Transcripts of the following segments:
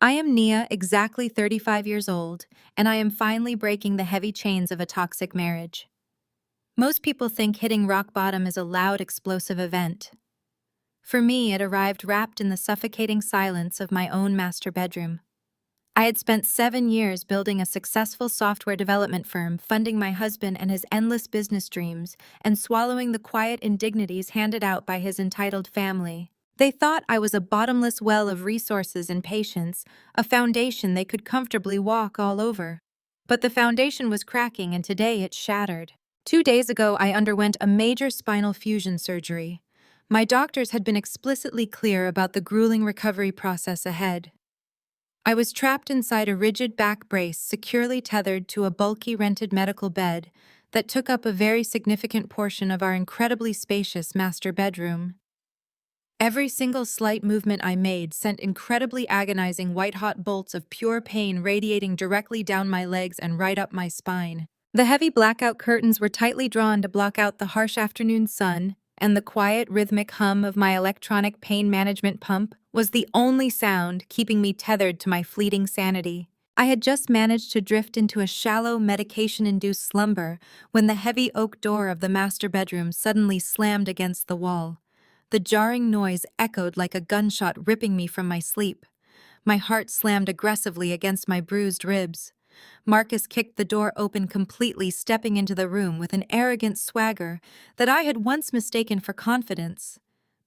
I am Nia, exactly 35 years old, and I am finally breaking the heavy chains of a toxic marriage. Most people think hitting rock bottom is a loud, explosive event. For me, it arrived wrapped in the suffocating silence of my own master bedroom. I had spent 7 years building a successful software development firm, funding my husband and his endless business dreams, and swallowing the quiet indignities handed out by his entitled family. They thought I was a bottomless well of resources and patience, a foundation they could comfortably walk all over. But the foundation was cracking, and today it shattered. 2 days ago, I underwent a major spinal fusion surgery. My doctors had been explicitly clear about the grueling recovery process ahead. I was trapped inside a rigid back brace securely tethered to a bulky rented medical bed that took up a very significant portion of our incredibly spacious master bedroom. Every single slight movement I made sent incredibly agonizing white-hot bolts of pure pain radiating directly down my legs and right up my spine. The heavy blackout curtains were tightly drawn to block out the harsh afternoon sun, and the quiet, rhythmic hum of my electronic pain management pump was the only sound keeping me tethered to my fleeting sanity. I had just managed to drift into a shallow, medication-induced slumber when the heavy oak door of the master bedroom suddenly slammed against the wall. The jarring noise echoed like a gunshot, ripping me from my sleep. My heart slammed aggressively against my bruised ribs. Marcus kicked the door open completely, stepping into the room with an arrogant swagger that I had once mistaken for confidence.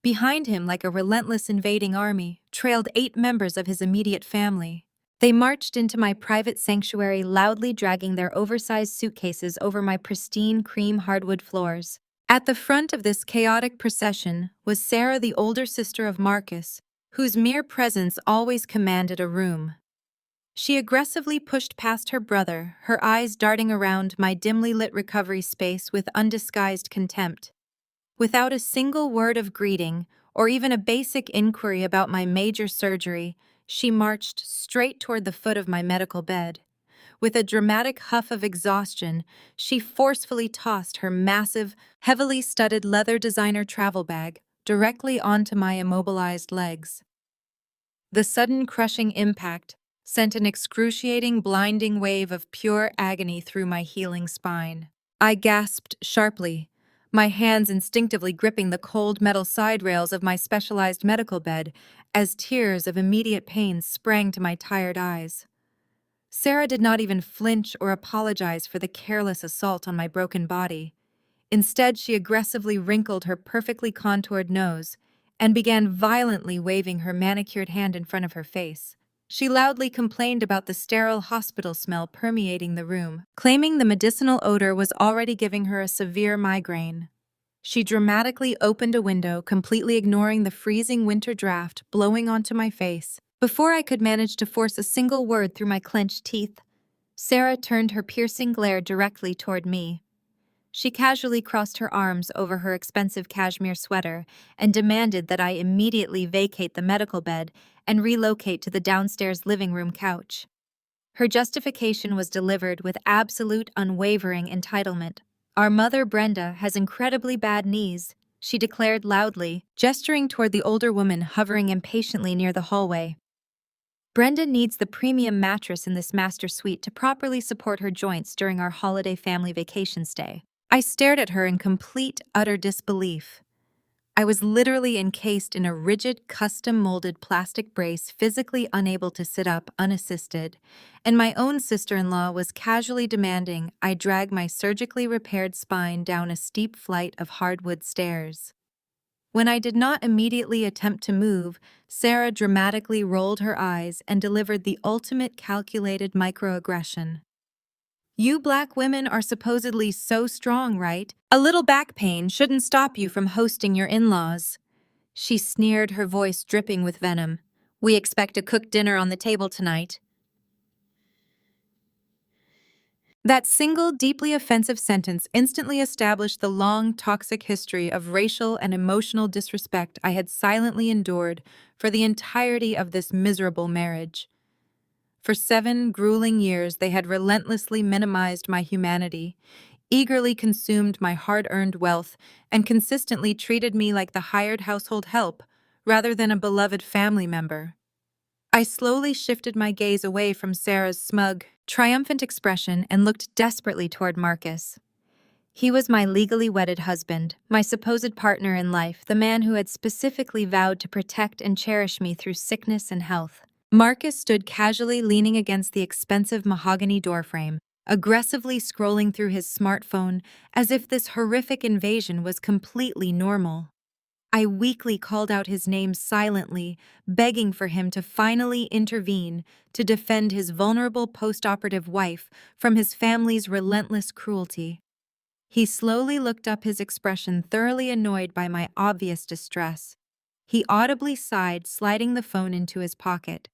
Behind him, like a relentless invading army, trailed 8 members of his immediate family. They marched into my private sanctuary, loudly dragging their oversized suitcases over my pristine cream hardwood floors. At the front of this chaotic procession was Sarah, the older sister of Marcus, whose mere presence always commanded a room. She aggressively pushed past her brother, her eyes darting around my dimly lit recovery space with undisguised contempt. Without a single word of greeting, or even a basic inquiry about my major surgery, she marched straight toward the foot of my medical bed. With a dramatic huff of exhaustion, she forcefully tossed her massive, heavily studded leather designer travel bag directly onto my immobilized legs. The sudden crushing impact sent an excruciating, blinding wave of pure agony through my healing spine. I gasped sharply, my hands instinctively gripping the cold metal side rails of my specialized medical bed as tears of immediate pain sprang to my tired eyes. Sarah did not even flinch or apologize for the careless assault on my broken body. Instead, she aggressively wrinkled her perfectly contoured nose and began violently waving her manicured hand in front of her face. She loudly complained about the sterile hospital smell permeating the room, claiming the medicinal odor was already giving her a severe migraine. She dramatically opened a window, completely ignoring the freezing winter draft blowing onto my face. Before I could manage to force a single word through my clenched teeth, Sarah turned her piercing glare directly toward me. She casually crossed her arms over her expensive cashmere sweater and demanded that I immediately vacate the medical bed and relocate to the downstairs living room couch. Her justification was delivered with absolute, unwavering entitlement. "Our mother, Brenda, has incredibly bad knees," she declared loudly, gesturing toward the older woman hovering impatiently near the hallway. "Brenda needs the premium mattress in this master suite to properly support her joints during our holiday family vacation stay." I stared at her in complete, utter disbelief. I was literally encased in a rigid, custom-molded plastic brace, physically unable to sit up unassisted, and my own sister-in-law was casually demanding I drag my surgically repaired spine down a steep flight of hardwood stairs. When I did not immediately attempt to move, Sarah dramatically rolled her eyes and delivered the ultimate calculated microaggression. "You black women are supposedly so strong, right? A little back pain shouldn't stop you from hosting your in-laws." She sneered, her voice dripping with venom. "We expect a cooked dinner on the table tonight." That single, deeply offensive sentence instantly established the long, toxic history of racial and emotional disrespect I had silently endured for the entirety of this miserable marriage. For 7 grueling years, they had relentlessly minimized my humanity, eagerly consumed my hard-earned wealth, and consistently treated me like the hired household help rather than a beloved family member. I slowly shifted my gaze away from Sarah's smug, triumphant expression and looked desperately toward Marcus. He was my legally wedded husband, my supposed partner in life, the man who had specifically vowed to protect and cherish me through sickness and health. Marcus stood casually leaning against the expensive mahogany doorframe, aggressively scrolling through his smartphone as if this horrific invasion was completely normal. I weakly called out his name silently, begging for him to finally intervene to defend his vulnerable post-operative wife from his family's relentless cruelty. He slowly looked up, his expression thoroughly annoyed by my obvious distress. He audibly sighed, sliding the phone into his pocket.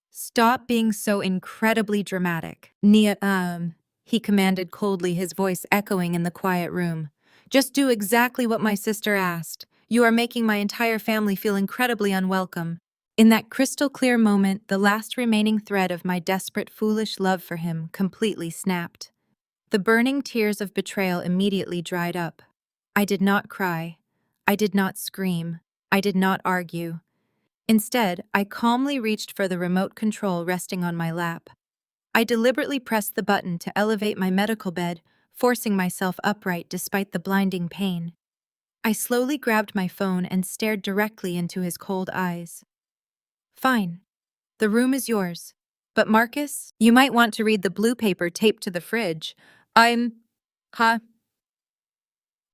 "Stop being so incredibly dramatic, Nia, he commanded coldly, his voice echoing in the quiet room. "Just do exactly what my sister asked. You are making my entire family feel incredibly unwelcome." In that crystal clear moment, the last remaining thread of my desperate, foolish love for him completely snapped. The burning tears of betrayal immediately dried up. I did not cry. I did not scream. I did not argue. Instead, I calmly reached for the remote control resting on my lap. I deliberately pressed the button to elevate my medical bed, forcing myself upright despite the blinding pain. I slowly grabbed my phone and stared directly into his cold eyes. "Fine. The room is yours. But Marcus, you might want to read the blue paper taped to the fridge. Huh?"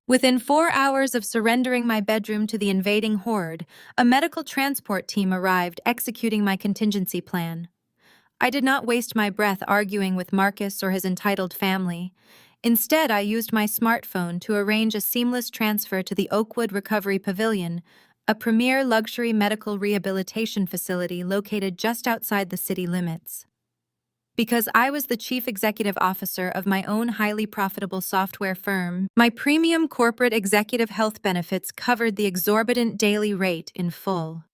Within 4 hours of surrendering my bedroom to the invading horde, a medical transport team arrived, executing my contingency plan. I did not waste my breath arguing with Marcus or his entitled family. Instead, I used my smartphone to arrange a seamless transfer to the Oakwood Recovery Pavilion, a premier luxury medical rehabilitation facility located just outside the city limits. Because I was the chief executive officer of my own highly profitable software firm, my premium corporate executive health benefits covered the exorbitant daily rate in full.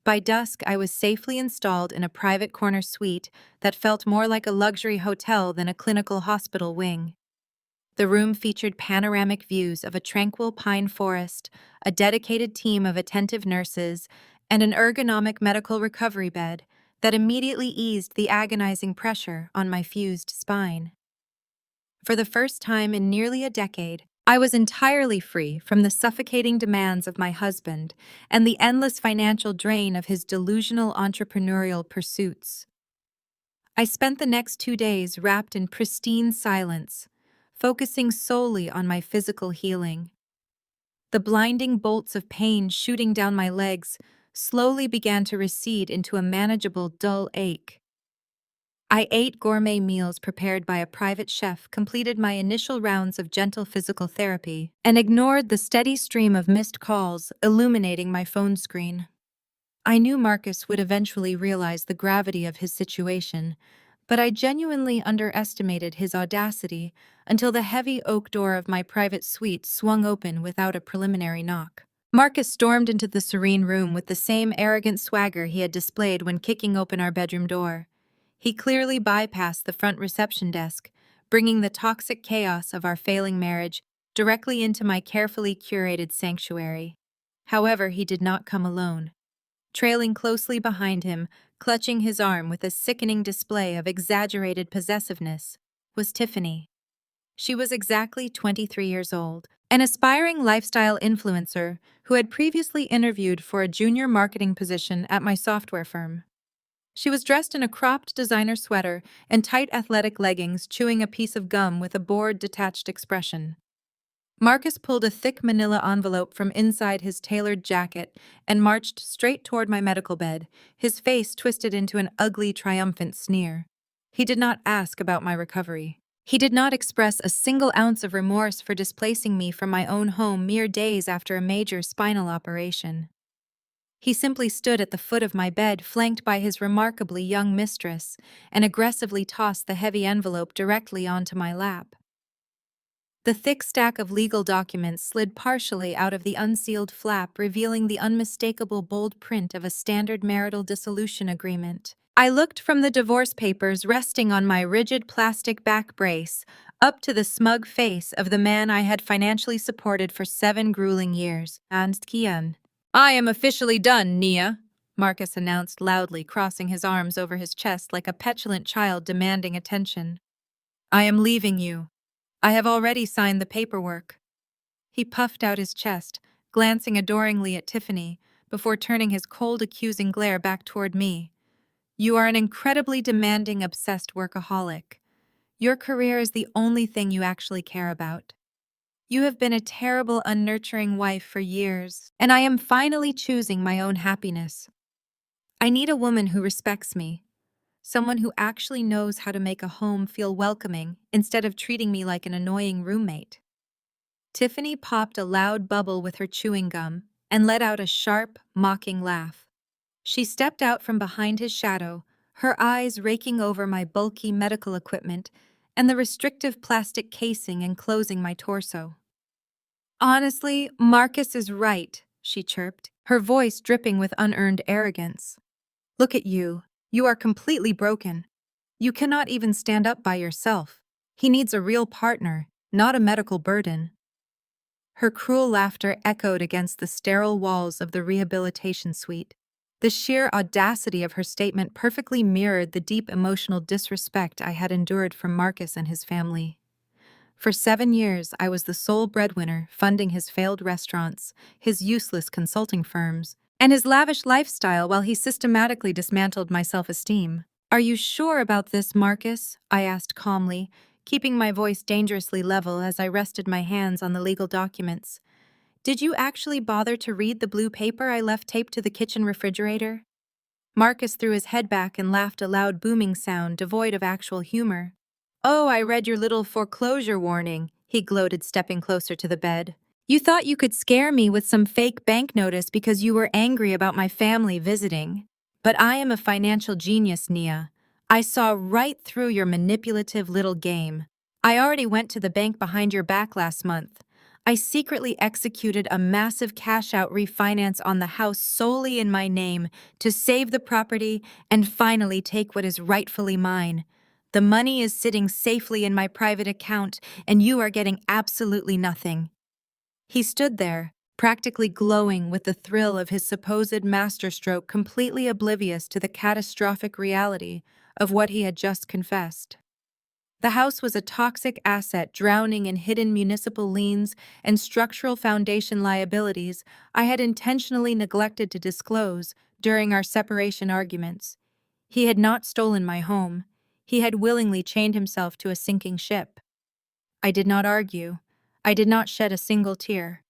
By dusk, I was safely installed in a private corner suite that felt more like a luxury hotel than a clinical hospital wing. The room featured panoramic views of a tranquil pine forest, a dedicated team of attentive nurses, and an ergonomic medical recovery bed that immediately eased the agonizing pressure on my fused spine. For the first time in nearly a decade, I was entirely free from the suffocating demands of my husband and the endless financial drain of his delusional entrepreneurial pursuits. I spent the next 2 days wrapped in pristine silence, focusing solely on my physical healing. The blinding bolts of pain shooting down my legs slowly began to recede into a manageable, dull ache. I ate gourmet meals prepared by a private chef, completed my initial rounds of gentle physical therapy, and ignored the steady stream of missed calls illuminating my phone screen. I knew Marcus would eventually realize the gravity of his situation, but I genuinely underestimated his audacity until the heavy oak door of my private suite swung open without a preliminary knock. Marcus stormed into the serene room with the same arrogant swagger he had displayed when kicking open our bedroom door. He clearly bypassed the front reception desk, bringing the toxic chaos of our failing marriage directly into my carefully curated sanctuary. However, he did not come alone. Trailing closely behind him, clutching his arm with a sickening display of exaggerated possessiveness, was Tiffany. She was exactly 23 years old, an aspiring lifestyle influencer who had previously interviewed for a junior marketing position at my software firm. She was dressed in a cropped designer sweater and tight athletic leggings, chewing a piece of gum with a bored, detached expression. Marcus pulled a thick manila envelope from inside his tailored jacket and marched straight toward my medical bed, his face twisted into an ugly, triumphant sneer. He did not ask about my recovery. He did not express a single ounce of remorse for displacing me from my own home mere days after a major spinal operation. He simply stood at the foot of my bed, flanked by his remarkably young mistress, and aggressively tossed the heavy envelope directly onto my lap. The thick stack of legal documents slid partially out of the unsealed flap, revealing the unmistakable bold print of a standard marital dissolution agreement. I looked from the divorce papers resting on my rigid plastic back brace up to the smug face of the man I had financially supported for 7 grueling years. And Kian. "I am officially done, Nia," Marcus announced loudly, crossing his arms over his chest like a petulant child demanding attention. I am leaving you. I have already signed the paperwork. He puffed out his chest, glancing adoringly at Tiffany, before turning his cold, accusing glare back toward me. You are an incredibly demanding, obsessed workaholic. Your career is the only thing you actually care about. You have been a terrible, unnurturing wife for years, and I am finally choosing my own happiness. I need a woman who respects me, someone who actually knows how to make a home feel welcoming instead of treating me like an annoying roommate. Tiffany popped a loud bubble with her chewing gum and let out a sharp, mocking laugh. She stepped out from behind his shadow, her eyes raking over my bulky medical equipment and the restrictive plastic casing enclosing my torso. Honestly, Marcus is right, she chirped, her voice dripping with unearned arrogance. Look at you. You are completely broken. You cannot even stand up by yourself. He needs a real partner, not a medical burden. Her cruel laughter echoed against the sterile walls of the rehabilitation suite. The sheer audacity of her statement perfectly mirrored the deep emotional disrespect I had endured from Marcus and his family. For 7 years, I was the sole breadwinner, funding his failed restaurants, his useless consulting firms, and his lavish lifestyle while he systematically dismantled my self-esteem. Are you sure about this, Marcus? I asked calmly, keeping my voice dangerously level as I rested my hands on the legal documents. Did you actually bother to read the blue paper I left taped to the kitchen refrigerator? Marcus threw his head back and laughed a loud booming sound devoid of actual humor. Oh, I read your little foreclosure warning, he gloated, stepping closer to the bed. You thought you could scare me with some fake bank notice because you were angry about my family visiting. But I am a financial genius, Nia. I saw right through your manipulative little game. I already went to the bank behind your back last month. I secretly executed a massive cash-out refinance on the house solely in my name to save the property and finally take what is rightfully mine. The money is sitting safely in my private account, and you are getting absolutely nothing. He stood there, practically glowing with the thrill of his supposed masterstroke, completely oblivious to the catastrophic reality of what he had just confessed. The house was a toxic asset drowning in hidden municipal liens and structural foundation liabilities I had intentionally neglected to disclose during our separation arguments. He had not stolen my home. He had willingly chained himself to a sinking ship. I did not argue. I did not shed a single tear.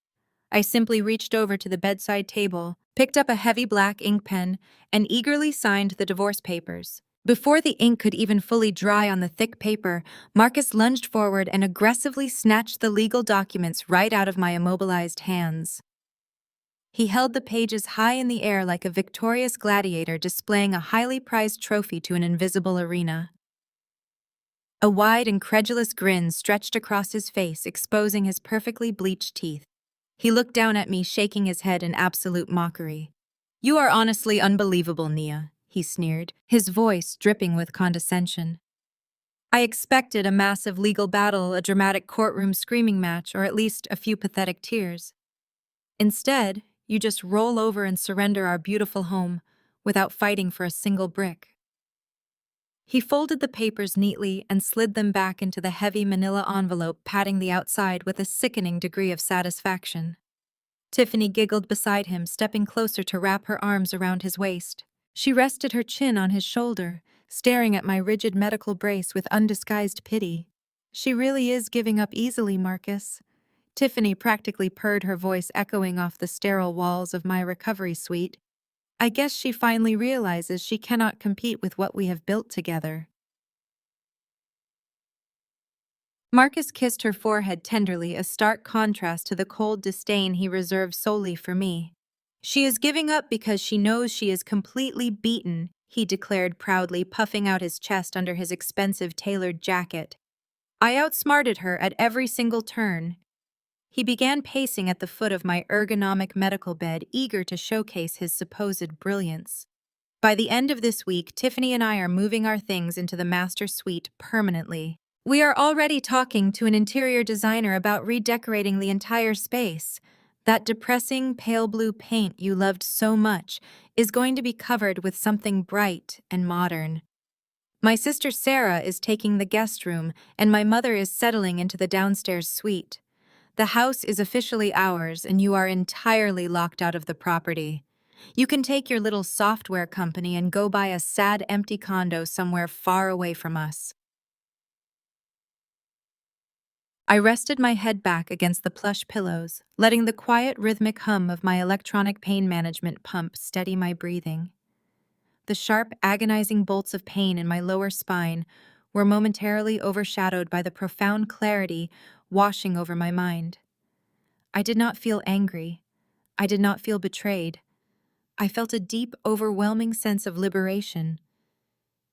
I simply reached over to the bedside table, picked up a heavy black ink pen, and eagerly signed the divorce papers. Before the ink could even fully dry on the thick paper, Marcus lunged forward and aggressively snatched the legal documents right out of my immobilized hands. He held the pages high in the air like a victorious gladiator displaying a highly prized trophy to an invisible arena. A wide, incredulous grin stretched across his face, exposing his perfectly bleached teeth. He looked down at me, shaking his head in absolute mockery. You are honestly unbelievable, Nia, he sneered, his voice dripping with condescension. I expected a massive legal battle, a dramatic courtroom screaming match, or at least a few pathetic tears. Instead, you just roll over and surrender our beautiful home without fighting for a single brick. He folded the papers neatly and slid them back into the heavy manila envelope, patting the outside with a sickening degree of satisfaction. Tiffany giggled beside him, stepping closer to wrap her arms around his waist. She rested her chin on his shoulder, staring at my rigid medical brace with undisguised pity. She really is giving up easily, Marcus. Tiffany practically purred, her voice echoing off the sterile walls of my recovery suite. I guess she finally realizes she cannot compete with what we have built together. Marcus kissed her forehead tenderly, a stark contrast to the cold disdain he reserved solely for me. She is giving up because she knows she is completely beaten, he declared proudly, puffing out his chest under his expensive tailored jacket. I outsmarted her at every single turn. He began pacing at the foot of my ergonomic medical bed, eager to showcase his supposed brilliance. By the end of this week, Tiffany and I are moving our things into the master suite permanently. We are already talking to an interior designer about redecorating the entire space. That depressing pale blue paint you loved so much is going to be covered with something bright and modern. My sister Sarah is taking the guest room, and my mother is settling into the downstairs suite. The house is officially ours, and you are entirely locked out of the property. You can take your little software company and go buy a sad, empty condo somewhere far away from us. I rested my head back against the plush pillows, letting the quiet, rhythmic hum of my electronic pain management pump steady my breathing. The sharp, agonizing bolts of pain in my lower spine were momentarily overshadowed by the profound clarity washing over my mind. I did not feel angry. I did not feel betrayed. I felt a deep, overwhelming sense of liberation.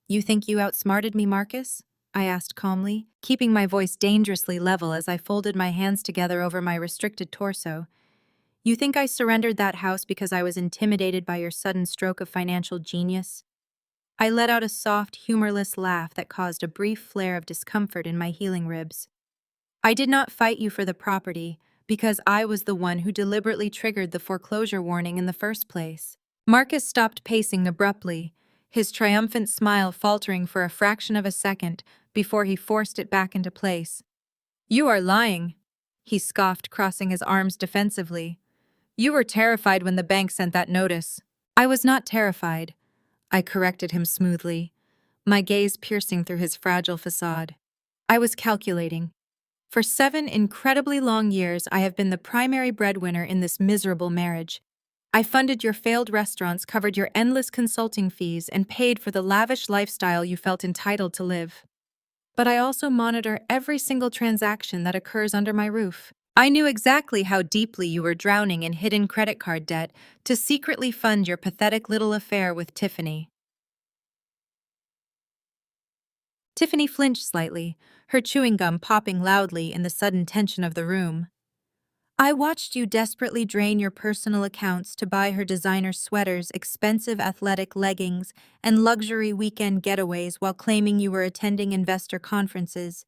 "You think you outsmarted me, Marcus?" I asked calmly, keeping my voice dangerously level as I folded my hands together over my restricted torso. "You think I surrendered that house because I was intimidated by your sudden stroke of financial genius?" I let out a soft, humorless laugh that caused a brief flare of discomfort in my healing ribs. "I did not fight you for the property, because I was the one who deliberately triggered the foreclosure warning in the first place." Marcus stopped pacing abruptly, his triumphant smile faltering for a fraction of a second before he forced it back into place. "You are lying," he scoffed, crossing his arms defensively. "You were terrified when the bank sent that notice." "I was not terrified," I corrected him smoothly, my gaze piercing through his fragile facade. "I was calculating. For 7 incredibly long years, I have been the primary breadwinner in this miserable marriage. I funded your failed restaurants, covered your endless consulting fees, and paid for the lavish lifestyle you felt entitled to live. But I also monitor every single transaction that occurs under my roof. I knew exactly how deeply you were drowning in hidden credit card debt to secretly fund your pathetic little affair with Tiffany." Tiffany flinched slightly, her chewing gum popping loudly in the sudden tension of the room. "I watched you desperately drain your personal accounts to buy her designer sweaters, expensive athletic leggings, and luxury weekend getaways while claiming you were attending investor conferences.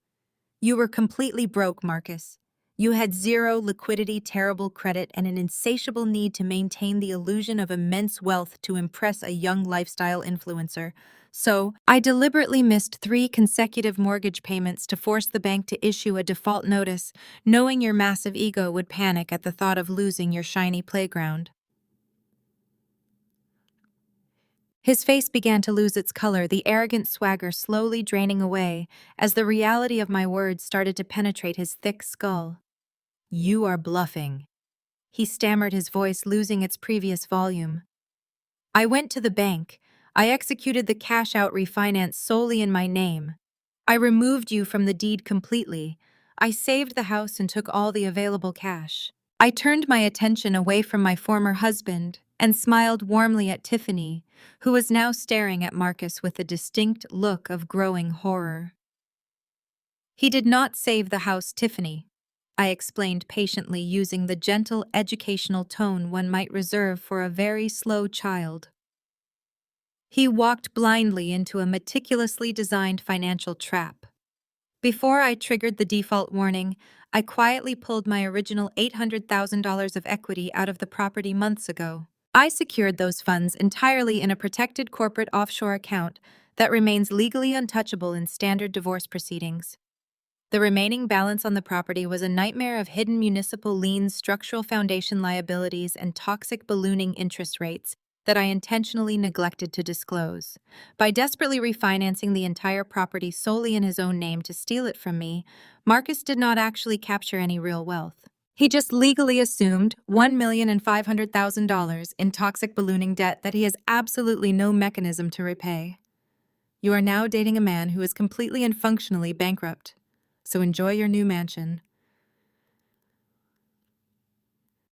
You were completely broke, Marcus. You had zero liquidity, terrible credit, and an insatiable need to maintain the illusion of immense wealth to impress a young lifestyle influencer. So, I deliberately missed 3 consecutive mortgage payments to force the bank to issue a default notice, knowing your massive ego would panic at the thought of losing your shiny playground." His face began to lose its color, the arrogant swagger slowly draining away as the reality of my words started to penetrate his thick skull. "You are bluffing," he stammered, his voice losing its previous volume. "I went to the bank. I executed the cash-out refinance solely in my name. I removed you from the deed completely. I saved the house and took all the available cash. I turned my attention away from my former husband and smiled warmly at Tiffany, who was now staring at Marcus with a distinct look of growing horror." "He did not save the house, Tiffany," I explained patiently, using the gentle, educational tone one might reserve for a very slow child. "He walked blindly into a meticulously designed financial trap. Before I triggered the default warning, I quietly pulled my original $800,000 of equity out of the property months ago. I secured those funds entirely in a protected corporate offshore account that remains legally untouchable in standard divorce proceedings. The remaining balance on the property was a nightmare of hidden municipal liens, structural foundation liabilities, and toxic ballooning interest rates that I intentionally neglected to disclose. By desperately refinancing the entire property solely in his own name to steal it from me, Marcus did not actually capture any real wealth. He just legally assumed $1,500,000 in toxic ballooning debt that he has absolutely no mechanism to repay. You are now dating a man who is completely and functionally bankrupt. So enjoy your new mansion."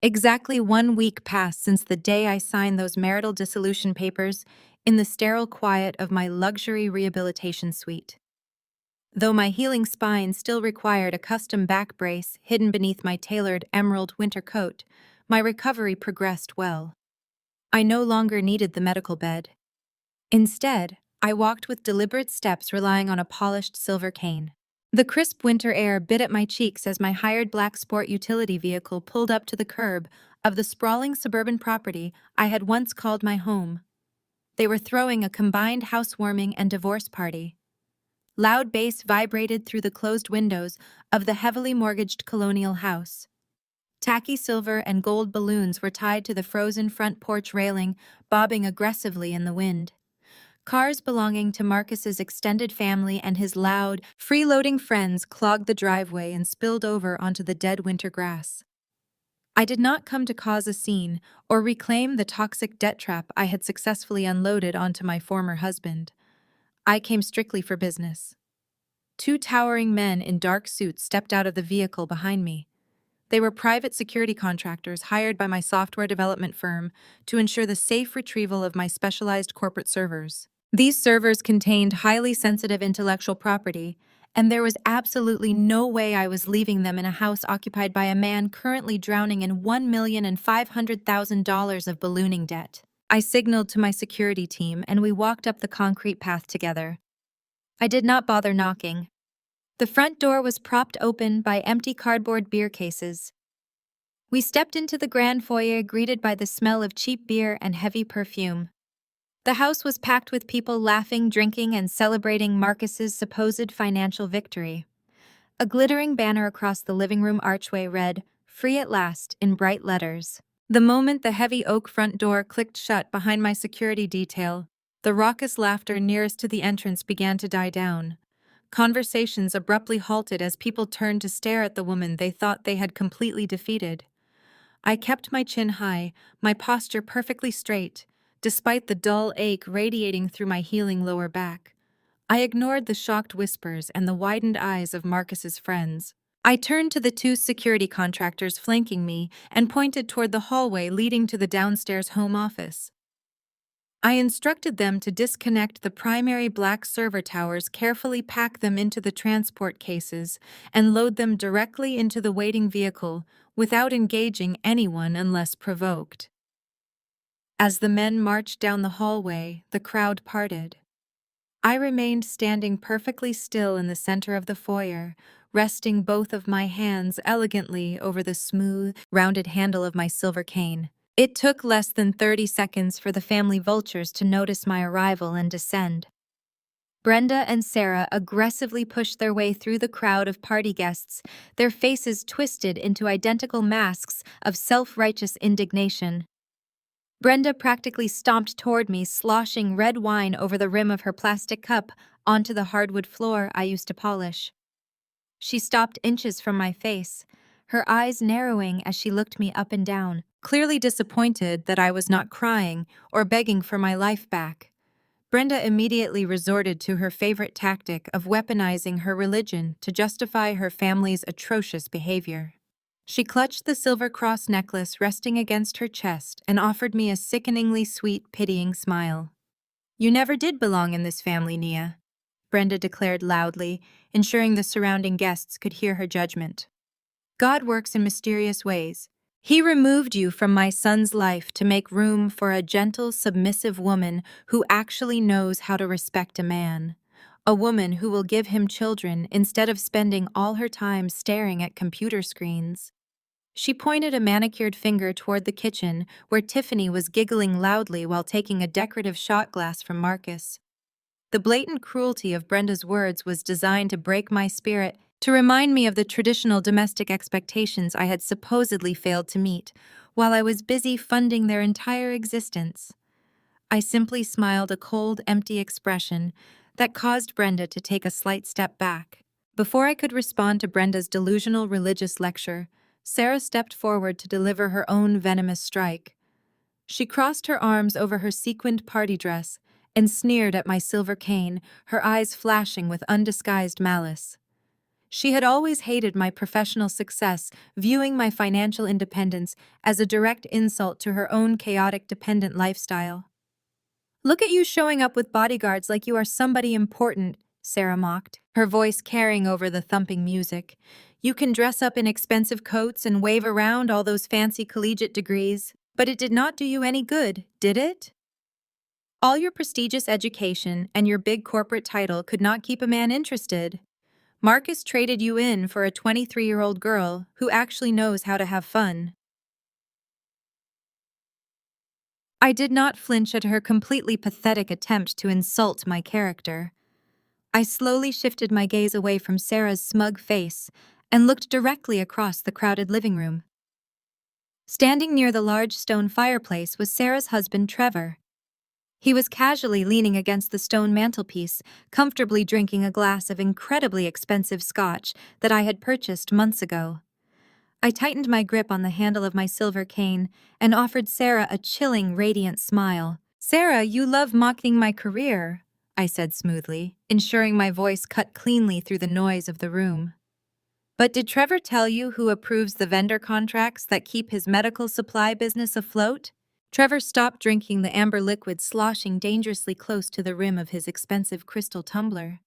Exactly 1 week passed since the day I signed those marital dissolution papers in the sterile quiet of my luxury rehabilitation suite. Though my healing spine still required a custom back brace hidden beneath my tailored emerald winter coat, my recovery progressed well. I no longer needed the medical bed. Instead, I walked with deliberate steps, relying on a polished silver cane. The crisp winter air bit at my cheeks as my hired black sport utility vehicle pulled up to the curb of the sprawling suburban property I had once called my home. They were throwing a combined housewarming and divorce party. Loud bass vibrated through the closed windows of the heavily mortgaged colonial house. Tacky silver and gold balloons were tied to the frozen front porch railing, bobbing aggressively in the wind. Cars belonging to Marcus's extended family and his loud, freeloading friends clogged the driveway and spilled over onto the dead winter grass. I did not come to cause a scene or reclaim the toxic debt trap I had successfully unloaded onto my former husband. I came strictly for business. Two towering men in dark suits stepped out of the vehicle behind me. They were private security contractors hired by my software development firm to ensure the safe retrieval of my specialized corporate servers. These servers contained highly sensitive intellectual property, and there was absolutely no way I was leaving them in a house occupied by a man currently drowning in $1,500,000 of ballooning debt. I signaled to my security team, and we walked up the concrete path together. I did not bother knocking. The front door was propped open by empty cardboard beer cases. We stepped into the grand foyer, greeted by the smell of cheap beer and heavy perfume. The house was packed with people laughing, drinking, and celebrating Marcus's supposed financial victory. A glittering banner across the living room archway read, "Free at last," in bright letters. The moment the heavy oak front door clicked shut behind my security detail, the raucous laughter nearest to the entrance began to die down. Conversations abruptly halted as people turned to stare at the woman they thought they had completely defeated. I kept my chin high, my posture perfectly straight, despite the dull ache radiating through my healing lower back. I ignored the shocked whispers and the widened eyes of Marcus's friends. I turned to the two security contractors flanking me and pointed toward the hallway leading to the downstairs home office. I instructed them to disconnect the primary black server towers, carefully pack them into the transport cases, and load them directly into the waiting vehicle without engaging anyone unless provoked. As the men marched down the hallway, the crowd parted. I remained standing perfectly still in the center of the foyer, resting both of my hands elegantly over the smooth, rounded handle of my silver cane. It took less than 30 seconds for the family vultures to notice my arrival and descend. Brenda and Sarah aggressively pushed their way through the crowd of party guests, their faces twisted into identical masks of self-righteous indignation. Brenda practically stomped toward me, sloshing red wine over the rim of her plastic cup onto the hardwood floor I used to polish. She stopped inches from my face, her eyes narrowing as she looked me up and down, clearly disappointed that I was not crying or begging for my life back. Brenda immediately resorted to her favorite tactic of weaponizing her religion to justify her family's atrocious behavior. She clutched the silver cross necklace resting against her chest and offered me a sickeningly sweet, pitying smile. "You never did belong in this family, Nia," Brenda declared loudly, ensuring the surrounding guests could hear her judgment. "God works in mysterious ways. He removed you from my son's life to make room for a gentle, submissive woman who actually knows how to respect a man. A woman who will give him children instead of spending all her time staring at computer screens." She pointed a manicured finger toward the kitchen, where Tiffany was giggling loudly while taking a decorative shot glass from Marcus. The blatant cruelty of Brenda's words was designed to break my spirit, to remind me of the traditional domestic expectations I had supposedly failed to meet, while I was busy funding their entire existence. I simply smiled a cold, empty expression that caused Brenda to take a slight step back. Before I could respond to Brenda's delusional religious lecture, Sarah stepped forward to deliver her own venomous strike. She crossed her arms over her sequined party dress and sneered at my silver cane, her eyes flashing with undisguised malice. She had always hated my professional success, viewing my financial independence as a direct insult to her own chaotic, dependent lifestyle. "Look at you showing up with bodyguards like you are somebody important," Sarah mocked, her voice carrying over the thumping music. "You can dress up in expensive coats and wave around all those fancy collegiate degrees, but it did not do you any good, did it? All your prestigious education and your big corporate title could not keep a man interested." Marcus traded you in for a 23-year-old girl who actually knows how to have fun. I did not flinch at her completely pathetic attempt to insult my character. I slowly shifted my gaze away from Sarah's smug face and looked directly across the crowded living room. Standing near the large stone fireplace was Sarah's husband, Trevor. He was casually leaning against the stone mantelpiece, comfortably drinking a glass of incredibly expensive scotch that I had purchased months ago. I tightened my grip on the handle of my silver cane and offered Sarah a chilling, radiant smile. "Sarah, you love mocking my career," I said smoothly, ensuring my voice cut cleanly through the noise of the room. "But did Trevor tell you who approves the vendor contracts that keep his medical supply business afloat?" Trevor stopped drinking the amber liquid sloshing dangerously close to the rim of his expensive crystal tumbler.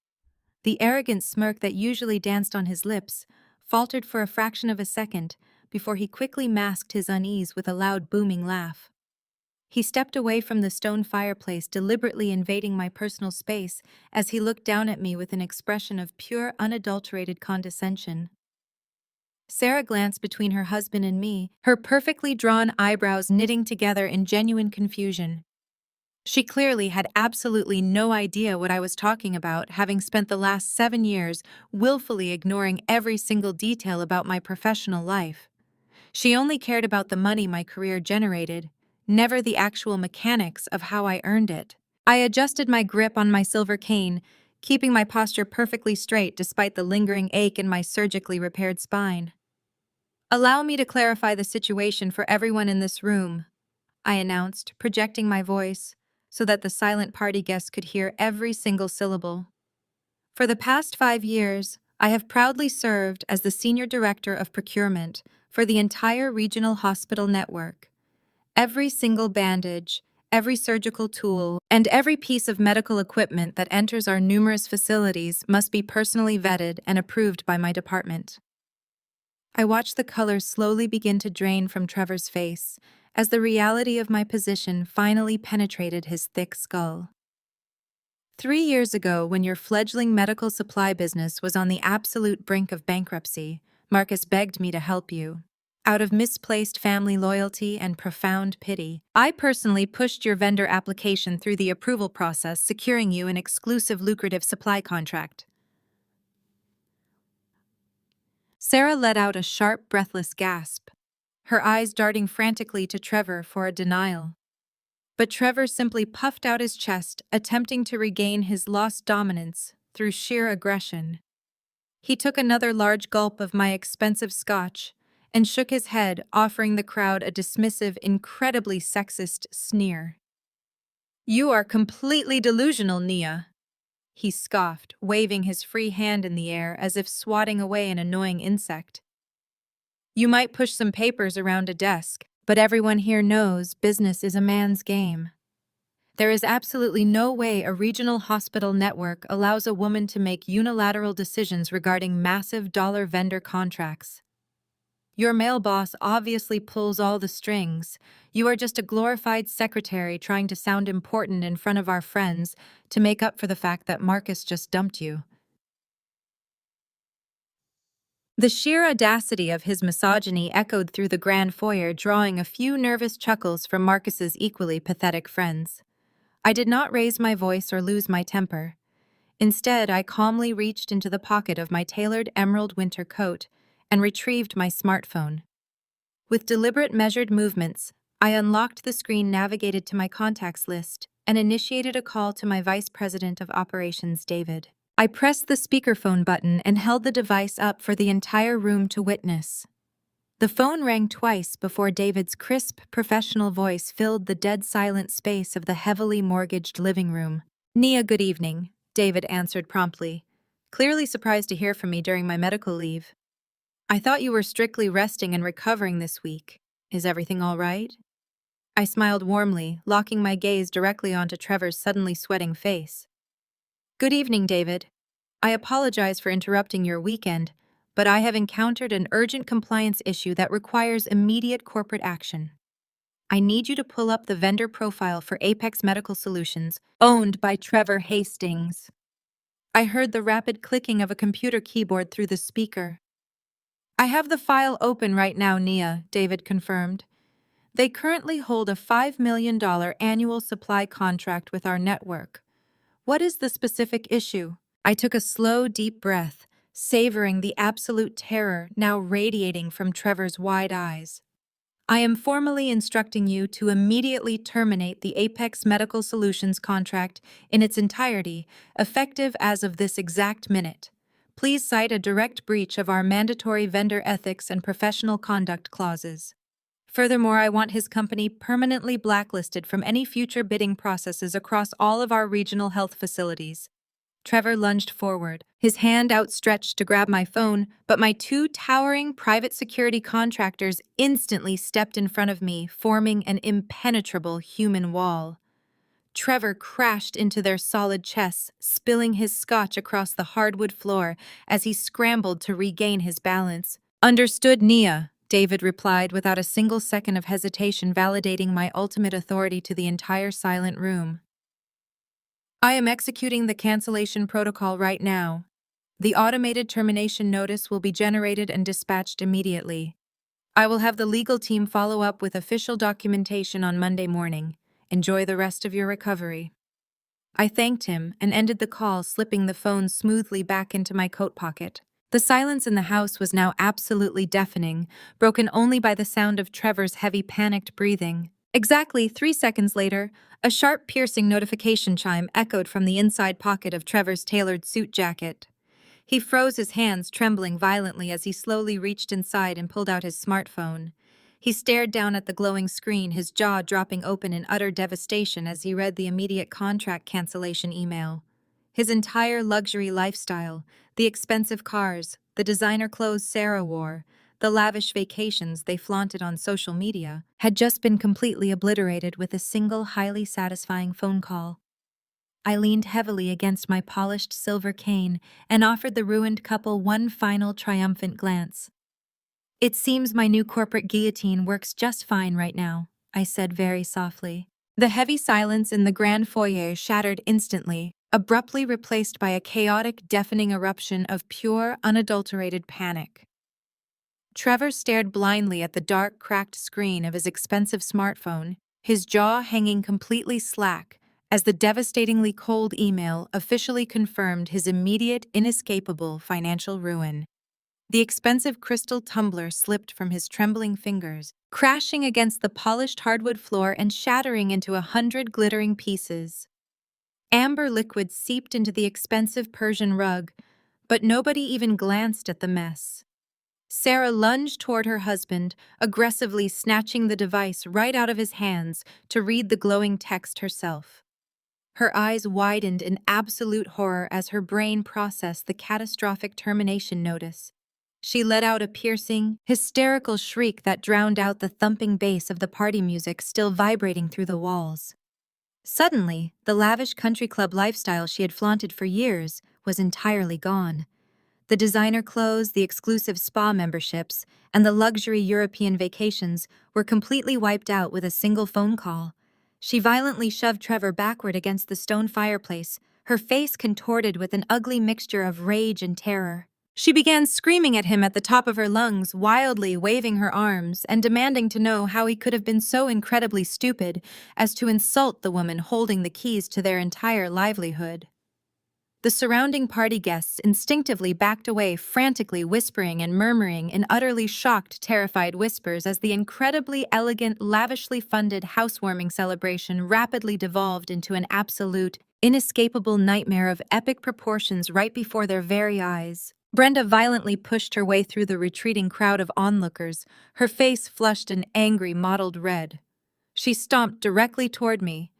The arrogant smirk that usually danced on his lips faltered for a fraction of a second before he quickly masked his unease with a loud booming laugh. He stepped away from the stone fireplace, deliberately invading my personal space as he looked down at me with an expression of pure, unadulterated condescension. Sarah glanced between her husband and me, her perfectly drawn eyebrows knitting together in genuine confusion. She clearly had absolutely no idea what I was talking about, having spent the last 7 years willfully ignoring every single detail about my professional life. She only cared about the money my career generated, never the actual mechanics of how I earned it. I adjusted my grip on my silver cane, keeping my posture perfectly straight despite the lingering ache in my surgically repaired spine. "Allow me to clarify the situation for everyone in this room," I announced, projecting my voice so that the silent party guests could hear every single syllable. "For the past 5 years, I have proudly served as the Senior Director of Procurement for the entire regional hospital network. Every single bandage, every surgical tool, and every piece of medical equipment that enters our numerous facilities must be personally vetted and approved by my department." I watched the color slowly begin to drain from Trevor's face as the reality of my position finally penetrated his thick skull. "3 years ago, when your fledgling medical supply business was on the absolute brink of bankruptcy, Marcus begged me to help you. Out of misplaced family loyalty and profound pity, I personally pushed your vendor application through the approval process, securing you an exclusive lucrative supply contract." Sarah let out a sharp, breathless gasp, her eyes darting frantically to Trevor for a denial. But Trevor simply puffed out his chest, attempting to regain his lost dominance through sheer aggression. He took another large gulp of my expensive scotch and shook his head, offering the crowd a dismissive, incredibly sexist sneer. "You are completely delusional, Nia," he scoffed, waving his free hand in the air as if swatting away an annoying insect. "You might push some papers around a desk, but everyone here knows business is a man's game. There is absolutely no way a regional hospital network allows a woman to make unilateral decisions regarding massive dollar vendor contracts. Your male boss obviously pulls all the strings. You are just a glorified secretary trying to sound important in front of our friends to make up for the fact that Marcus just dumped you." The sheer audacity of his misogyny echoed through the grand foyer, drawing a few nervous chuckles from Marcus's equally pathetic friends. I did not raise my voice or lose my temper. Instead, I calmly reached into the pocket of my tailored emerald winter coat and retrieved my smartphone. With deliberate, measured movements, I unlocked the screen, navigated to my contacts list, and initiated a call to my Vice President of Operations, David. I pressed the speakerphone button and held the device up for the entire room to witness. The phone rang twice before David's crisp, professional voice filled the dead silent space of the heavily mortgaged living room. "Nia, good evening," David answered promptly, clearly surprised to hear from me during my medical leave. "I thought you were strictly resting and recovering this week. Is everything all right?" I smiled warmly, locking my gaze directly onto Trevor's suddenly sweating face. "Good evening, David. I apologize for interrupting your weekend, but I have encountered an urgent compliance issue that requires immediate corporate action. I need you to pull up the vendor profile for Apex Medical Solutions, owned by Trevor Hastings." I heard the rapid clicking of a computer keyboard through the speaker. I have the file open right now, Nia, David confirmed. They currently hold a $5 million annual supply contract with our network. What is the specific issue? I took a slow, deep breath, savoring the absolute terror now radiating from Trevor's wide eyes. I am formally instructing you to immediately terminate the Apex Medical Solutions contract in its entirety, effective as of this exact minute. Please cite a direct breach of our mandatory vendor ethics and professional conduct clauses. Furthermore, I want his company permanently blacklisted from any future bidding processes across all of our regional health facilities. Trevor lunged forward, his hand outstretched to grab my phone, but my two towering private security contractors instantly stepped in front of me, forming an impenetrable human wall. Trevor crashed into their solid chests, spilling his scotch across the hardwood floor as he scrambled to regain his balance. "Understood, Nia," David replied without a single second of hesitation, validating my ultimate authority to the entire silent room. "I am executing the cancellation protocol right now. The automated termination notice will be generated and dispatched immediately. I will have the legal team follow up with official documentation on Monday morning. Enjoy the rest of your recovery." I thanked him and ended the call, slipping the phone smoothly back into my coat pocket. The silence in the house was now absolutely deafening, broken only by the sound of Trevor's heavy, panicked breathing. Exactly 3 seconds later, a sharp, piercing notification chime echoed from the inside pocket of Trevor's tailored suit jacket. He froze, his hands trembling violently as he slowly reached inside and pulled out his smartphone. He stared down at the glowing screen, his jaw dropping open in utter devastation as he read the immediate contract cancellation email. His entire luxury lifestyle, the expensive cars, the designer clothes Sarah wore, the lavish vacations they flaunted on social media, had just been completely obliterated with a single highly satisfying phone call. I leaned heavily against my polished silver cane and offered the ruined couple one final triumphant glance. "It seems my new corporate guillotine works just fine right now," I said very softly. The heavy silence in the grand foyer shattered instantly, abruptly replaced by a chaotic, deafening eruption of pure, unadulterated panic. Trevor stared blindly at the dark, cracked screen of his expensive smartphone, his jaw hanging completely slack, as the devastatingly cold email officially confirmed his immediate, inescapable financial ruin. The expensive crystal tumbler slipped from his trembling fingers, crashing against the polished hardwood floor and shattering into 100 glittering pieces. Amber liquid seeped into the expensive Persian rug, but nobody even glanced at the mess. Sarah lunged toward her husband, aggressively snatching the device right out of his hands to read the glowing text herself. Her eyes widened in absolute horror as her brain processed the catastrophic termination notice. She let out a piercing, hysterical shriek that drowned out the thumping bass of the party music still vibrating through the walls. Suddenly, the lavish country club lifestyle she had flaunted for years was entirely gone. The designer clothes, the exclusive spa memberships, and the luxury European vacations were completely wiped out with a single phone call. She violently shoved Trevor backward against the stone fireplace, her face contorted with an ugly mixture of rage and terror. She began screaming at him at the top of her lungs, wildly waving her arms and demanding to know how he could have been so incredibly stupid as to insult the woman holding the keys to their entire livelihood. The surrounding party guests instinctively backed away, frantically whispering and murmuring in utterly shocked, terrified whispers as the incredibly elegant, lavishly funded housewarming celebration rapidly devolved into an absolute, inescapable nightmare of epic proportions right before their very eyes. Brenda violently pushed her way through the retreating crowd of onlookers, her face flushed an angry, mottled red. She stomped directly toward me,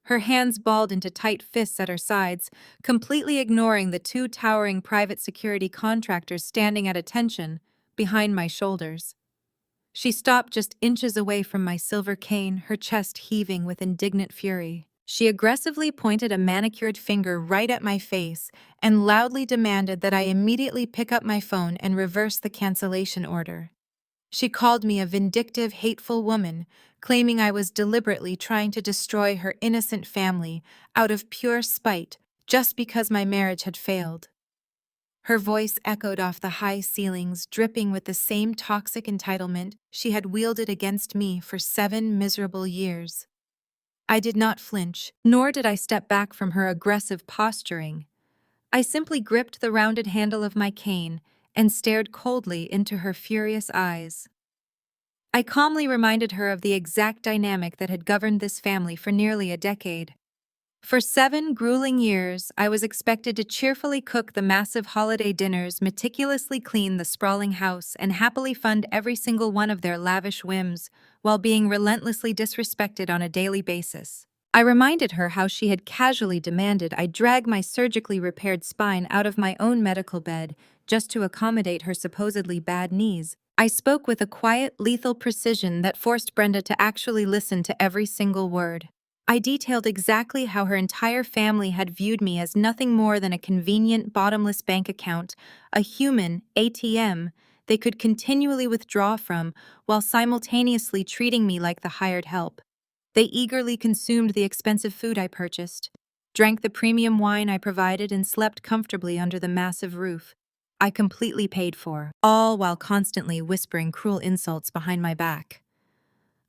her hands balled into tight fists at her sides, completely ignoring the two towering private security contractors standing at attention behind my shoulders. She stopped just inches away from my silver cane, her chest heaving with indignant fury. She aggressively pointed a manicured finger right at my face and loudly demanded that I immediately pick up my phone and reverse the cancellation order. She called me a vindictive, hateful woman, claiming I was deliberately trying to destroy her innocent family out of pure spite just because my marriage had failed. Her voice echoed off the high ceilings, dripping with the same toxic entitlement she had wielded against me for 7 miserable years. I did not flinch, nor did I step back from her aggressive posturing. I simply gripped the rounded handle of my cane and stared coldly into her furious eyes. I calmly reminded her of the exact dynamic that had governed this family for nearly a decade. For 7 grueling years, I was expected to cheerfully cook the massive holiday dinners, meticulously clean the sprawling house, and happily fund every single one of their lavish whims, while being relentlessly disrespected on a daily basis. I reminded her how she had casually demanded I drag my surgically repaired spine out of my own medical bed just to accommodate her supposedly bad knees. I spoke with a quiet, lethal precision that forced Brenda to actually listen to every single word. I detailed exactly how her entire family had viewed me as nothing more than a convenient, bottomless bank account, a human ATM they could continually withdraw from while simultaneously treating me like the hired help. They eagerly consumed the expensive food I purchased, drank the premium wine I provided, and slept comfortably under the massive roof I completely paid for, all while constantly whispering cruel insults behind my back.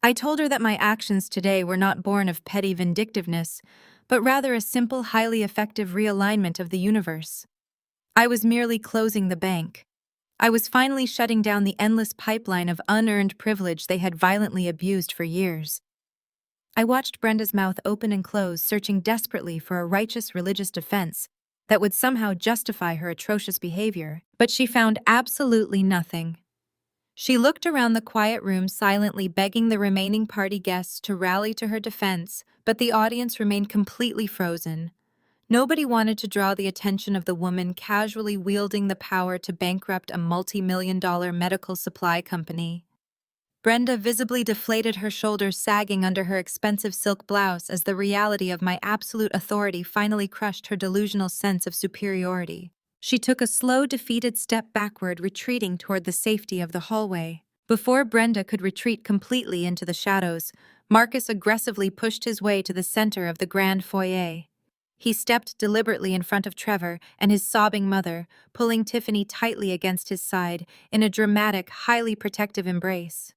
I told her that my actions today were not born of petty vindictiveness, but rather a simple, highly effective realignment of the universe. I was merely closing the bank. I was finally shutting down the endless pipeline of unearned privilege they had violently abused for years. I watched Brenda's mouth open and close, searching desperately for a righteous religious defense that would somehow justify her atrocious behavior, but she found absolutely nothing. She looked around the quiet room, silently begging the remaining party guests to rally to her defense, but the audience remained completely frozen. Nobody wanted to draw the attention of the woman casually wielding the power to bankrupt a multi-million-dollar medical supply company. Brenda visibly deflated, her shoulders sagging under her expensive silk blouse as the reality of my absolute authority finally crushed her delusional sense of superiority. She took a slow, defeated step backward, retreating toward the safety of the hallway. Before Brenda could retreat completely into the shadows, Marcus aggressively pushed his way to the center of the grand foyer. He stepped deliberately in front of Trevor and his sobbing mother, pulling Tiffany tightly against his side in a dramatic, highly protective embrace.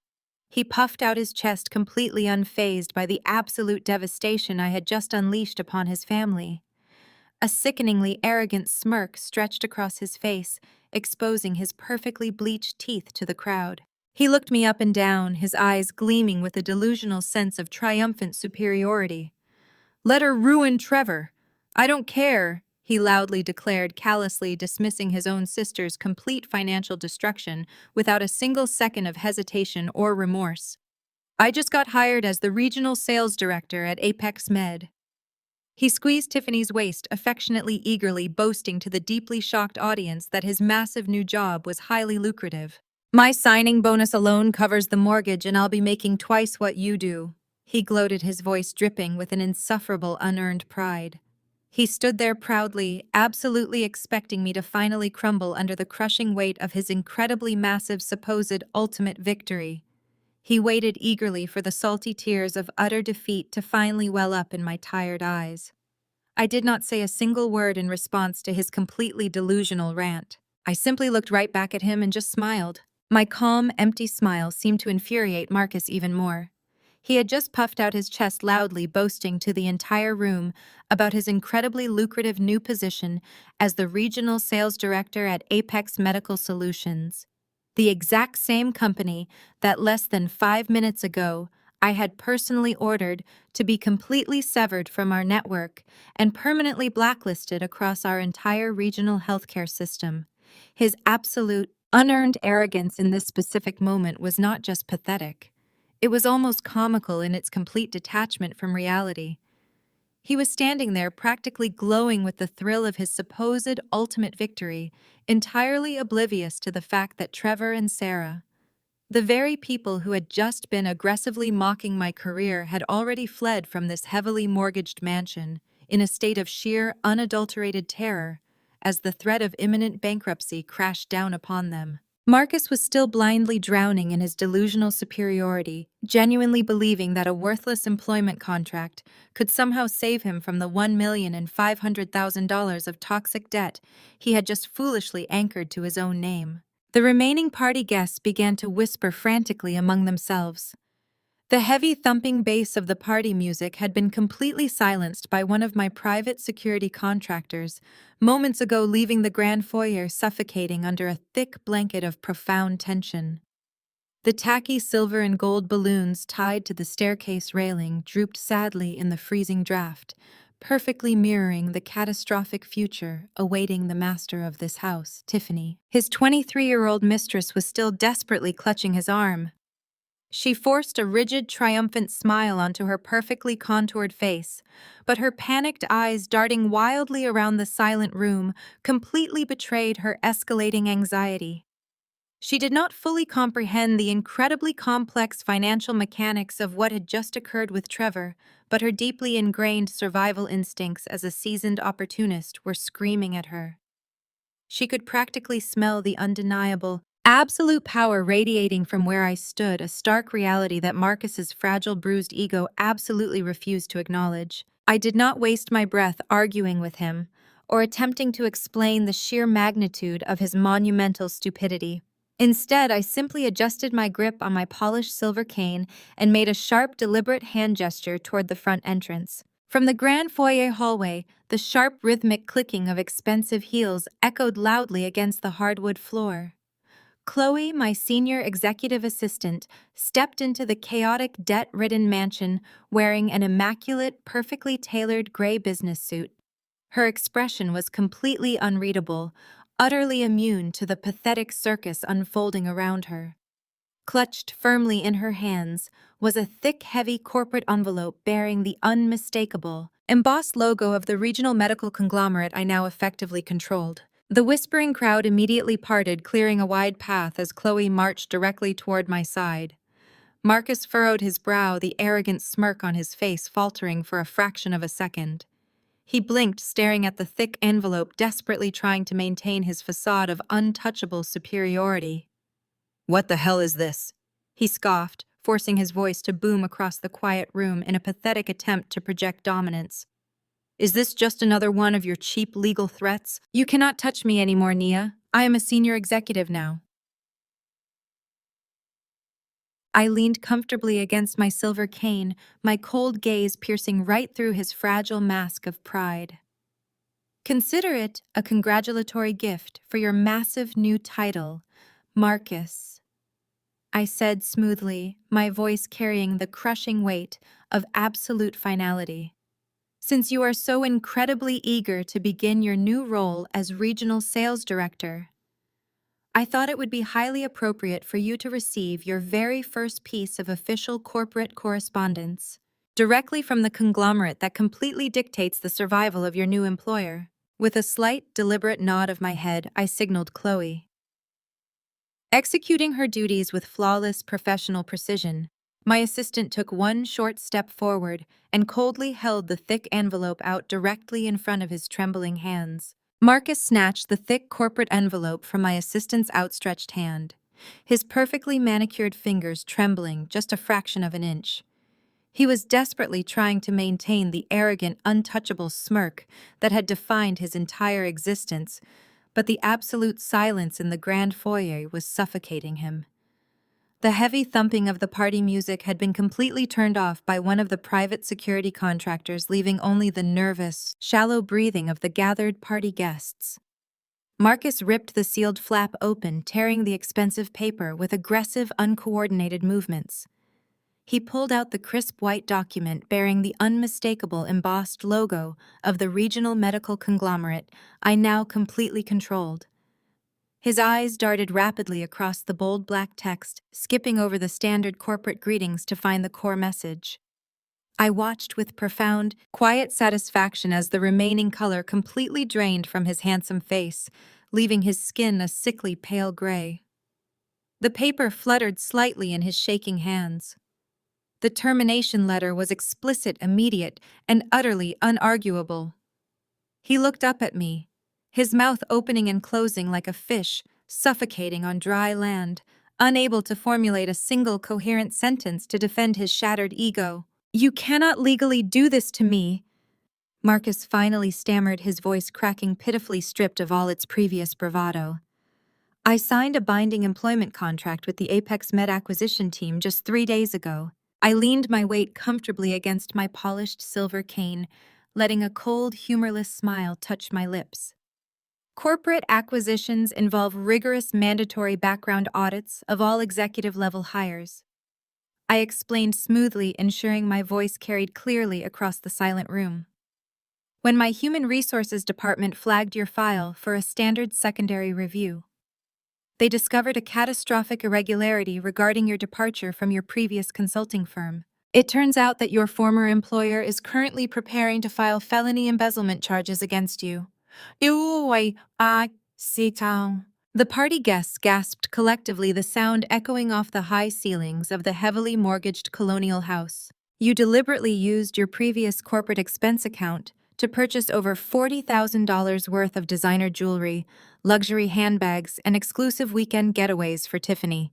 He puffed out his chest, completely unfazed by the absolute devastation I had just unleashed upon his family. A sickeningly arrogant smirk stretched across his face, exposing his perfectly bleached teeth to the crowd. He looked me up and down, his eyes gleaming with a delusional sense of triumphant superiority. "Let her ruin Trevor. I don't care," he loudly declared, callously dismissing his own sister's complete financial destruction without a single second of hesitation or remorse. "I just got hired as the regional sales director at Apex Med." He squeezed Tiffany's waist affectionately, eagerly, boasting to the deeply shocked audience that his massive new job was highly lucrative. "My signing bonus alone covers the mortgage, and I'll be making twice what you do," he gloated, his voice dripping with an insufferable unearned pride. He stood there proudly, absolutely expecting me to finally crumble under the crushing weight of his incredibly massive supposed ultimate victory. He waited eagerly for the salty tears of utter defeat to finally well up in my tired eyes. I did not say a single word in response to his completely delusional rant. I simply looked right back at him and just smiled. My calm, empty smile seemed to infuriate Marcus even more. He had just puffed out his chest loudly, boasting to the entire room about his incredibly lucrative new position as the regional sales director at Apex Medical Solutions, the exact same company that less than 5 minutes ago I had personally ordered to be completely severed from our network and permanently blacklisted across our entire regional healthcare system. His absolute, unearned arrogance in this specific moment was not just pathetic. It was almost comical in its complete detachment from reality. He was standing there practically glowing with the thrill of his supposed ultimate victory, entirely oblivious to the fact that Trevor and Sarah, the very people who had just been aggressively mocking my career, had already fled from this heavily mortgaged mansion in a state of sheer, unadulterated terror as the threat of imminent bankruptcy crashed down upon them. Marcus was still blindly drowning in his delusional superiority, genuinely believing that a worthless employment contract could somehow save him from the $1,500,000 of toxic debt he had just foolishly anchored to his own name. The remaining party guests began to whisper frantically among themselves. The heavy thumping bass of the party music had been completely silenced by one of my private security contractors, moments ago leaving the grand foyer suffocating under a thick blanket of profound tension. The tacky silver and gold balloons tied to the staircase railing drooped sadly in the freezing draft, perfectly mirroring the catastrophic future awaiting the master of this house, Tiffany. His 23-year-old mistress was still desperately clutching his arm. She forced a rigid, triumphant smile onto her perfectly contoured face, but her panicked eyes darting wildly around the silent room completely betrayed her escalating anxiety. She did not fully comprehend the incredibly complex financial mechanics of what had just occurred with Trevor, but her deeply ingrained survival instincts as a seasoned opportunist were screaming at her. She could practically smell the undeniable, absolute power radiating from where I stood, a stark reality that Marcus's fragile, bruised ego absolutely refused to acknowledge. I did not waste my breath arguing with him, or attempting to explain the sheer magnitude of his monumental stupidity. Instead, I simply adjusted my grip on my polished silver cane and made a sharp, deliberate hand gesture toward the front entrance. From the grand foyer hallway, the sharp, rhythmic clicking of expensive heels echoed loudly against the hardwood floor. Chloe, my senior executive assistant, stepped into the chaotic, debt-ridden mansion wearing an immaculate, perfectly tailored gray business suit. Her expression was completely unreadable, utterly immune to the pathetic circus unfolding around her. Clutched firmly in her hands was a thick, heavy corporate envelope bearing the unmistakable, embossed logo of the regional medical conglomerate I now effectively controlled. The whispering crowd immediately parted, clearing a wide path as Chloe marched directly toward my side. Marcus furrowed his brow, the arrogant smirk on his face faltering for a fraction of a second. He blinked, staring at the thick envelope, desperately trying to maintain his facade of untouchable superiority. "What the hell is this?" he scoffed, forcing his voice to boom across the quiet room in a pathetic attempt to project dominance. "Is this just another one of your cheap legal threats? You cannot touch me anymore, Nia. I am a senior executive now." I leaned comfortably against my silver cane, my cold gaze piercing right through his fragile mask of pride. "Consider it a congratulatory gift for your massive new title, Marcus," I said smoothly, my voice carrying the crushing weight of absolute finality. "Since you are so incredibly eager to begin your new role as regional sales director, I thought it would be highly appropriate for you to receive your very first piece of official corporate correspondence, directly from the conglomerate that completely dictates the survival of your new employer." With a slight, deliberate nod of my head, I signaled Chloe. Executing her duties with flawless professional precision, my assistant took one short step forward and coldly held the thick envelope out directly in front of his trembling hands. Marcus snatched the thick corporate envelope from my assistant's outstretched hand, his perfectly manicured fingers trembling just a fraction of an inch. He was desperately trying to maintain the arrogant, untouchable smirk that had defined his entire existence, but the absolute silence in the grand foyer was suffocating him. The heavy thumping of the party music had been completely turned off by one of the private security contractors, leaving only the nervous, shallow breathing of the gathered party guests. Marcus ripped the sealed flap open, tearing the expensive paper with aggressive, uncoordinated movements. He pulled out the crisp white document bearing the unmistakable embossed logo of the regional medical conglomerate I now completely controlled. His eyes darted rapidly across the bold black text, skipping over the standard corporate greetings to find the core message. I watched with profound, quiet satisfaction as the remaining color completely drained from his handsome face, leaving his skin a sickly pale gray. The paper fluttered slightly in his shaking hands. The termination letter was explicit, immediate, and utterly unarguable. He looked up at me, his mouth opening and closing like a fish suffocating on dry land, unable to formulate a single coherent sentence to defend his shattered ego. "You cannot legally do this to me," Marcus finally stammered, his voice cracking, pitifully stripped of all its previous bravado. "I signed a binding employment contract with the Apex Med acquisition team just 3 days ago." I leaned my weight comfortably against my polished silver cane, letting a cold, humorless smile touch my lips. "Corporate acquisitions involve rigorous mandatory background audits of all executive-level hires," I explained smoothly, ensuring my voice carried clearly across the silent room. "When my human resources department flagged your file for a standard secondary review, they discovered a catastrophic irregularity regarding your departure from your previous consulting firm. It turns out that your former employer is currently preparing to file felony embezzlement charges against you." Sit down. The party guests gasped collectively, the sound echoing off the high ceilings of the heavily mortgaged colonial house. "You deliberately used your previous corporate expense account to purchase over $40,000 worth of designer jewelry, luxury handbags, and exclusive weekend getaways for Tiffany.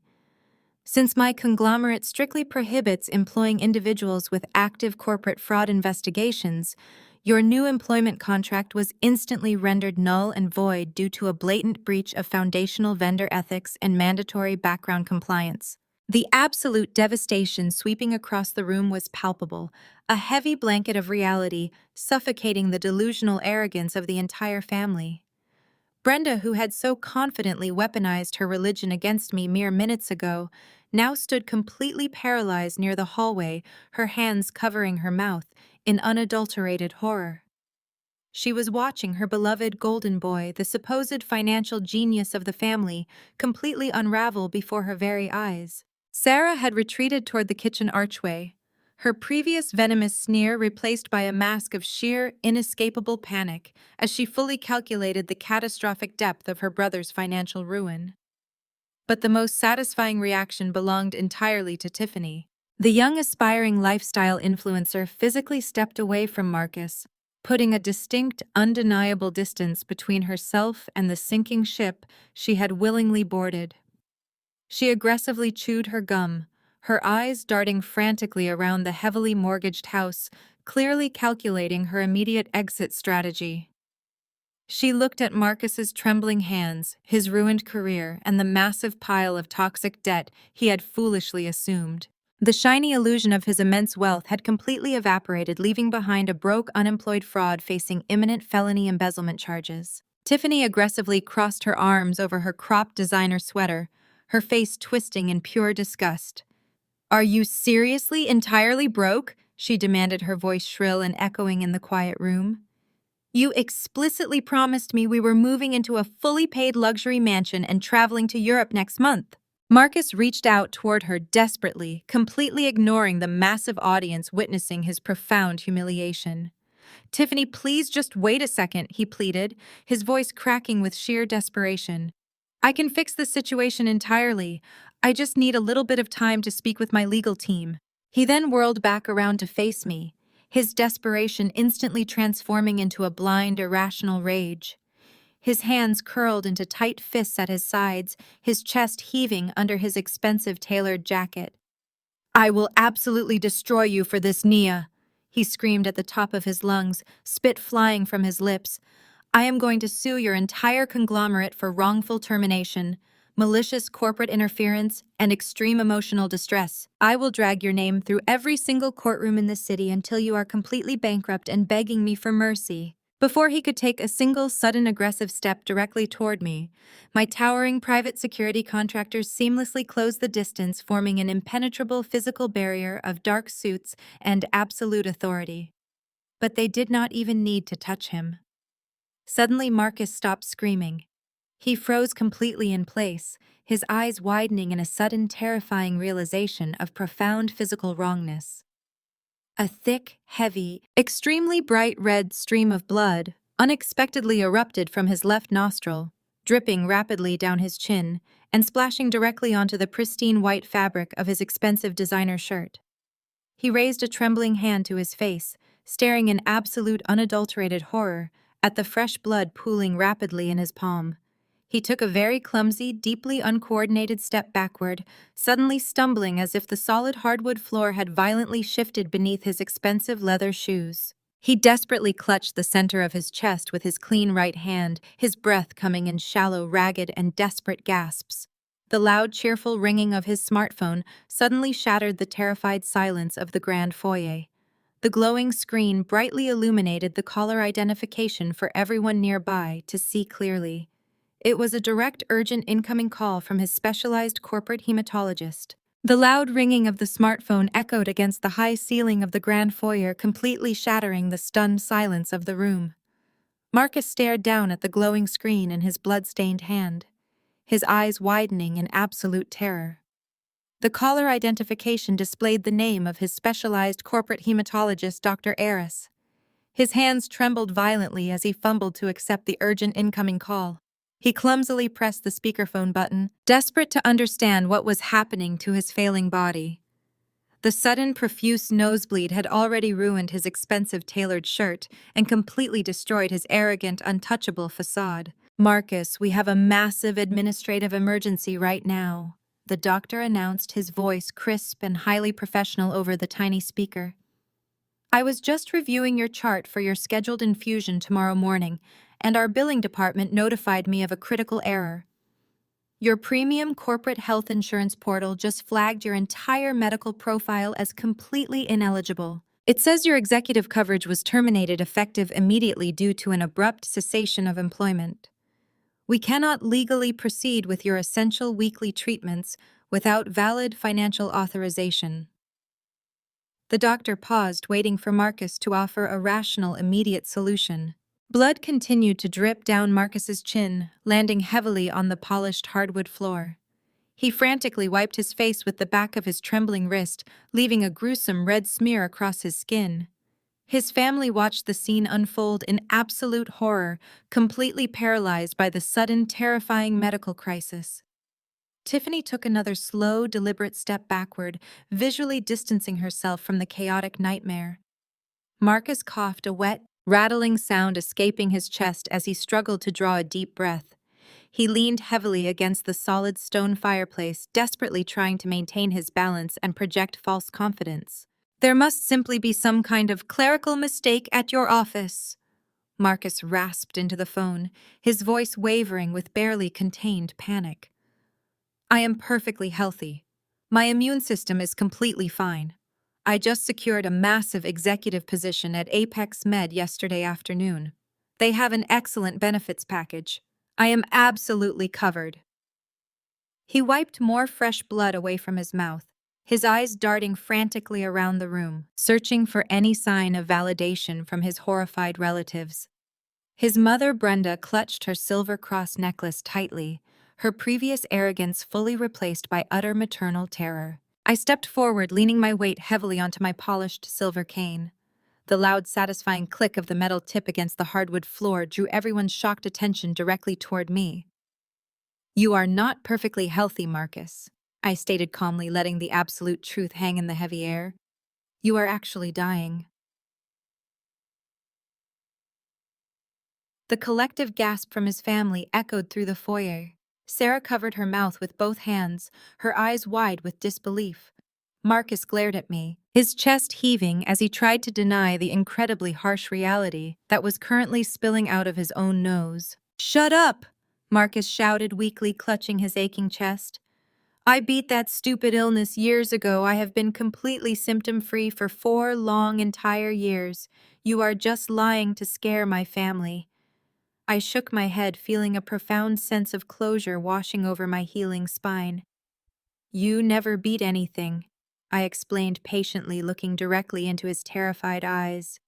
Since my conglomerate strictly prohibits employing individuals with active corporate fraud investigations, your new employment contract was instantly rendered null and void due to a blatant breach of foundational vendor ethics and mandatory background compliance." The absolute devastation sweeping across the room was palpable, a heavy blanket of reality suffocating the delusional arrogance of the entire family. Brenda, who had so confidently weaponized her religion against me mere minutes ago, now stood completely paralyzed near the hallway, her hands covering her mouth, in unadulterated horror. She was watching her beloved golden boy, the supposed financial genius of the family, completely unravel before her very eyes. Sarah had retreated toward the kitchen archway, her previous venomous sneer replaced by a mask of sheer, inescapable panic as she fully calculated the catastrophic depth of her brother's financial ruin. But the most satisfying reaction belonged entirely to Tiffany. The young aspiring lifestyle influencer physically stepped away from Marcus, putting a distinct, undeniable distance between herself and the sinking ship she had willingly boarded. She aggressively chewed her gum, her eyes darting frantically around the heavily mortgaged house, clearly calculating her immediate exit strategy. She looked at Marcus's trembling hands, his ruined career, and the massive pile of toxic debt he had foolishly assumed. The shiny illusion of his immense wealth had completely evaporated, leaving behind a broke, unemployed fraud facing imminent felony embezzlement charges. Tiffany aggressively crossed her arms over her cropped designer sweater, her face twisting in pure disgust. "Are you seriously entirely broke?" she demanded, her voice shrill and echoing in the quiet room. "You explicitly promised me we were moving into a fully paid luxury mansion and traveling to Europe next month." Marcus reached out toward her desperately, completely ignoring the massive audience witnessing his profound humiliation. "Tiffany, please just wait a second," he pleaded, his voice cracking with sheer desperation. "I can fix this situation entirely. I just need a little bit of time to speak with my legal team." He then whirled back around to face me, his desperation instantly transforming into a blind, irrational rage. His hands curled into tight fists at his sides, his chest heaving under his expensive tailored jacket. "I will absolutely destroy you for this, Nia," he screamed at the top of his lungs, spit flying from his lips. "I am going to sue your entire conglomerate for wrongful termination, malicious corporate interference, and extreme emotional distress. I will drag your name through every single courtroom in the city until you are completely bankrupt and begging me for mercy." Before he could take a single sudden aggressive step directly toward me, my towering private security contractors seamlessly closed the distance, forming an impenetrable physical barrier of dark suits and absolute authority. But they did not even need to touch him. Suddenly, Marcus stopped screaming. He froze completely in place, his eyes widening in a sudden, terrifying realization of profound physical wrongness. A thick, heavy, extremely bright red stream of blood unexpectedly erupted from his left nostril, dripping rapidly down his chin and splashing directly onto the pristine white fabric of his expensive designer shirt. He raised a trembling hand to his face, staring in absolute unadulterated horror at the fresh blood pooling rapidly in his palm. He took a very clumsy, deeply uncoordinated step backward, suddenly stumbling as if the solid hardwood floor had violently shifted beneath his expensive leather shoes. He desperately clutched the center of his chest with his clean right hand, his breath coming in shallow, ragged, and desperate gasps. The loud, cheerful ringing of his smartphone suddenly shattered the terrified silence of the grand foyer. The glowing screen brightly illuminated the caller identification for everyone nearby to see clearly. It was a direct, urgent incoming call from his specialized corporate hematologist. The loud ringing of the smartphone echoed against the high ceiling of the grand foyer, completely shattering the stunned silence of the room. Marcus stared down at the glowing screen in his blood-stained hand, his eyes widening in absolute terror. The caller identification displayed the name of his specialized corporate hematologist, Dr. Aris. His hands trembled violently as he fumbled to accept the urgent incoming call. He clumsily pressed the speakerphone button, desperate to understand what was happening to his failing body. The sudden, profuse nosebleed had already ruined his expensive tailored shirt and completely destroyed his arrogant, untouchable facade. "Marcus, we have a massive administrative emergency right now," the doctor announced, his voice crisp and highly professional over the tiny speaker. "I was just reviewing your chart for your scheduled infusion tomorrow morning, and our billing department notified me of a critical error. Your premium corporate health insurance portal just flagged your entire medical profile as completely ineligible. It says your executive coverage was terminated effective immediately due to an abrupt cessation of employment. We cannot legally proceed with your essential weekly treatments without valid financial authorization." The doctor paused, waiting for Marcus to offer a rational, immediate solution. Blood continued to drip down Marcus's chin, landing heavily on the polished hardwood floor. He frantically wiped his face with the back of his trembling wrist, leaving a gruesome red smear across his skin. His family watched the scene unfold in absolute horror, completely paralyzed by the sudden, terrifying medical crisis. Tiffany took another slow, deliberate step backward, visually distancing herself from the chaotic nightmare. Marcus coughed, a wet, rattling sound escaping his chest as he struggled to draw a deep breath. He leaned heavily against the solid stone fireplace, desperately trying to maintain his balance and project false confidence. "There must simply be some kind of clerical mistake at your office," Marcus rasped into the phone, his voice wavering with barely contained panic. "I am perfectly healthy. My immune system is completely fine. I just secured a massive executive position at Apex Med yesterday afternoon. They have an excellent benefits package. I am absolutely covered." He wiped more fresh blood away from his mouth, his eyes darting frantically around the room, searching for any sign of validation from his horrified relatives. His mother, Brenda, clutched her silver cross necklace tightly, her previous arrogance fully replaced by utter maternal terror. I stepped forward, leaning my weight heavily onto my polished silver cane. The loud, satisfying click of the metal tip against the hardwood floor drew everyone's shocked attention directly toward me. "You are not perfectly healthy, Marcus," I stated calmly, letting the absolute truth hang in the heavy air. "You are actually dying." The collective gasp from his family echoed through the foyer. Sarah covered her mouth with both hands, her eyes wide with disbelief. Marcus glared at me, his chest heaving as he tried to deny the incredibly harsh reality that was currently spilling out of his own nose. "Shut up!" Marcus shouted, weakly clutching his aching chest. "I beat that stupid illness years ago. I have been completely symptom-free for 4 long entire years. You are just lying to scare my family." I shook my head, feeling a profound sense of closure washing over my healing spine. "You never beat anything," I explained patiently, looking directly into his terrified eyes.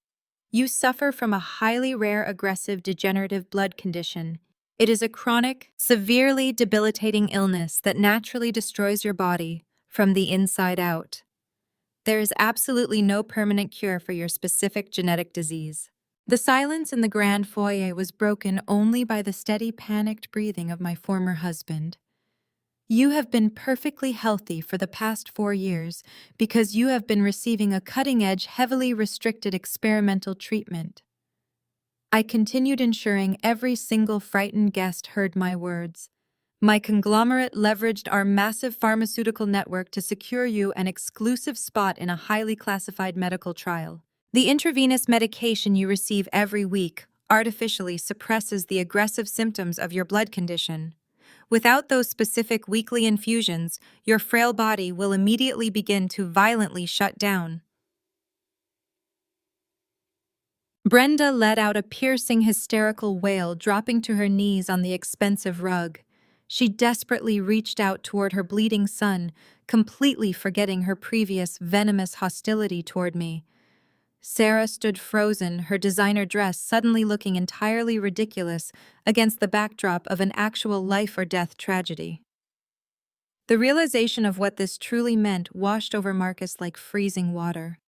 "You suffer from a highly rare aggressive degenerative blood condition. It is a chronic, severely debilitating illness that naturally destroys your body from the inside out. There is absolutely no permanent cure for your specific genetic disease." The silence in the grand foyer was broken only by the steady, panicked breathing of my former husband. "You have been perfectly healthy for the past 4 years because you have been receiving a cutting-edge, heavily restricted experimental treatment." I continued ensuring every single frightened guest heard my words. My conglomerate leveraged our massive pharmaceutical network to secure you an exclusive spot in a highly classified medical trial. The intravenous medication you receive every week artificially suppresses the aggressive symptoms of your blood condition. Without those specific weekly infusions, your frail body will immediately begin to violently shut down. Brenda let out a piercing, hysterical wail, dropping to her knees on the expensive rug. She desperately reached out toward her bleeding son, completely forgetting her previous venomous hostility toward me. Sarah stood frozen, her designer dress suddenly looking entirely ridiculous against the backdrop of an actual life-or-death tragedy. The realization of what this truly meant washed over Marcus like freezing water.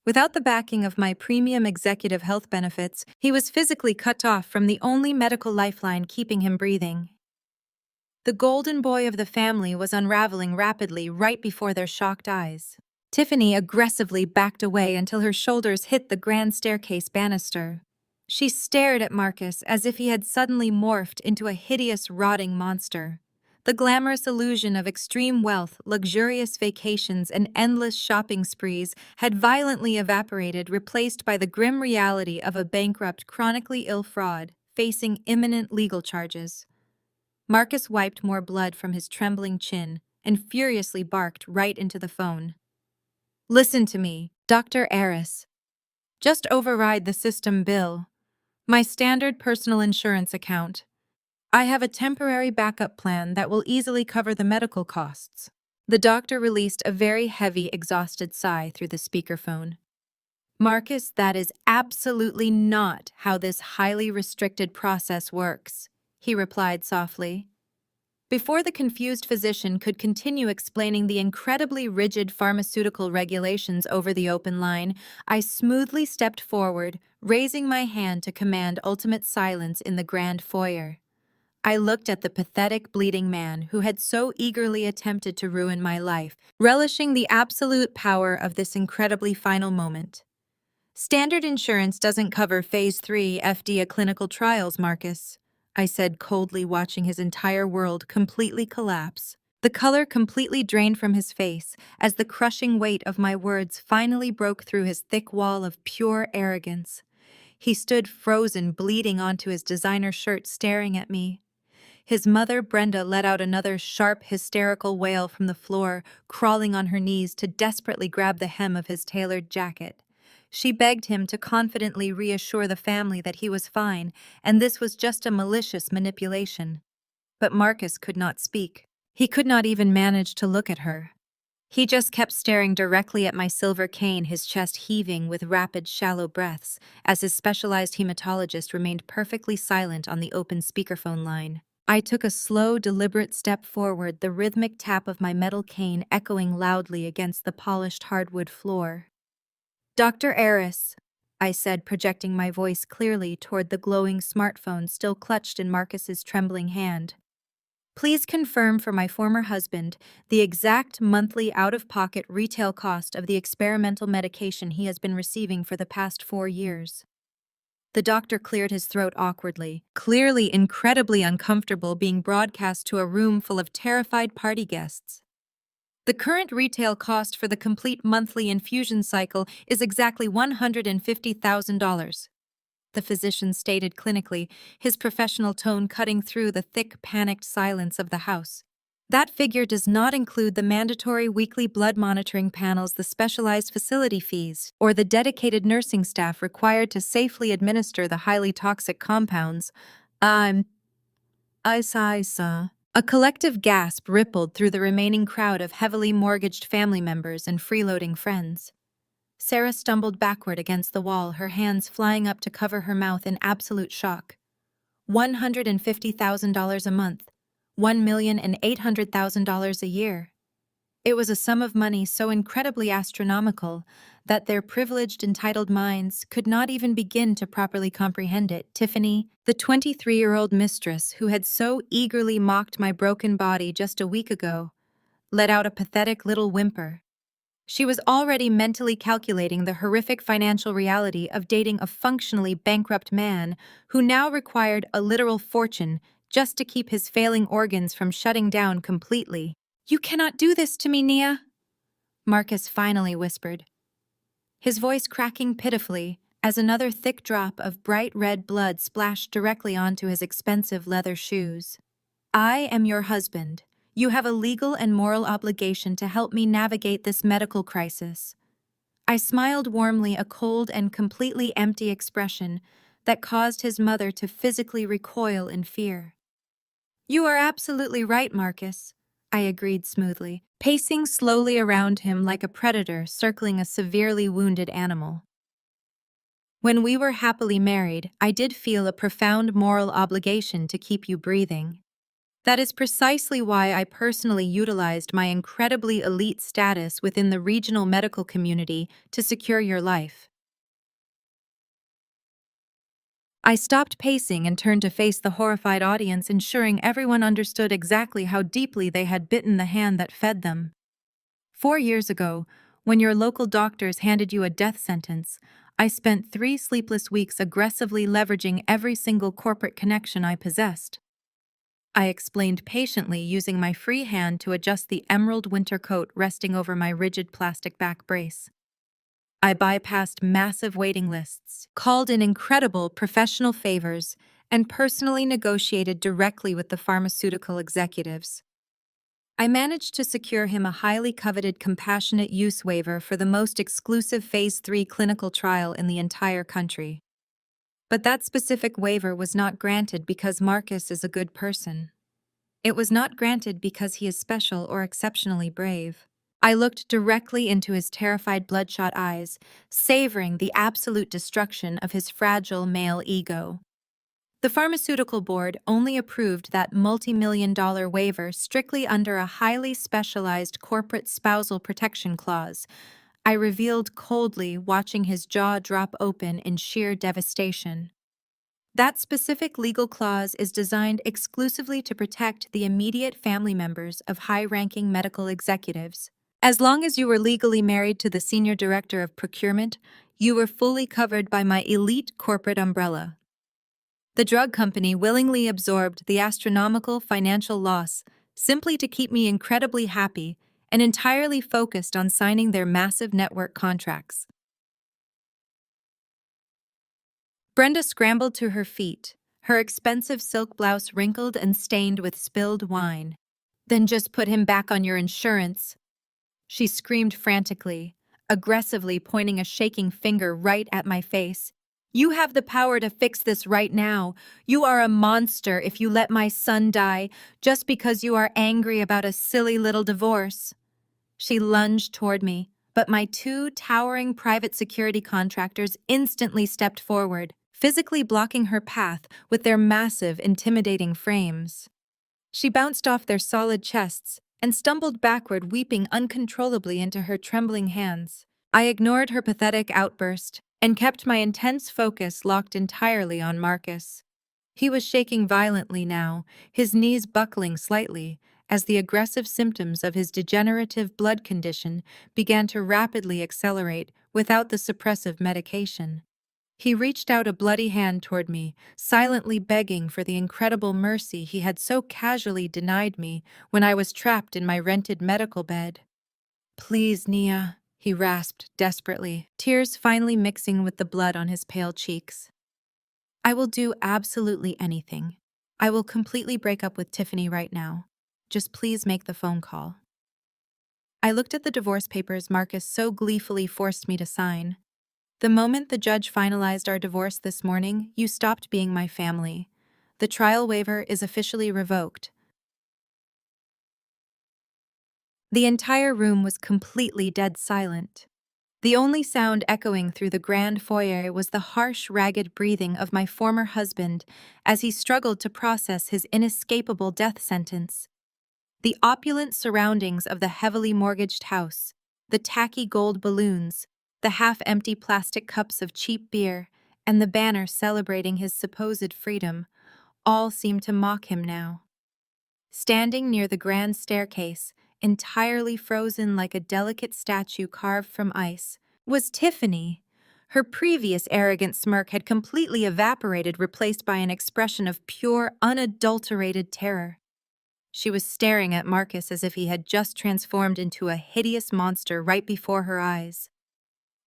Without the backing of my premium executive health benefits, he was physically cut off from the only medical lifeline keeping him breathing. The golden boy of the family was unraveling rapidly right before their shocked eyes. Tiffany aggressively backed away until her shoulders hit the grand staircase banister. She stared at Marcus as if he had suddenly morphed into a hideous, rotting monster. The glamorous illusion of extreme wealth, luxurious vacations, and endless shopping sprees had violently evaporated, replaced by the grim reality of a bankrupt, chronically ill fraud facing imminent legal charges. Marcus wiped more blood from his trembling chin and furiously barked right into the phone. "Listen to me, Dr. Eris. Just override the system bill. My standard personal insurance account. I have a temporary backup plan that will easily cover the medical costs." The doctor released a very heavy, exhausted sigh through the speakerphone. "Marcus, that is absolutely not how this highly restricted process works," he replied softly. Before the confused physician could continue explaining the incredibly rigid pharmaceutical regulations over the open line, I smoothly stepped forward, raising my hand to command ultimate silence in the grand foyer. I looked at the pathetic, bleeding man who had so eagerly attempted to ruin my life, relishing the absolute power of this incredibly final moment. "Standard insurance doesn't cover Phase 3 FDA clinical trials, Marcus," I said coldly, watching his entire world completely collapse. The color completely drained from his face as the crushing weight of my words finally broke through his thick wall of pure arrogance. He stood frozen, bleeding onto his designer shirt, staring at me. His mother, Brenda, let out another sharp, hysterical wail from the floor, crawling on her knees to desperately grab the hem of his tailored jacket. She begged him to confidently reassure the family that he was fine, and this was just a malicious manipulation. But Marcus could not speak. He could not even manage to look at her. He just kept staring directly at my silver cane, his chest heaving with rapid, shallow breaths, as his specialized hematologist remained perfectly silent on the open speakerphone line. I took a slow, deliberate step forward, the rhythmic tap of my metal cane echoing loudly against the polished hardwood floor. "Dr. Eris," I said, projecting my voice clearly toward the glowing smartphone still clutched in Marcus's trembling hand. "Please confirm for my former husband the exact monthly out-of-pocket retail cost of the experimental medication he has been receiving for the past 4 years." The doctor cleared his throat awkwardly, clearly incredibly uncomfortable being broadcast to a room full of terrified party guests. "The current retail cost for the complete monthly infusion cycle is exactly $150,000. The physician stated clinically, his professional tone cutting through the thick, panicked silence of the house. "That figure does not include the mandatory weekly blood monitoring panels, the specialized facility fees, or the dedicated nursing staff required to safely administer the highly toxic compounds. I saw. A collective gasp rippled through the remaining crowd of heavily mortgaged family members and freeloading friends. Sarah stumbled backward against the wall, her hands flying up to cover her mouth in absolute shock. $150,000 a month. $1,800,000 a year. It was a sum of money so incredibly astronomical that their privileged, entitled minds could not even begin to properly comprehend it. Tiffany, the 23-year-old mistress who had so eagerly mocked my broken body just a week ago, let out a pathetic little whimper. She was already mentally calculating the horrific financial reality of dating a functionally bankrupt man who now required a literal fortune just to keep his failing organs from shutting down completely. "You cannot do this to me, Nia," Marcus finally whispered, his voice cracking pitifully as another thick drop of bright red blood splashed directly onto his expensive leather shoes. "I am your husband. You have a legal and moral obligation to help me navigate this medical crisis." I smiled warmly, a cold and completely empty expression that caused his mother to physically recoil in fear. "You are absolutely right, Marcus," I agreed smoothly, pacing slowly around him like a predator circling a severely wounded animal. "When we were happily married, I did feel a profound moral obligation to keep you breathing. That is precisely why I personally utilized my incredibly elite status within the regional medical community to secure your life." I stopped pacing and turned to face the horrified audience, ensuring everyone understood exactly how deeply they had bitten the hand that fed them. 4 years ago, when your local doctors handed you a death sentence, I spent 3 sleepless weeks aggressively leveraging every single corporate connection I possessed. I explained patiently, using my free hand to adjust the emerald winter coat resting over my rigid plastic back brace. I bypassed massive waiting lists, called in incredible professional favors, and personally negotiated directly with the pharmaceutical executives. I managed to secure him a highly coveted compassionate use waiver for the most exclusive Phase 3 clinical trial in the entire country. But that specific waiver was not granted because Marcus is a good person. It was not granted because he is special or exceptionally brave. I looked directly into his terrified bloodshot eyes, savoring the absolute destruction of his fragile male ego. The pharmaceutical board only approved that multi-million-dollar waiver strictly under a highly specialized corporate spousal protection clause. I revealed coldly, watching his jaw drop open in sheer devastation. That specific legal clause is designed exclusively to protect the immediate family members of high-ranking medical executives. As long as you were legally married to the senior director of procurement, you were fully covered by my elite corporate umbrella. The drug company willingly absorbed the astronomical financial loss simply to keep me incredibly happy and entirely focused on signing their massive network contracts. Brenda scrambled to her feet, her expensive silk blouse wrinkled and stained with spilled wine. "Then just put him back on your insurance," she screamed frantically, aggressively pointing a shaking finger right at my face. "You have the power to fix this right now. You are a monster if you let my son die just because you are angry about a silly little divorce." She lunged toward me, but my 2 towering private security contractors instantly stepped forward, physically blocking her path with their massive, intimidating frames. She bounced off their solid chests and stumbled backward, weeping uncontrollably into her trembling hands. I ignored her pathetic outburst and kept my intense focus locked entirely on Marcus. He was shaking violently now, his knees buckling slightly, as the aggressive symptoms of his degenerative blood condition began to rapidly accelerate without the suppressive medication. He reached out a bloody hand toward me, silently begging for the incredible mercy he had so casually denied me when I was trapped in my rented medical bed. "Please, Nia," he rasped desperately, tears finally mixing with the blood on his pale cheeks. "I will do absolutely anything. I will completely break up with Tiffany right now. Just please make the phone call." I looked at the divorce papers Marcus so gleefully forced me to sign. "The moment the judge finalized our divorce this morning, you stopped being my family. The trial waiver is officially revoked." The entire room was completely dead silent. The only sound echoing through the grand foyer was the harsh, ragged breathing of my former husband as he struggled to process his inescapable death sentence. The opulent surroundings of the heavily mortgaged house, the tacky gold balloons, the half-empty plastic cups of cheap beer, and the banner celebrating his supposed freedom, all seemed to mock him now. Standing near the grand staircase, entirely frozen like a delicate statue carved from ice, was Tiffany. Her previous arrogant smirk had completely evaporated, replaced by an expression of pure, unadulterated terror. She was staring at Marcus as if he had just transformed into a hideous monster right before her eyes.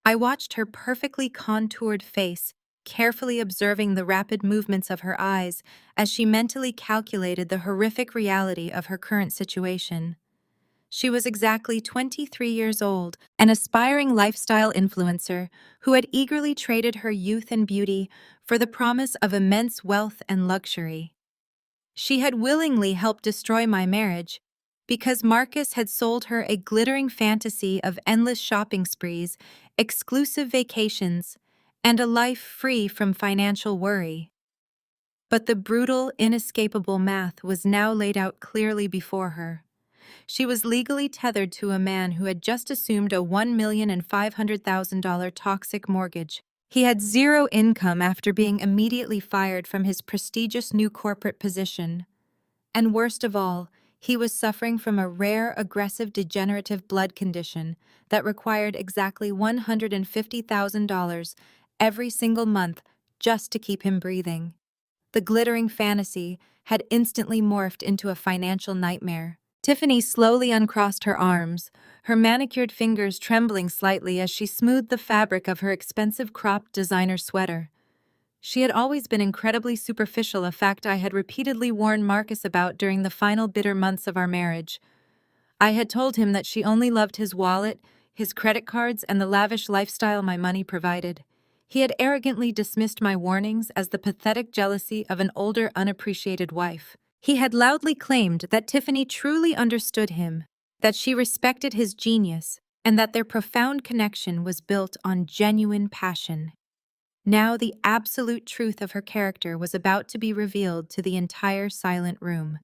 I watched her perfectly contoured face, carefully observing the rapid movements of her eyes as she mentally calculated the horrific reality of her current situation. She was exactly 23 years old, an aspiring lifestyle influencer who had eagerly traded her youth and beauty for the promise of immense wealth and luxury. She had willingly helped destroy my marriage because Marcus had sold her a glittering fantasy of endless shopping sprees, exclusive vacations, and a life free from financial worry. But the brutal, inescapable math was now laid out clearly before her. She was legally tethered to a man who had just assumed a $1,500,000 toxic mortgage. He had zero income after being immediately fired from his prestigious new corporate position. And worst of all, he was suffering from a rare, aggressive, degenerative blood condition that required exactly $150,000 every single month just to keep him breathing. The glittering fantasy had instantly morphed into a financial nightmare. Tiffany slowly uncrossed her arms, her manicured fingers trembling slightly as she smoothed the fabric of her expensive cropped designer sweater. She had always been incredibly superficial, a fact I had repeatedly warned Marcus about during the final bitter months of our marriage. I had told him that she only loved his wallet, his credit cards, and the lavish lifestyle my money provided. He had arrogantly dismissed my warnings as the pathetic jealousy of an older, unappreciated wife. He had loudly claimed that Tiffany truly understood him, that she respected his genius, and that their profound connection was built on genuine passion. Now the absolute truth of her character was about to be revealed to the entire silent room.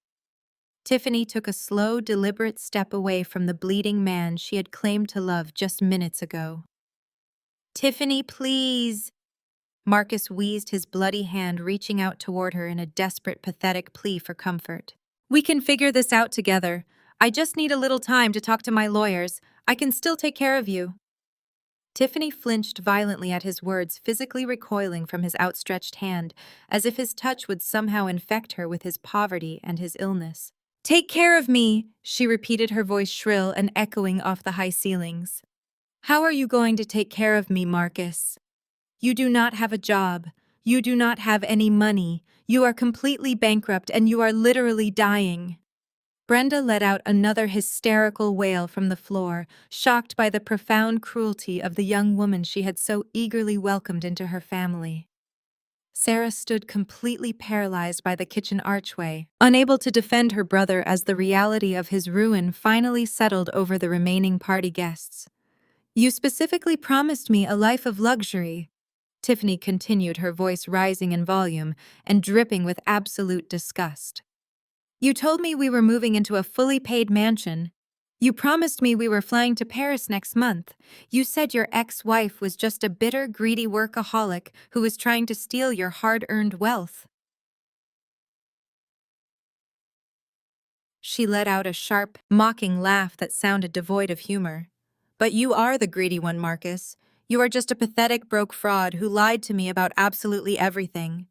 Tiffany took a slow, deliberate step away from the bleeding man she had claimed to love just minutes ago. "Tiffany, please!" Marcus wheezed, his bloody hand reaching out toward her in a desperate, pathetic plea for comfort. "We can figure this out together. I just need a little time to talk to my lawyers. I can still take care of you." Tiffany flinched violently at his words, physically recoiling from his outstretched hand, as if his touch would somehow infect her with his poverty and his illness. "Take care of me," she repeated, her voice shrill and echoing off the high ceilings. "How are you going to take care of me, Marcus? You do not have a job. You do not have any money. You are completely bankrupt and you are literally dying." Brenda let out another hysterical wail from the floor, shocked by the profound cruelty of the young woman she had so eagerly welcomed into her family. Sarah stood completely paralyzed by the kitchen archway, unable to defend her brother as the reality of his ruin finally settled over the remaining party guests. "You specifically promised me a life of luxury," Tiffany continued, her voice rising in volume and dripping with absolute disgust. "You told me we were moving into a fully paid mansion. You promised me we were flying to Paris next month. You said your ex-wife was just a bitter, greedy workaholic who was trying to steal your hard-earned wealth." She let out a sharp, mocking laugh that sounded devoid of humor. "But you are the greedy one, Marcus. You are just a pathetic, broke fraud who lied to me about absolutely everything.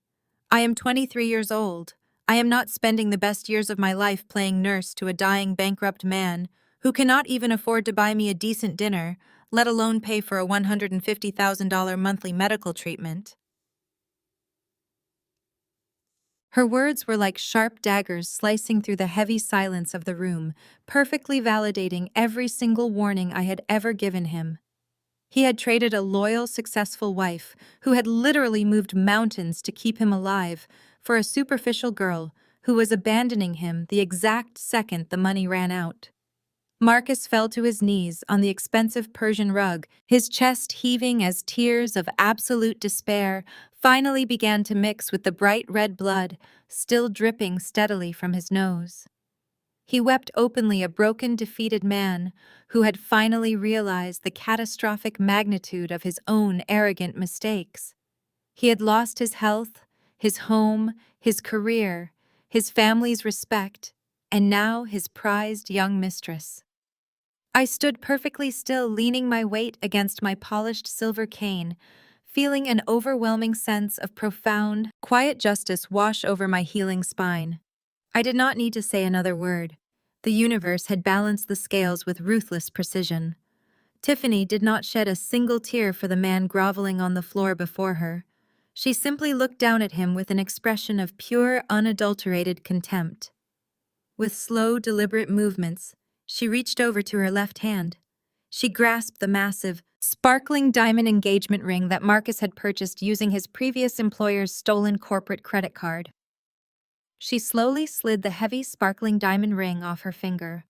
I am 23 years old. I am not spending the best years of my life playing nurse to a dying, bankrupt man who cannot even afford to buy me a decent dinner, let alone pay for a $150,000 monthly medical treatment." Her words were like sharp daggers slicing through the heavy silence of the room, perfectly validating every single warning I had ever given him. He had traded a loyal, successful wife who had literally moved mountains to keep him alive for a superficial girl who was abandoning him the exact second the money ran out. Marcus fell to his knees on the expensive Persian rug, his chest heaving as tears of absolute despair finally began to mix with the bright red blood still dripping steadily from his nose. He wept openly, a broken, defeated man who had finally realized the catastrophic magnitude of his own arrogant mistakes. He had lost his health, his home, his career, his family's respect, and now his prized young mistress. I stood perfectly still, leaning my weight against my polished silver cane, feeling an overwhelming sense of profound, quiet justice wash over my healing spine. I did not need to say another word. The universe had balanced the scales with ruthless precision. Tiffany did not shed a single tear for the man groveling on the floor before her. She simply looked down at him with an expression of pure, unadulterated contempt. With slow, deliberate movements, she reached over to her left hand. She grasped the massive, sparkling diamond engagement ring that Marcus had purchased using his previous employer's stolen corporate credit card. She slowly slid the heavy, sparkling diamond ring off her finger.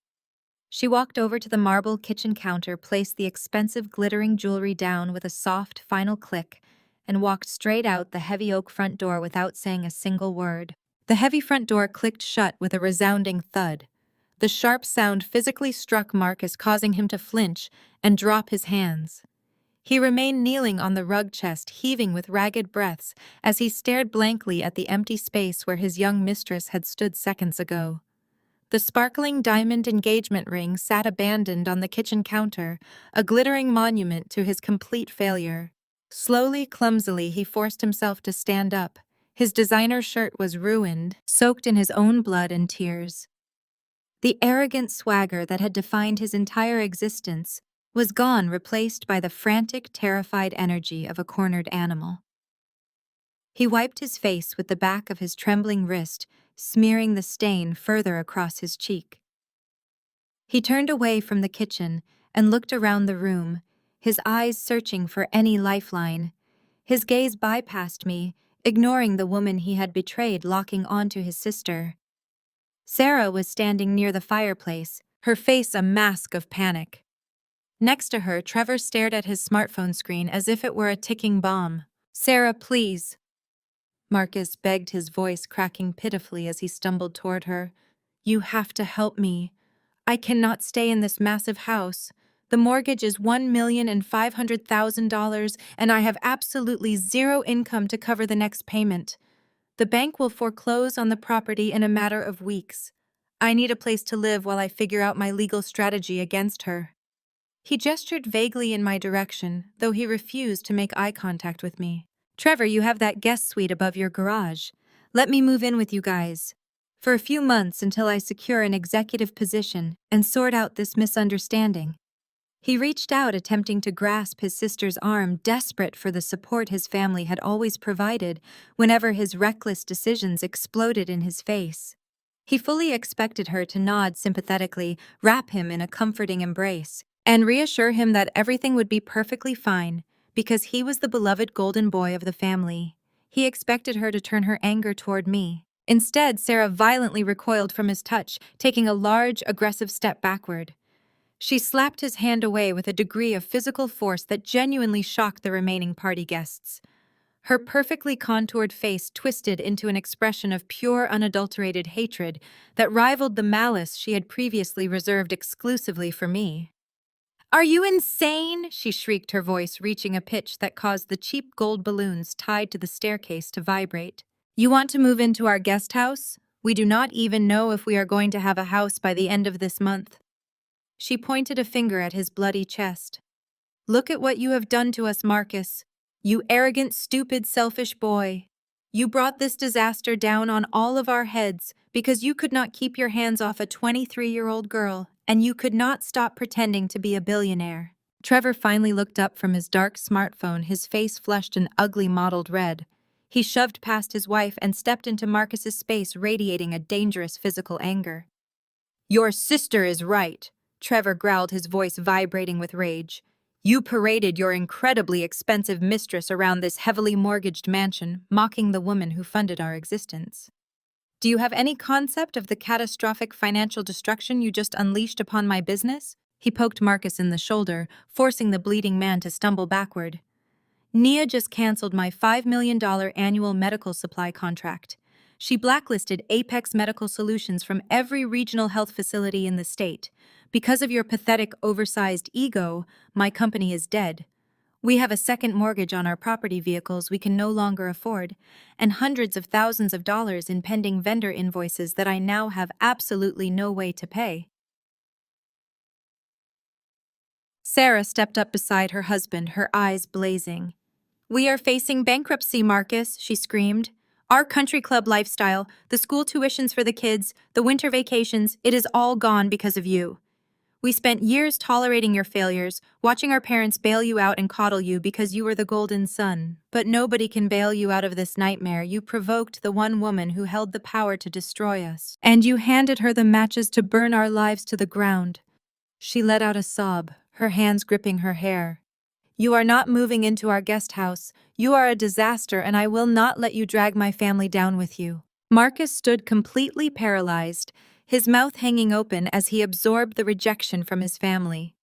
She walked over to the marble kitchen counter, placed the expensive, glittering jewelry down with a soft, final click, and walked straight out the heavy oak front door without saying a single word. The heavy front door clicked shut with a resounding thud. The sharp sound physically struck Marcus, causing him to flinch and drop his hands. He remained kneeling on the rug chest, heaving with ragged breaths as he stared blankly at the empty space where his young mistress had stood seconds ago. The sparkling diamond engagement ring sat abandoned on the kitchen counter, a glittering monument to his complete failure. Slowly, clumsily, he forced himself to stand up. His designer shirt was ruined, soaked in his own blood and tears. The arrogant swagger that had defined his entire existence was gone, replaced by the frantic, terrified energy of a cornered animal. He wiped his face with the back of his trembling wrist, smearing the stain further across his cheek. He turned away from the kitchen and looked around the room, his eyes searching for any lifeline. His gaze bypassed me, ignoring the woman he had betrayed, locking onto his sister. Sarah was standing near the fireplace, her face a mask of panic. Next to her, Trevor stared at his smartphone screen as if it were a ticking bomb. "Sarah, please," Marcus begged, his voice cracking pitifully as he stumbled toward her. "You have to help me. I cannot stay in this massive house. The mortgage is $1,500,000, and I have absolutely zero income to cover the next payment. The bank will foreclose on the property in a matter of weeks. I need a place to live while I figure out my legal strategy against her." He gestured vaguely in my direction, though he refused to make eye contact with me. "Trevor, you have that guest suite above your garage. Let me move in with you guys for a few months until I secure an executive position and sort out this misunderstanding." He reached out, attempting to grasp his sister's arm, desperate for the support his family had always provided whenever his reckless decisions exploded in his face. He fully expected her to nod sympathetically, wrap him in a comforting embrace, and reassure him that everything would be perfectly fine because he was the beloved golden boy of the family. He expected her to turn her anger toward me. Instead, Sarah violently recoiled from his touch, taking a large, aggressive step backward. She slapped his hand away with a degree of physical force that genuinely shocked the remaining party guests. Her perfectly contoured face twisted into an expression of pure, unadulterated hatred that rivaled the malice she had previously reserved exclusively for me. "Are you insane?" she shrieked, her voice reaching a pitch that caused the cheap gold balloons tied to the staircase to vibrate. "You want to move into our guest house? We do not even know if we are going to have a house by the end of this month." She pointed a finger at his bloody chest. "Look at what you have done to us, Marcus. You arrogant, stupid, selfish boy. You brought this disaster down on all of our heads because you could not keep your hands off a 23-year-old girl, and you could not stop pretending to be a billionaire." Trevor finally looked up from his dark smartphone, his face flushed an ugly mottled red. He shoved past his wife and stepped into Marcus's space, radiating a dangerous physical anger. "Your sister is right," Trevor growled, his voice vibrating with rage. "You paraded your incredibly expensive mistress around this heavily mortgaged mansion, mocking the woman who funded our existence. Do you have any concept of the catastrophic financial destruction you just unleashed upon my business?" He poked Marcus in the shoulder, forcing the bleeding man to stumble backward. "Nia just canceled my $5 million annual medical supply contract. She blacklisted Apex Medical Solutions from every regional health facility in the state. Because of your pathetic, oversized ego, my company is dead. We have a second mortgage on our property vehicles we can no longer afford, and hundreds of thousands of dollars in pending vendor invoices that I now have absolutely no way to pay." Sarah stepped up beside her husband, her eyes blazing. "We are facing bankruptcy, Marcus," she screamed. "Our country club lifestyle, the school tuitions for the kids, the winter vacations, it is all gone because of you. We spent years tolerating your failures, watching our parents bail you out and coddle you because you were the golden son. But nobody can bail you out of this nightmare. You provoked the one woman who held the power to destroy us. And you handed her the matches to burn our lives to the ground." She let out a sob, her hands gripping her hair. "You are not moving into our guest house. You are a disaster, and I will not let you drag my family down with you." Marcus stood completely paralyzed, his mouth hanging open as he absorbed the rejection from his family.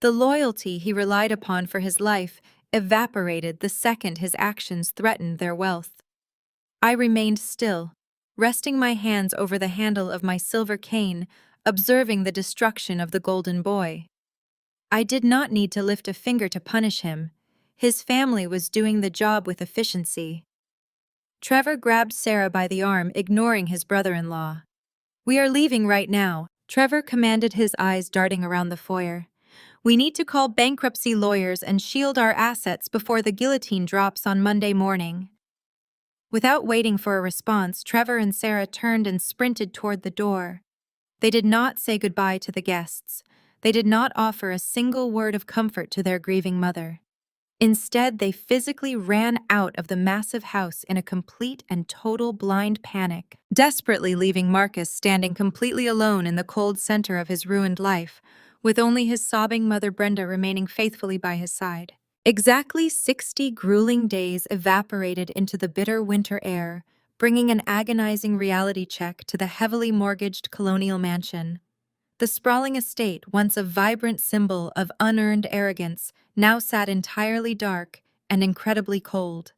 The loyalty he relied upon for his life evaporated the second his actions threatened their wealth. I remained still, resting my hands over the handle of my silver cane, observing the destruction of the golden boy. I did not need to lift a finger to punish him. His family was doing the job with efficiency. Trevor grabbed Sarah by the arm, ignoring his brother-in-law. "We are leaving right now," Trevor commanded, his eyes darting around the foyer. "We need to call bankruptcy lawyers and shield our assets before the guillotine drops on Monday morning." Without waiting for a response, Trevor and Sarah turned and sprinted toward the door. They did not say goodbye to the guests. They did not offer a single word of comfort to their grieving mother. Instead, they physically ran out of the massive house in a complete and total blind panic, desperately leaving Marcus standing completely alone in the cold center of his ruined life, with only his sobbing mother Brenda remaining faithfully by his side. Exactly 60 grueling days evaporated into the bitter winter air, bringing an agonizing reality check to the heavily mortgaged colonial mansion. The sprawling estate, once a vibrant symbol of unearned arrogance, now sat entirely dark and incredibly cold.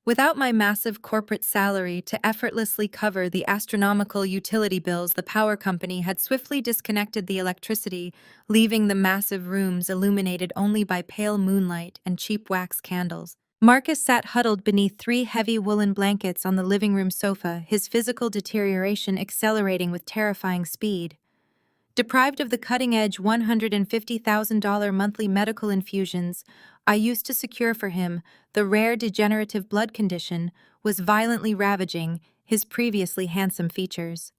Without my massive corporate salary to effortlessly cover the astronomical utility bills, the power company had swiftly disconnected the electricity, leaving the massive rooms illuminated only by pale moonlight and cheap wax candles. Marcus sat huddled beneath 3 heavy woolen blankets on the living room sofa, his physical deterioration accelerating with terrifying speed. Deprived of the cutting-edge $150,000 monthly medical infusions I used to secure for him, the rare degenerative blood condition was violently ravaging his previously handsome features.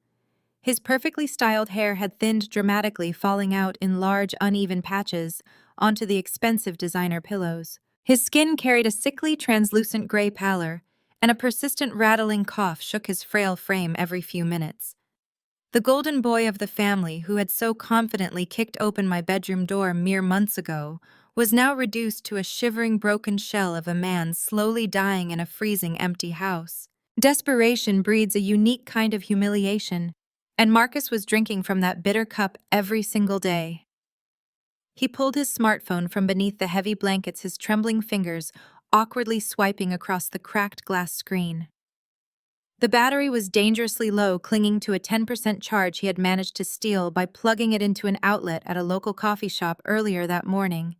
His perfectly styled hair had thinned dramatically, falling out in large, uneven patches onto the expensive designer pillows. His skin carried a sickly, translucent gray pallor, and a persistent rattling cough shook his frail frame every few minutes. The golden boy of the family, who had so confidently kicked open my bedroom door mere months ago, was now reduced to a shivering broken shell of a man slowly dying in a freezing empty house. Desperation breeds a unique kind of humiliation, and Marcus was drinking from that bitter cup every single day. He pulled his smartphone from beneath the heavy blankets, his trembling fingers awkwardly swiping across the cracked glass screen. The battery was dangerously low, clinging to a 10% charge he had managed to steal by plugging it into an outlet at a local coffee shop earlier that morning.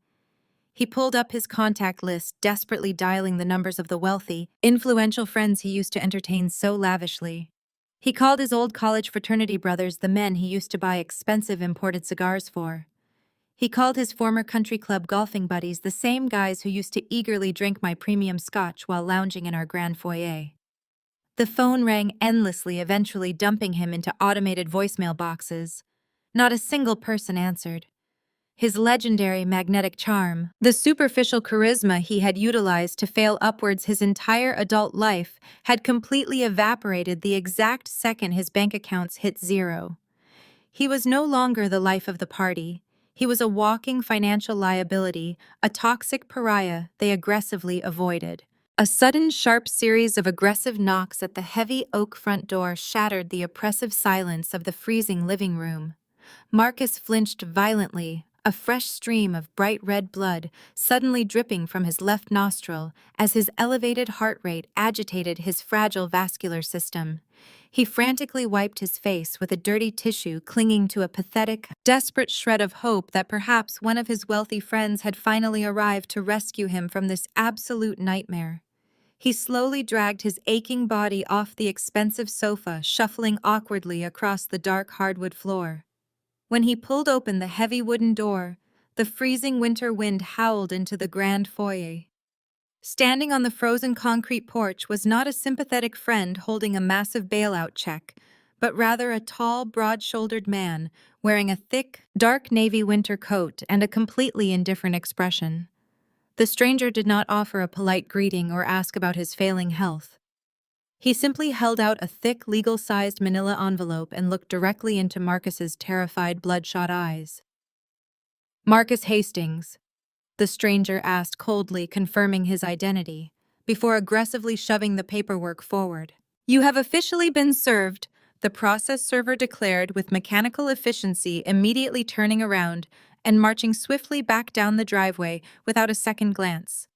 He pulled up his contact list, desperately dialing the numbers of the wealthy, influential friends he used to entertain so lavishly. He called his old college fraternity brothers, the men he used to buy expensive imported cigars for. He called his former country club golfing buddies, the same guys who used to eagerly drink my premium scotch while lounging in our grand foyer. The phone rang endlessly, eventually dumping him into automated voicemail boxes. Not a single person answered. His legendary magnetic charm, the superficial charisma he had utilized to fail upwards his entire adult life, had completely evaporated the exact second his bank accounts hit zero. He was no longer the life of the party. He was a walking financial liability, a toxic pariah they aggressively avoided. A sudden, sharp series of aggressive knocks at the heavy oak front door shattered the oppressive silence of the freezing living room. Marcus flinched violently, a fresh stream of bright red blood suddenly dripping from his left nostril as his elevated heart rate agitated his fragile vascular system. He frantically wiped his face with a dirty tissue, clinging to a pathetic, desperate shred of hope that perhaps one of his wealthy friends had finally arrived to rescue him from this absolute nightmare. He slowly dragged his aching body off the expensive sofa, shuffling awkwardly across the dark hardwood floor. When he pulled open the heavy wooden door, the freezing winter wind howled into the grand foyer. Standing on the frozen concrete porch was not a sympathetic friend holding a massive bailout check, but rather a tall, broad-shouldered man wearing a thick, dark navy winter coat and a completely indifferent expression. The stranger did not offer a polite greeting or ask about his failing health. He simply held out a thick, legal-sized manila envelope and looked directly into Marcus's terrified, bloodshot eyes. "Marcus Hastings," the stranger asked coldly, confirming his identity, before aggressively shoving the paperwork forward. "You have officially been served," the process server declared with mechanical efficiency, immediately turning around and marching swiftly back down the driveway without a second glance.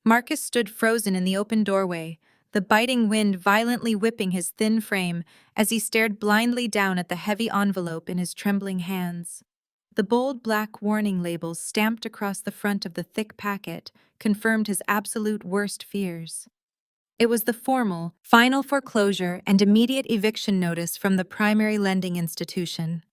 Marcus stood frozen in the open doorway, the biting wind violently whipping his thin frame as he stared blindly down at the heavy envelope in his trembling hands. The bold black warning labels stamped across the front of the thick packet confirmed his absolute worst fears. It was the formal, final foreclosure and immediate eviction notice from the primary lending institution.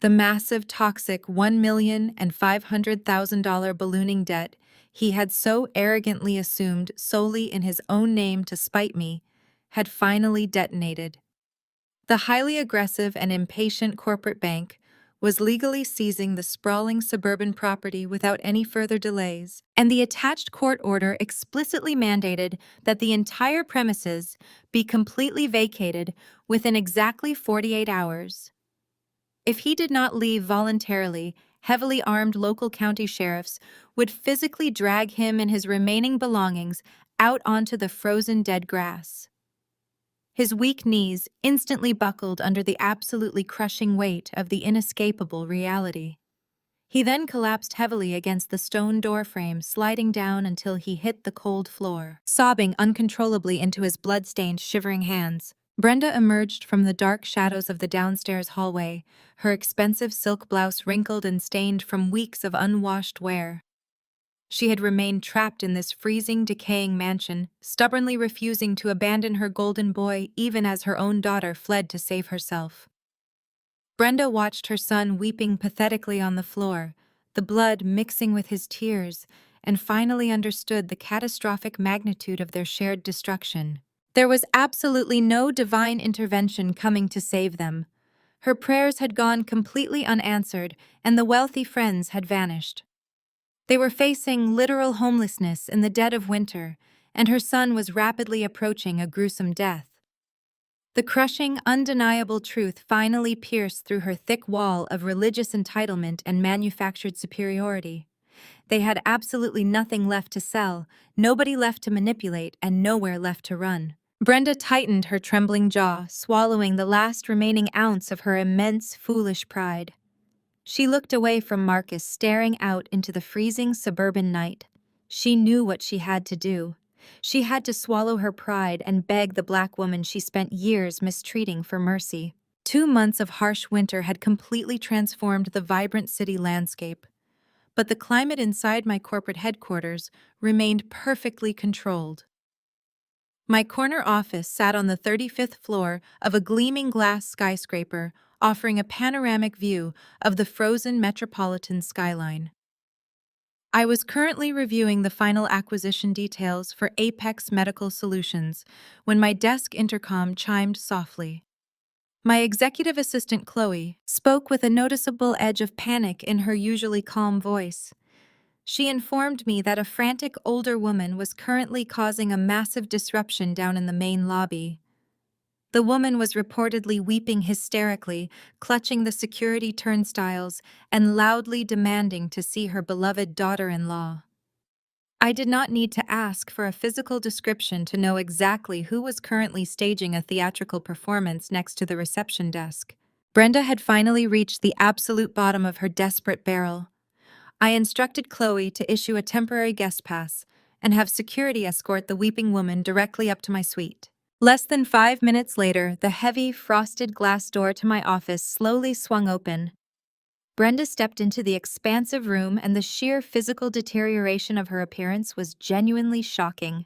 The massive, toxic $1,500,000 ballooning debt he had so arrogantly assumed solely in his own name to spite me had finally detonated. The highly aggressive and impatient corporate bank was legally seizing the sprawling suburban property without any further delays, and the attached court order explicitly mandated that the entire premises be completely vacated within exactly 48 hours. If he did not leave voluntarily, heavily armed local county sheriffs would physically drag him and his remaining belongings out onto the frozen dead grass. His weak knees instantly buckled under the absolutely crushing weight of the inescapable reality. He then collapsed heavily against the stone doorframe, sliding down until he hit the cold floor, sobbing uncontrollably into his blood-stained, shivering hands. Brenda emerged from the dark shadows of the downstairs hallway, her expensive silk blouse wrinkled and stained from weeks of unwashed wear. She had remained trapped in this freezing, decaying mansion, stubbornly refusing to abandon her golden boy even as her own daughter fled to save herself. Brenda watched her son weeping pathetically on the floor, the blood mixing with his tears, and finally understood the catastrophic magnitude of their shared destruction. There was absolutely no divine intervention coming to save them. Her prayers had gone completely unanswered, and the wealthy friends had vanished. They were facing literal homelessness in the dead of winter, and her son was rapidly approaching a gruesome death. The crushing, undeniable truth finally pierced through her thick wall of religious entitlement and manufactured superiority. They had absolutely nothing left to sell, nobody left to manipulate, and nowhere left to run. Brenda tightened her trembling jaw, swallowing the last remaining ounce of her immense, foolish pride. She looked away from Marcus, staring out into the freezing suburban night. She knew what she had to do. She had to swallow her pride and beg the black woman she spent years mistreating for mercy. 2 months of harsh winter had completely transformed the vibrant city landscape. But the climate inside my corporate headquarters remained perfectly controlled. My corner office sat on the 35th floor of a gleaming glass skyscraper, offering a panoramic view of the frozen metropolitan skyline. I was currently reviewing the final acquisition details for Apex Medical Solutions when my desk intercom chimed softly. My executive assistant Chloe spoke with a noticeable edge of panic in her usually calm voice. She informed me that a frantic older woman was currently causing a massive disruption down in the main lobby. The woman was reportedly weeping hysterically, clutching the security turnstiles, and loudly demanding to see her beloved daughter-in-law. I did not need to ask for a physical description to know exactly who was currently staging a theatrical performance next to the reception desk. Brenda had finally reached the absolute bottom of her desperate barrel. I instructed Chloe to issue a temporary guest pass and have security escort the weeping woman directly up to my suite. Less than 5 minutes later, the heavy, frosted glass door to my office slowly swung open. Brenda stepped into the expansive room, and the sheer physical deterioration of her appearance was genuinely shocking.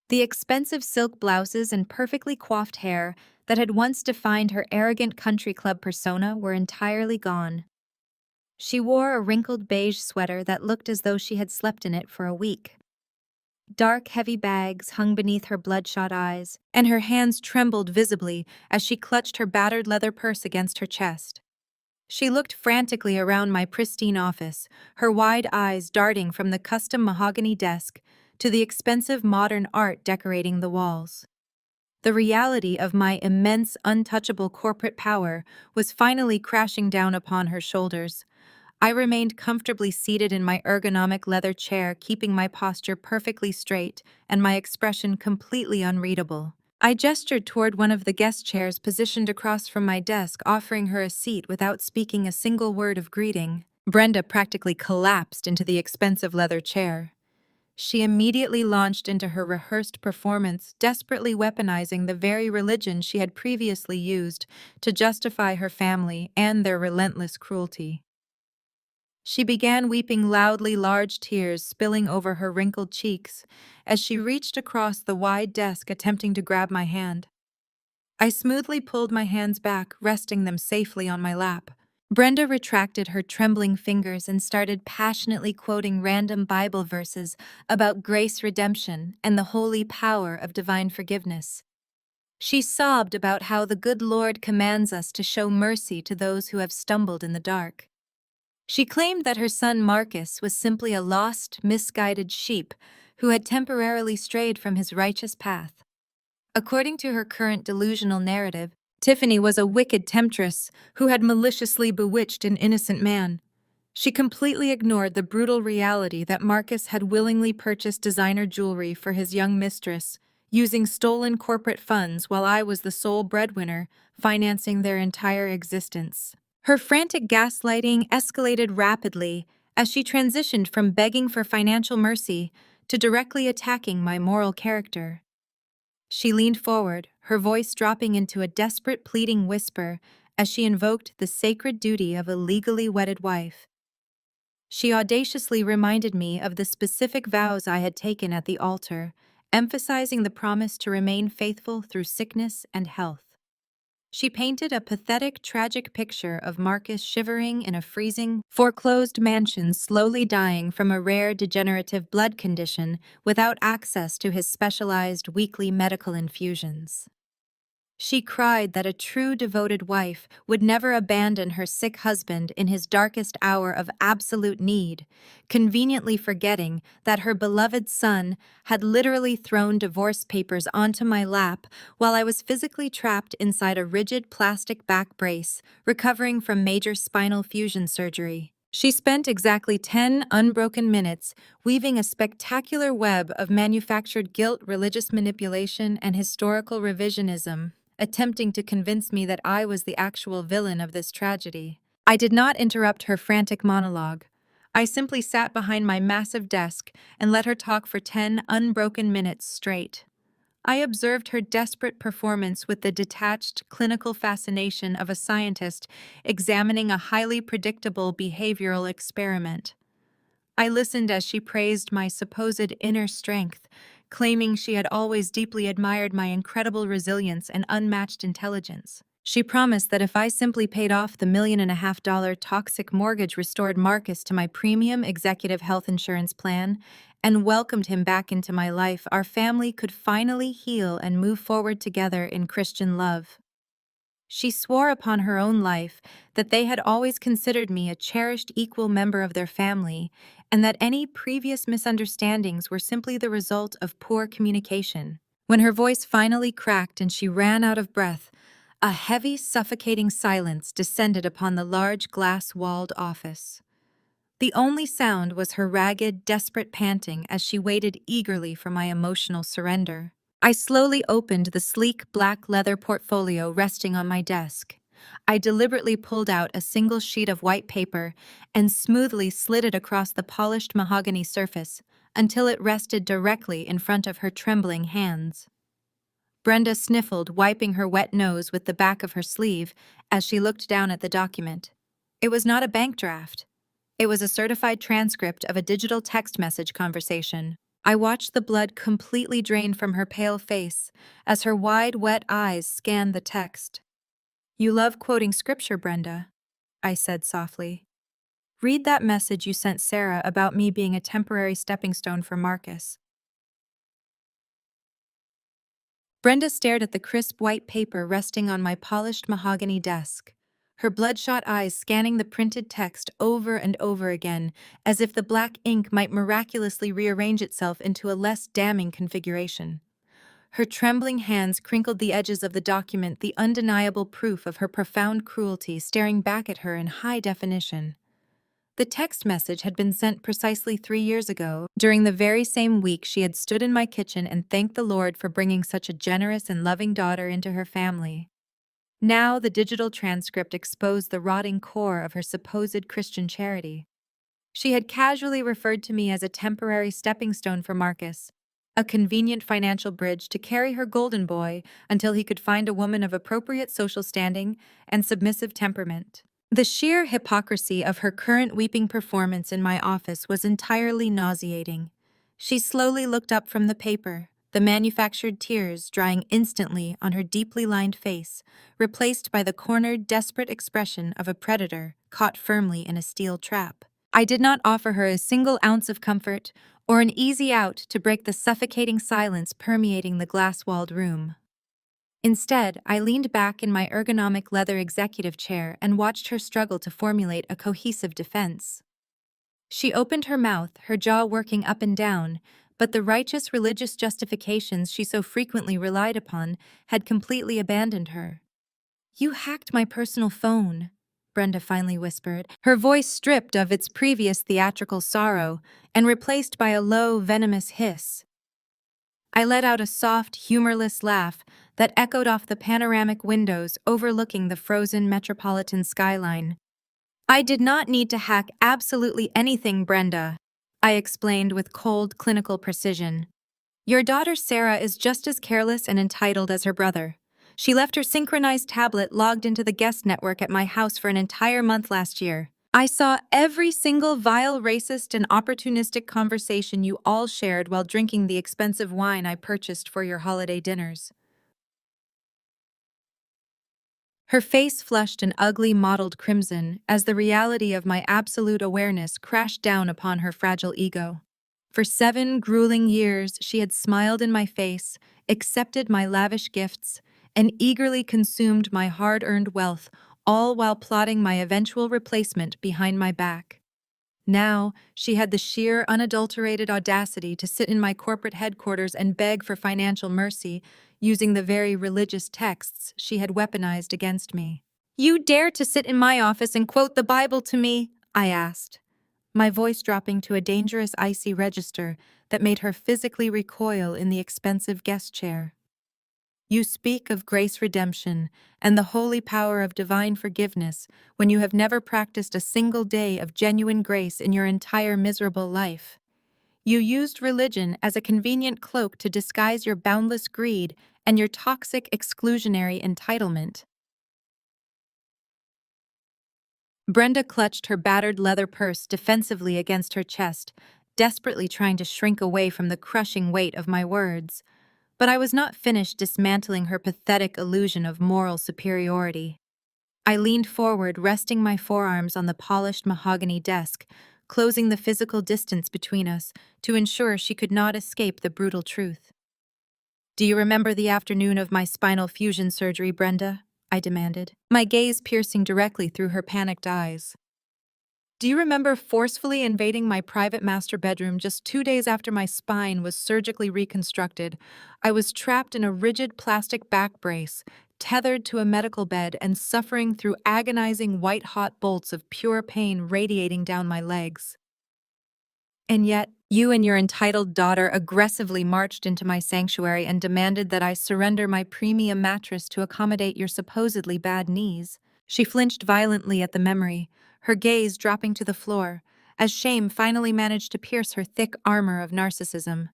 The expensive silk blouses and perfectly coiffed hair that had once defined her arrogant country club persona were entirely gone. She wore a wrinkled beige sweater that looked as though she had slept in it for a week. Dark, heavy bags hung beneath her bloodshot eyes, and her hands trembled visibly as she clutched her battered leather purse against her chest. She looked frantically around my pristine office, her wide eyes darting from the custom mahogany desk to the expensive modern art decorating the walls. The reality of my immense, untouchable corporate power was finally crashing down upon her shoulders. I remained comfortably seated in my ergonomic leather chair, keeping my posture perfectly straight and my expression completely unreadable. I gestured toward one of the guest chairs positioned across from my desk, offering her a seat without speaking a single word of greeting. Brenda practically collapsed into the expensive leather chair. She immediately launched into her rehearsed performance, desperately weaponizing the very religion she had previously used to justify her family and their relentless cruelty. She began weeping loudly, large tears spilling over her wrinkled cheeks as she reached across the wide desk attempting to grab my hand. I smoothly pulled my hands back, resting them safely on my lap. Brenda retracted her trembling fingers and started passionately quoting random Bible verses about grace, redemption, and the holy power of divine forgiveness. She sobbed about how the good Lord commands us to show mercy to those who have stumbled in the dark. She claimed that her son Marcus was simply a lost, misguided sheep who had temporarily strayed from his righteous path. According to her current delusional narrative, Tiffany was a wicked temptress who had maliciously bewitched an innocent man. She completely ignored the brutal reality that Marcus had willingly purchased designer jewelry for his young mistress, using stolen corporate funds while I was the sole breadwinner, financing their entire existence. Her frantic gaslighting escalated rapidly as she transitioned from begging for financial mercy to directly attacking my moral character. She leaned forward, her voice dropping into a desperate pleading whisper as she invoked the sacred duty of a legally wedded wife. She audaciously reminded me of the specific vows I had taken at the altar, emphasizing the promise to remain faithful through sickness and health. She painted a pathetic, tragic picture of Marcus shivering in a freezing, foreclosed mansion, slowly dying from a rare degenerative blood condition without access to his specialized weekly medical infusions. She cried that a true devoted wife would never abandon her sick husband in his darkest hour of absolute need, conveniently forgetting that her beloved son had literally thrown divorce papers onto my lap while I was physically trapped inside a rigid plastic back brace, recovering from major spinal fusion surgery. She spent exactly 10 unbroken minutes weaving a spectacular web of manufactured guilt, religious manipulation, and historical revisionism, attempting to convince me that I was the actual villain of this tragedy. I did not interrupt her frantic monologue. I simply sat behind my massive desk and let her talk for 10 unbroken minutes straight. I observed her desperate performance with the detached, clinical fascination of a scientist examining a highly predictable behavioral experiment. I listened as she praised my supposed inner strength, claiming she had always deeply admired my incredible resilience and unmatched intelligence. She promised that if I simply paid off the $1.5 million toxic mortgage, restored Marcus to my premium executive health insurance plan, and welcomed him back into my life, our family could finally heal and move forward together in Christian love. She swore upon her own life that they had always considered me a cherished equal member of their family, and that any previous misunderstandings were simply the result of poor communication. When her voice finally cracked and she ran out of breath, a heavy, suffocating silence descended upon the large glass-walled office. The only sound was her ragged, desperate panting as she waited eagerly for my emotional surrender. I slowly opened the sleek black leather portfolio resting on my desk. I deliberately pulled out a single sheet of white paper and smoothly slid it across the polished mahogany surface until it rested directly in front of her trembling hands. Brenda sniffled, wiping her wet nose with the back of her sleeve as she looked down at the document. It was not a bank draft. It was a certified transcript of a digital text message conversation. I watched the blood completely drain from her pale face as her wide, wet eyes scanned the text. "You love quoting scripture, Brenda," I said softly. Read that message you sent Sarah about me being a temporary stepping stone for Marcus. Brenda stared at the crisp white paper resting on my polished mahogany desk, her bloodshot eyes scanning the printed text over and over again, as if the black ink might miraculously rearrange itself into a less damning configuration. Her trembling hands crinkled the edges of the document, the undeniable proof of her profound cruelty staring back at her in high definition. The text message had been sent precisely 3 years ago, during the very same week she had stood in my kitchen and thanked the Lord for bringing such a generous and loving daughter into her family. Now the digital transcript exposed the rotting core of her supposed Christian charity. She had casually referred to me as a temporary stepping stone for Marcus, a convenient financial bridge to carry her golden boy until he could find a woman of appropriate social standing and submissive temperament. The sheer hypocrisy of her current weeping performance in my office was entirely nauseating. She slowly looked up from the paper, the manufactured tears drying instantly on her deeply lined face, replaced by the cornered, desperate expression of a predator caught firmly in a steel trap. I did not offer her a single ounce of comfort or an easy out to break the suffocating silence permeating the glass-walled room. Instead, I leaned back in my ergonomic leather executive chair and watched her struggle to formulate a cohesive defense. She opened her mouth, her jaw working up and down, but the righteous religious justifications she so frequently relied upon had completely abandoned her. "You hacked my personal phone," Brenda finally whispered, her voice stripped of its previous theatrical sorrow and replaced by a low, venomous hiss. I let out a soft, humorless laugh that echoed off the panoramic windows overlooking the frozen metropolitan skyline. "I did not need to hack absolutely anything, Brenda," I explained with cold, clinical precision. "Your daughter Sarah is just as careless and entitled as her brother. She left her synchronized tablet logged into the guest network at my house for an entire month last year. I saw every single vile, racist, and opportunistic conversation you all shared while drinking the expensive wine I purchased for your holiday dinners." Her face flushed an ugly mottled crimson as the reality of my absolute awareness crashed down upon her fragile ego. For 7 grueling years, she had smiled in my face, accepted my lavish gifts, and eagerly consumed my hard-earned wealth, all while plotting my eventual replacement behind my back. Now, she had the sheer, unadulterated audacity to sit in my corporate headquarters and beg for financial mercy, using the very religious texts she had weaponized against me. "You dare to sit in my office and quote the Bible to me?" I asked, my voice dropping to a dangerous icy register that made her physically recoil in the expensive guest chair. "You speak of grace redemption and the holy power of divine forgiveness when you have never practiced a single day of genuine grace in your entire miserable life. You used religion as a convenient cloak to disguise your boundless greed and your toxic exclusionary entitlement." Brenda clutched her battered leather purse defensively against her chest, desperately trying to shrink away from the crushing weight of my words. But I was not finished dismantling her pathetic illusion of moral superiority. I leaned forward, resting my forearms on the polished mahogany desk, closing the physical distance between us to ensure she could not escape the brutal truth. "Do you remember the afternoon of my spinal fusion surgery, Brenda?" I demanded, my gaze piercing directly through her panicked eyes. "Do you remember forcefully invading my private master bedroom just 2 days after my spine was surgically reconstructed? I was trapped in a rigid plastic back brace, tethered to a medical bed and suffering through agonizing white-hot bolts of pure pain radiating down my legs. And yet, you and your entitled daughter aggressively marched into my sanctuary and demanded that I surrender my premium mattress to accommodate your supposedly bad knees." She flinched violently at the memory, her gaze dropping to the floor, as shame finally managed to pierce her thick armor of narcissism.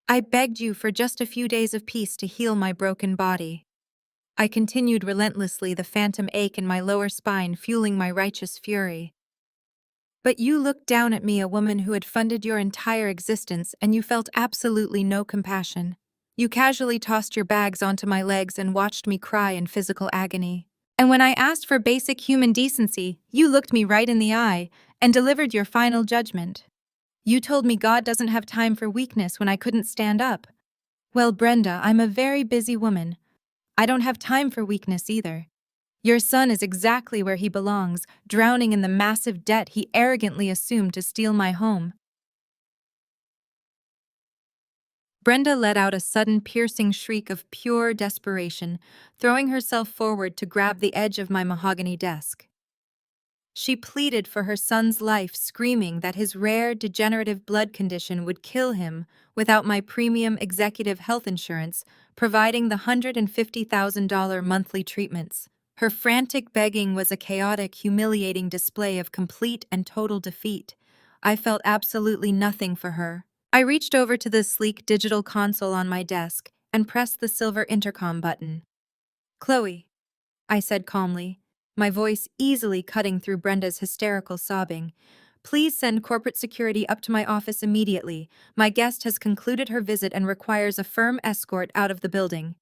"I begged you for just a few days of peace to heal my broken body." I continued relentlessly, the phantom ache in my lower spine fueling my righteous fury. "But you looked down at me, a woman who had funded your entire existence, and you felt absolutely no compassion. You casually tossed your bags onto my legs and watched me cry in physical agony. And when I asked for basic human decency, you looked me right in the eye and delivered your final judgment. You told me God doesn't have time for weakness when I couldn't stand up. Well, Brenda, I'm a very busy woman. I don't have time for weakness either. Your son is exactly where he belongs, drowning in the massive debt he arrogantly assumed to steal my home. Brenda let out a sudden piercing shriek of pure desperation, throwing herself forward to grab the edge of my mahogany desk. She pleaded for her son's life, screaming that his rare degenerative blood condition would kill him without my premium executive health insurance providing the $150,000 monthly treatments. Her frantic begging was a chaotic, humiliating display of complete and total defeat. I felt absolutely nothing for her. I reached over to the sleek digital console on my desk and pressed the silver intercom button. "Chloe," I said calmly, my voice easily cutting through Brenda's hysterical sobbing. "Please send corporate security up to my office immediately. My guest has concluded her visit and requires a firm escort out of the building."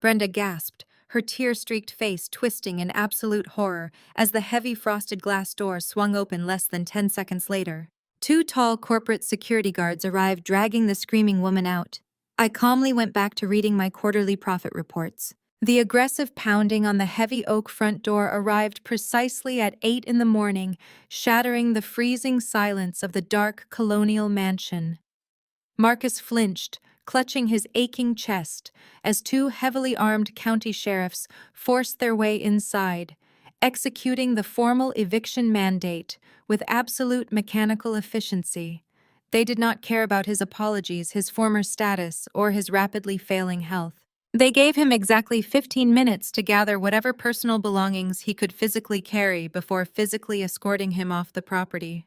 Brenda gasped, her tear-streaked face twisting in absolute horror as the heavy frosted glass door swung open less than 10 seconds later. Two tall corporate security guards arrived, dragging the screaming woman out. I calmly went back to reading my quarterly profit reports. The aggressive pounding on the heavy oak front door arrived precisely at 8 in the morning, shattering the freezing silence of the dark colonial mansion. Marcus flinched, clutching his aching chest, as two heavily armed county sheriffs forced their way inside, executing the formal eviction mandate with absolute mechanical efficiency. They did not care about his apologies, his former status, or his rapidly failing health. They gave him exactly 15 minutes to gather whatever personal belongings he could physically carry before physically escorting him off the property.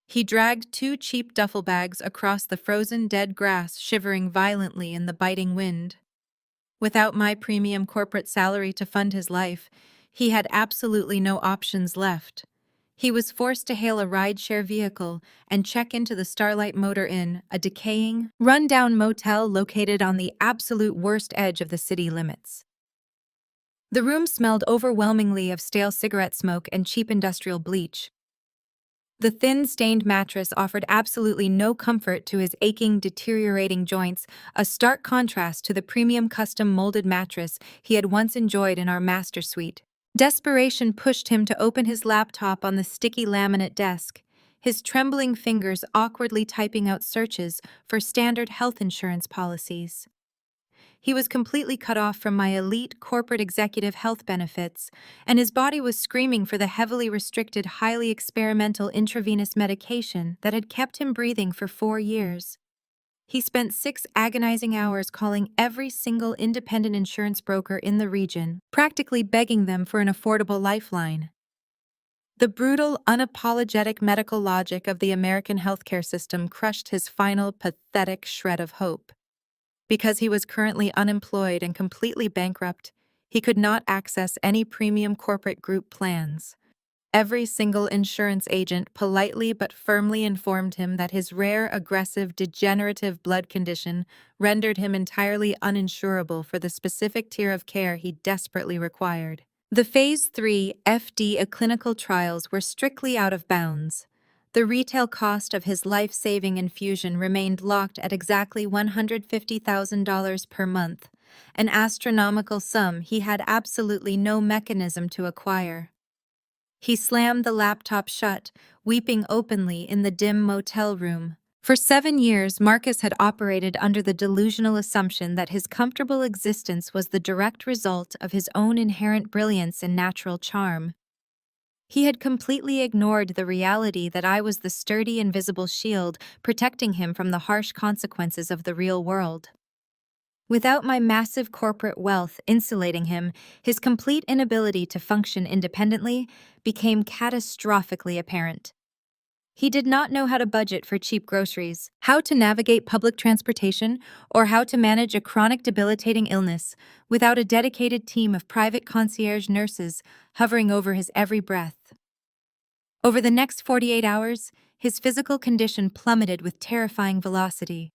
He dragged two cheap duffel bags across the frozen dead grass, shivering violently in the biting wind. Without my premium corporate salary to fund his life, he had absolutely no options left. He was forced to hail a rideshare vehicle and check into the Starlight Motor Inn, a decaying, run-down motel located on the absolute worst edge of the city limits. The room smelled overwhelmingly of stale cigarette smoke and cheap industrial bleach. The thin, stained mattress offered absolutely no comfort to his aching, deteriorating joints, a stark contrast to the premium custom-molded mattress he had once enjoyed in our master suite. Desperation pushed him to open his laptop on the sticky laminate desk, his trembling fingers awkwardly typing out searches for standard health insurance policies. He was completely cut off from my elite corporate executive health benefits, and his body was screaming for the heavily restricted, highly experimental intravenous medication that had kept him breathing for 4 years. He spent 6 agonizing hours calling every single independent insurance broker in the region, practically begging them for an affordable lifeline. The brutal, unapologetic medical logic of the American healthcare system crushed his final, pathetic shred of hope. Because he was currently unemployed and completely bankrupt, he could not access any premium corporate group plans. Every single insurance agent politely but firmly informed him that his rare, aggressive, degenerative blood condition rendered him entirely uninsurable for the specific tier of care he desperately required. The Phase 3 FD clinical trials were strictly out of bounds. The retail cost of his life-saving infusion remained locked at exactly $150,000 per month, an astronomical sum he had absolutely no mechanism to acquire. He slammed the laptop shut, weeping openly in the dim motel room. For 7 years, Marcus had operated under the delusional assumption that his comfortable existence was the direct result of his own inherent brilliance and natural charm. He had completely ignored the reality that I was the sturdy, invisible shield protecting him from the harsh consequences of the real world. Without my massive corporate wealth insulating him, his complete inability to function independently became catastrophically apparent. He did not know how to budget for cheap groceries, how to navigate public transportation, or how to manage a chronic debilitating illness without a dedicated team of private concierge nurses hovering over his every breath. Over the next 48 hours, his physical condition plummeted with terrifying velocity.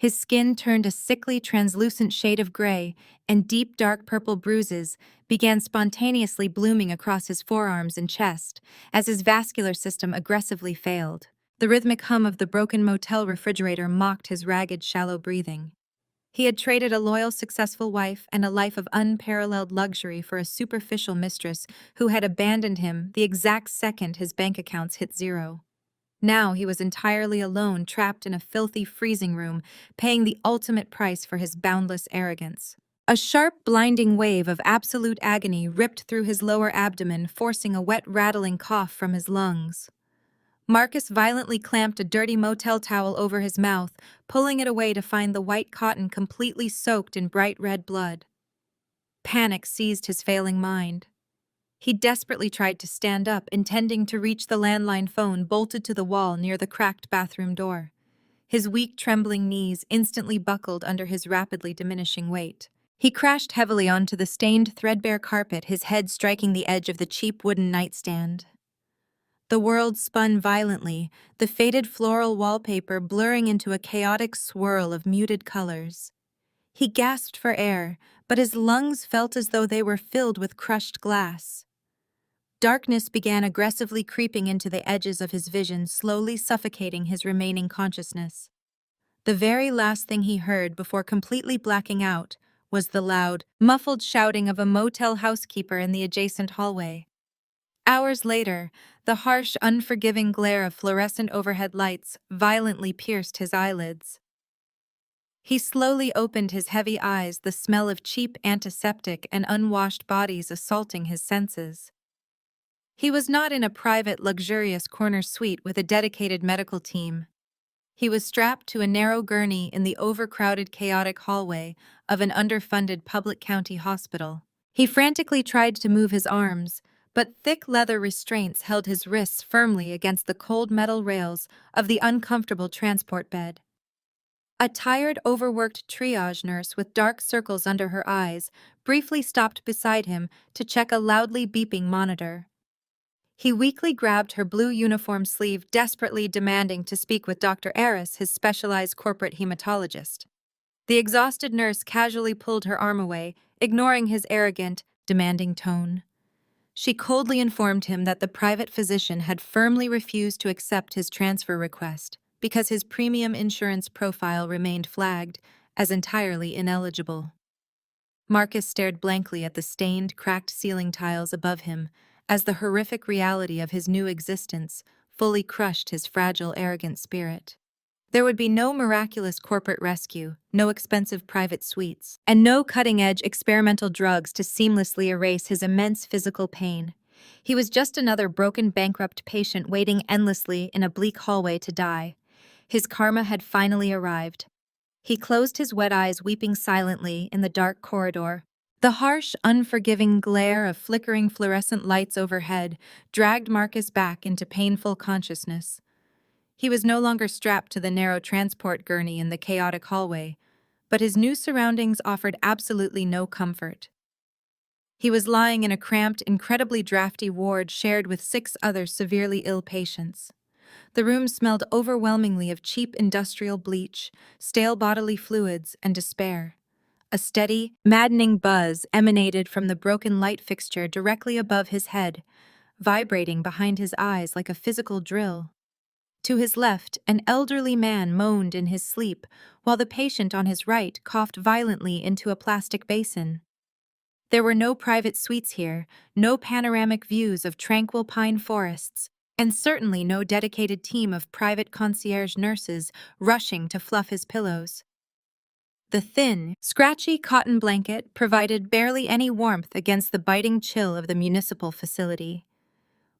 His skin turned a sickly, translucent shade of gray, and deep, dark purple bruises began spontaneously blooming across his forearms and chest as his vascular system aggressively failed. The rhythmic hum of the broken motel refrigerator mocked his ragged, shallow breathing. He had traded a loyal, successful wife and a life of unparalleled luxury for a superficial mistress who had abandoned him the exact second his bank accounts hit zero. Now he was entirely alone, trapped in a filthy freezing room, paying the ultimate price for his boundless arrogance. A sharp, blinding wave of absolute agony ripped through his lower abdomen, forcing a wet, rattling cough from his lungs. Marcus violently clamped a dirty motel towel over his mouth, pulling it away to find the white cotton completely soaked in bright red blood. Panic seized his failing mind. He desperately tried to stand up, intending to reach the landline phone bolted to the wall near the cracked bathroom door. His weak, trembling knees instantly buckled under his rapidly diminishing weight. He crashed heavily onto the stained, threadbare carpet, his head striking the edge of the cheap wooden nightstand. The world spun violently, the faded floral wallpaper blurring into a chaotic swirl of muted colors. He gasped for air, but his lungs felt as though they were filled with crushed glass. Darkness began aggressively creeping into the edges of his vision, slowly suffocating his remaining consciousness. The very last thing he heard before completely blacking out was the loud, muffled shouting of a motel housekeeper in the adjacent hallway. Hours later, the harsh, unforgiving glare of fluorescent overhead lights violently pierced his eyelids. He slowly opened his heavy eyes, the smell of cheap antiseptic and unwashed bodies assaulting his senses. He was not in a private, luxurious corner suite with a dedicated medical team. He was strapped to a narrow gurney in the overcrowded, chaotic hallway of an underfunded public county hospital. He frantically tried to move his arms, but thick leather restraints held his wrists firmly against the cold metal rails of the uncomfortable transport bed. A tired, overworked triage nurse with dark circles under her eyes briefly stopped beside him to check a loudly beeping monitor. He weakly grabbed her blue uniform sleeve, desperately demanding to speak with Dr. Aris, his specialized corporate hematologist. The exhausted nurse casually pulled her arm away, ignoring his arrogant, demanding tone. She coldly informed him that the private physician had firmly refused to accept his transfer request because his premium insurance profile remained flagged as entirely ineligible. Marcus stared blankly at the stained, cracked ceiling tiles above him as the horrific reality of his new existence fully crushed his fragile, arrogant spirit. There would be no miraculous corporate rescue, no expensive private suites, and no cutting-edge experimental drugs to seamlessly erase his immense physical pain. He was just another broken, bankrupt patient waiting endlessly in a bleak hallway to die. His karma had finally arrived. He closed his wet eyes, weeping silently in the dark corridor. The harsh, unforgiving glare of flickering fluorescent lights overhead dragged Marcus back into painful consciousness. He was no longer strapped to the narrow transport gurney in the chaotic hallway, but his new surroundings offered absolutely no comfort. He was lying in a cramped, incredibly drafty ward shared with 6 other severely ill patients. The room smelled overwhelmingly of cheap industrial bleach, stale bodily fluids, and despair. A steady, maddening buzz emanated from the broken light fixture directly above his head, vibrating behind his eyes like a physical drill. To his left, an elderly man moaned in his sleep, while the patient on his right coughed violently into a plastic basin. There were no private suites here, no panoramic views of tranquil pine forests, and certainly no dedicated team of private concierge nurses rushing to fluff his pillows. The thin, scratchy cotton blanket provided barely any warmth against the biting chill of the municipal facility.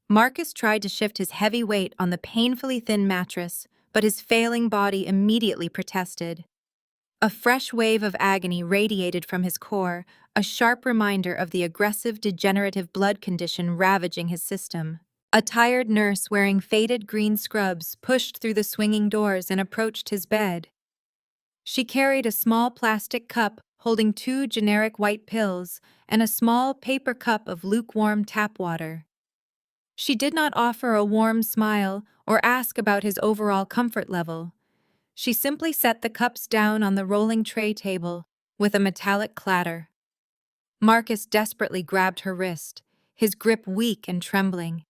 Marcus tried to shift his heavy weight on the painfully thin mattress, but his failing body immediately protested. A fresh wave of agony radiated from his core, a sharp reminder of the aggressive degenerative blood condition ravaging his system. A tired nurse wearing faded green scrubs pushed through the swinging doors and approached his bed. She carried a small plastic cup holding 2 generic white pills and a small paper cup of lukewarm tap water. She did not offer a warm smile or ask about his overall comfort level. She simply set the cups down on the rolling tray table with a metallic clatter. Marcus desperately grabbed her wrist, his grip weak and trembling.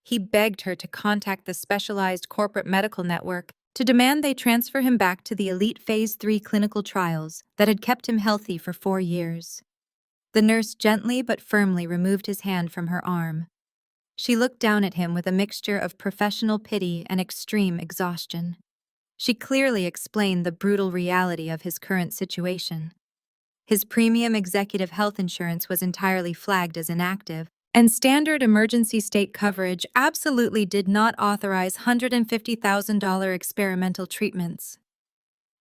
He begged her to contact the specialized corporate medical network to demand they transfer him back to the elite Phase 3 clinical trials that had kept him healthy for 4 years. The nurse gently but firmly removed his hand from her arm. She looked down at him with a mixture of professional pity and extreme exhaustion. She clearly explained the brutal reality of his current situation. His premium executive health insurance was entirely flagged as inactive, and standard emergency state coverage absolutely did not authorize $150,000 experimental treatments.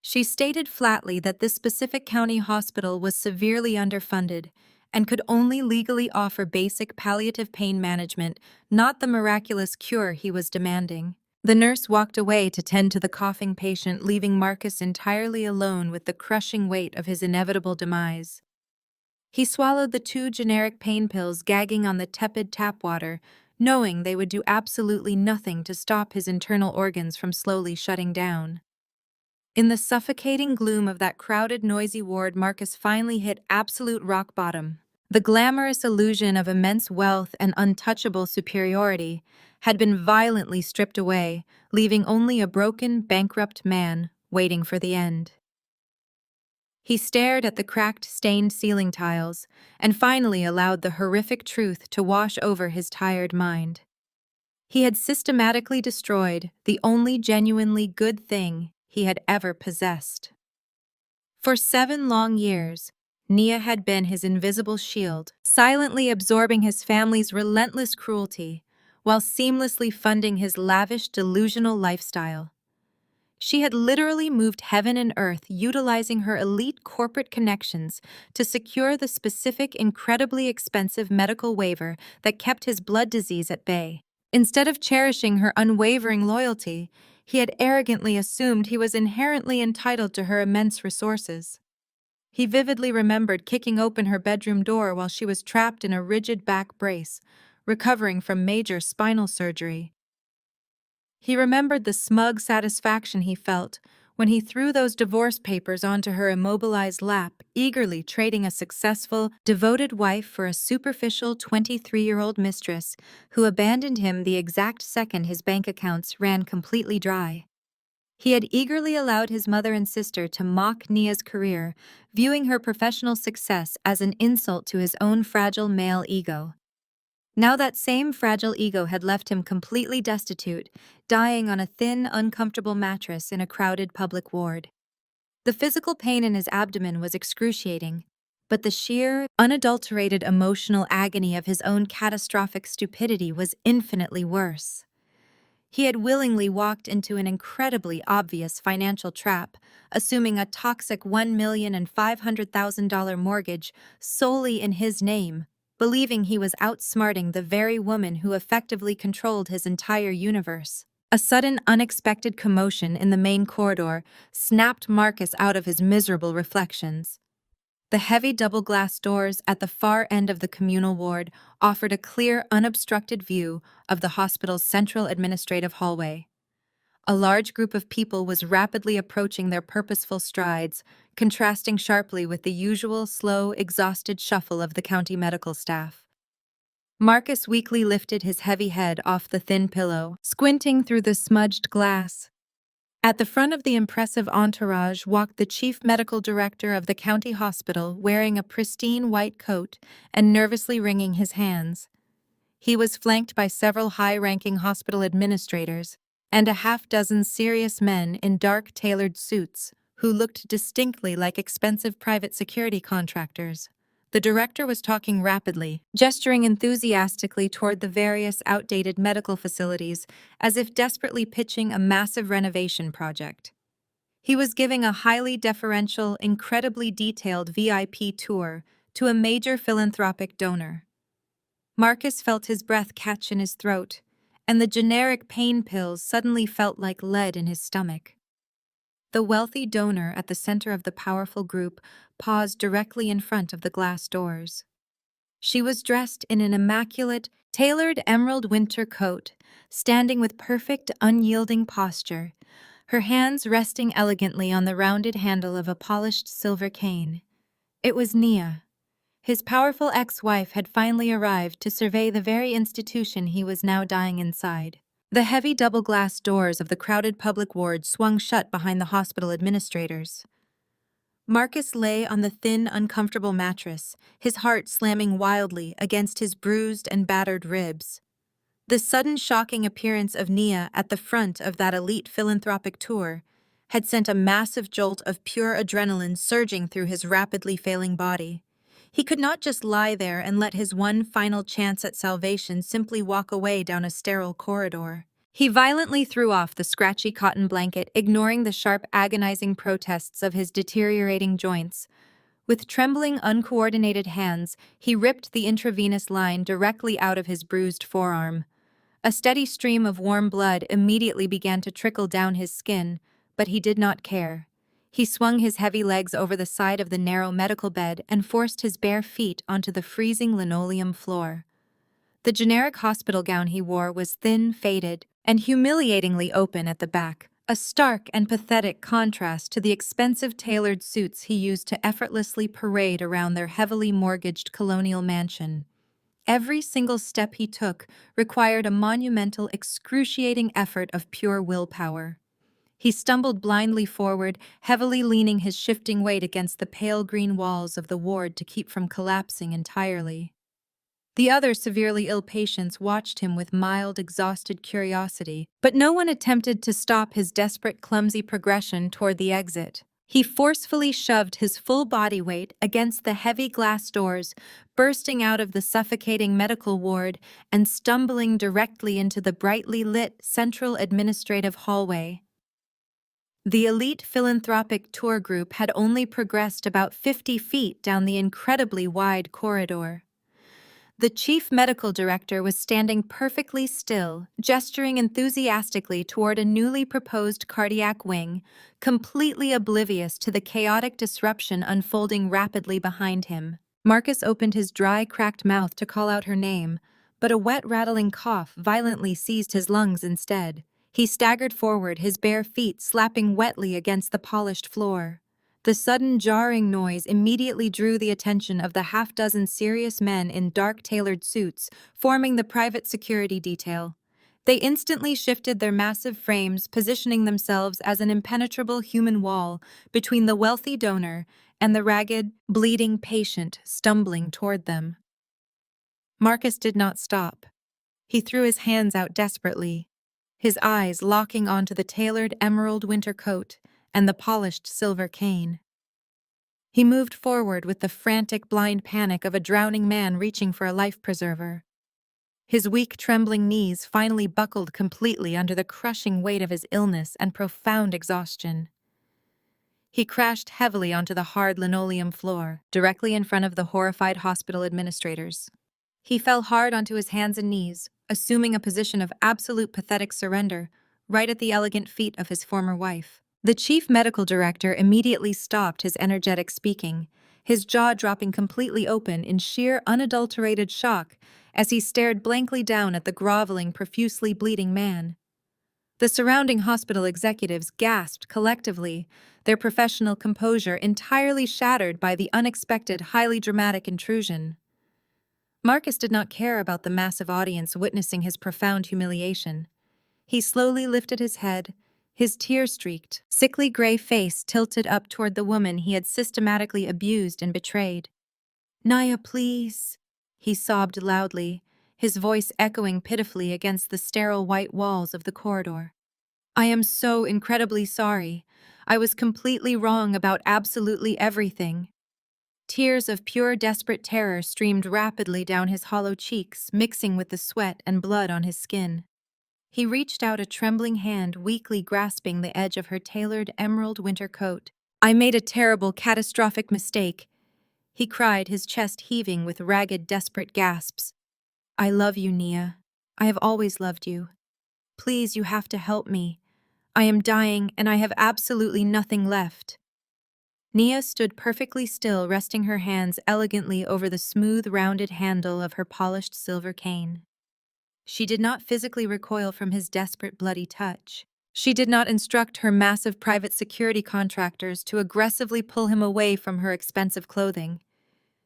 She stated flatly that this specific county hospital was severely underfunded and could only legally offer basic palliative pain management, not the miraculous cure he was demanding. The nurse walked away to tend to the coughing patient, leaving Marcus entirely alone with the crushing weight of his inevitable demise. He swallowed the 2 generic pain pills, gagging on the tepid tap water, knowing they would do absolutely nothing to stop his internal organs from slowly shutting down. In the suffocating gloom of that crowded, noisy ward, Marcus finally hit absolute rock bottom. The glamorous illusion of immense wealth and untouchable superiority had been violently stripped away, leaving only a broken, bankrupt man waiting for the end. He stared at the cracked, stained ceiling tiles and finally allowed the horrific truth to wash over his tired mind. He had systematically destroyed the only genuinely good thing he had ever possessed. For 7 long years, Nia had been his invisible shield, silently absorbing his family's relentless cruelty while seamlessly funding his lavish, delusional lifestyle. She had literally moved heaven and earth, utilizing her elite corporate connections to secure the specific, incredibly expensive medical waiver that kept his blood disease at bay. Instead of cherishing her unwavering loyalty, he had arrogantly assumed he was inherently entitled to her immense resources. He vividly remembered kicking open her bedroom door while she was trapped in a rigid back brace, recovering from major spinal surgery. He remembered the smug satisfaction he felt when he threw those divorce papers onto her immobilized lap, eagerly trading a successful, devoted wife for a superficial 23-year-old mistress who abandoned him the exact second his bank accounts ran completely dry. He had eagerly allowed his mother and sister to mock Nia's career, viewing her professional success as an insult to his own fragile male ego. Now that same fragile ego had left him completely destitute, dying on a thin, uncomfortable mattress in a crowded public ward. The physical pain in his abdomen was excruciating, but the sheer, unadulterated emotional agony of his own catastrophic stupidity was infinitely worse. He had willingly walked into an incredibly obvious financial trap, assuming a toxic $1,500,000 mortgage solely in his name, believing he was outsmarting the very woman who effectively controlled his entire universe. A sudden, unexpected commotion in the main corridor snapped Marcus out of his miserable reflections. The heavy double-glass doors at the far end of the communal ward offered a clear, unobstructed view of the hospital's central administrative hallway. A large group of people was rapidly approaching their purposeful strides, contrasting sharply with the usual slow, exhausted shuffle of the county medical staff. Marcus weakly lifted his heavy head off the thin pillow, squinting through the smudged glass. At the front of the impressive entourage walked the chief medical director of the county hospital, wearing a pristine white coat and nervously wringing his hands. He was flanked by several high-ranking hospital administrators and a half-dozen serious men in dark, tailored suits who looked distinctly like expensive private security contractors. The director was talking rapidly, gesturing enthusiastically toward the various outdated medical facilities as if desperately pitching a massive renovation project. He was giving a highly deferential, incredibly detailed VIP tour to a major philanthropic donor. Marcus felt his breath catch in his throat, and the generic pain pills suddenly felt like lead in his stomach. The wealthy donor at the center of the powerful group paused directly in front of the glass doors. She was dressed in an immaculate, tailored emerald winter coat, standing with perfect, unyielding posture, her hands resting elegantly on the rounded handle of a polished silver cane. It was Nia. His powerful ex-wife had finally arrived to survey the very institution he was now dying inside. The heavy double-glass doors of the crowded public ward swung shut behind the hospital administrators. Marcus lay on the thin, uncomfortable mattress, his heart slamming wildly against his bruised and battered ribs. The sudden shocking appearance of Nia at the front of that elite philanthropic tour had sent a massive jolt of pure adrenaline surging through his rapidly failing body. He could not just lie there and let his one final chance at salvation simply walk away down a sterile corridor. He violently threw off the scratchy cotton blanket, ignoring the sharp, agonizing protests of his deteriorating joints. With trembling, uncoordinated hands, he ripped the intravenous line directly out of his bruised forearm. A steady stream of warm blood immediately began to trickle down his skin, but he did not care. He swung his heavy legs over the side of the narrow medical bed and forced his bare feet onto the freezing linoleum floor. The generic hospital gown he wore was thin, faded, and humiliatingly open at the back, a stark and pathetic contrast to the expensive tailored suits he used to effortlessly parade around their heavily mortgaged colonial mansion. Every single step he took required a monumental, excruciating effort of pure willpower. He stumbled blindly forward, heavily leaning his shifting weight against the pale green walls of the ward to keep from collapsing entirely. The other severely ill patients watched him with mild, exhausted curiosity, but no one attempted to stop his desperate, clumsy progression toward the exit. He forcefully shoved his full body weight against the heavy glass doors, bursting out of the suffocating medical ward and stumbling directly into the brightly lit central administrative hallway. The elite philanthropic tour group had only progressed about 50 feet down the incredibly wide corridor. The chief medical director was standing perfectly still, gesturing enthusiastically toward a newly proposed cardiac wing, completely oblivious to the chaotic disruption unfolding rapidly behind him. Marcus opened his dry, cracked mouth to call out her name, but a wet, rattling cough violently seized his lungs instead. He staggered forward, his bare feet slapping wetly against the polished floor. The sudden jarring noise immediately drew the attention of the half-dozen serious men in dark tailored suits forming the private security detail. They instantly shifted their massive frames, positioning themselves as an impenetrable human wall between the wealthy donor and the ragged, bleeding patient stumbling toward them. Marcus did not stop. He threw his hands out desperately, his eyes locking onto the tailored emerald winter coat and the polished silver cane. He moved forward with the frantic, blind panic of a drowning man reaching for a life preserver. His weak, trembling knees finally buckled completely under the crushing weight of his illness and profound exhaustion. He crashed heavily onto the hard linoleum floor, directly in front of the horrified hospital administrators. He fell hard onto his hands and knees, assuming a position of absolute pathetic surrender, right at the elegant feet of his former wife. The chief medical director immediately stopped his energetic speaking, his jaw dropping completely open in sheer, unadulterated shock as he stared blankly down at the groveling, profusely bleeding man. The surrounding hospital executives gasped collectively, their professional composure entirely shattered by the unexpected, highly dramatic intrusion. Marcus did not care about the massive audience witnessing his profound humiliation. He slowly lifted his head, his tear-streaked, sickly gray face tilted up toward the woman he had systematically abused and betrayed. "Naya, please," he sobbed loudly, his voice echoing pitifully against the sterile white walls of the corridor. "I am so incredibly sorry. I was completely wrong about absolutely everything." Tears of pure, desperate terror streamed rapidly down his hollow cheeks, mixing with the sweat and blood on his skin. He reached out a trembling hand, weakly grasping the edge of her tailored emerald winter coat. "I made a terrible, catastrophic mistake," he cried, his chest heaving with ragged, desperate gasps. "I love you, Nia. I have always loved you. Please, you have to help me. I am dying, and I have absolutely nothing left." Nia stood perfectly still, resting her hands elegantly over the smooth, rounded handle of her polished silver cane. She did not physically recoil from his desperate, bloody touch. She did not instruct her massive private security contractors to aggressively pull him away from her expensive clothing.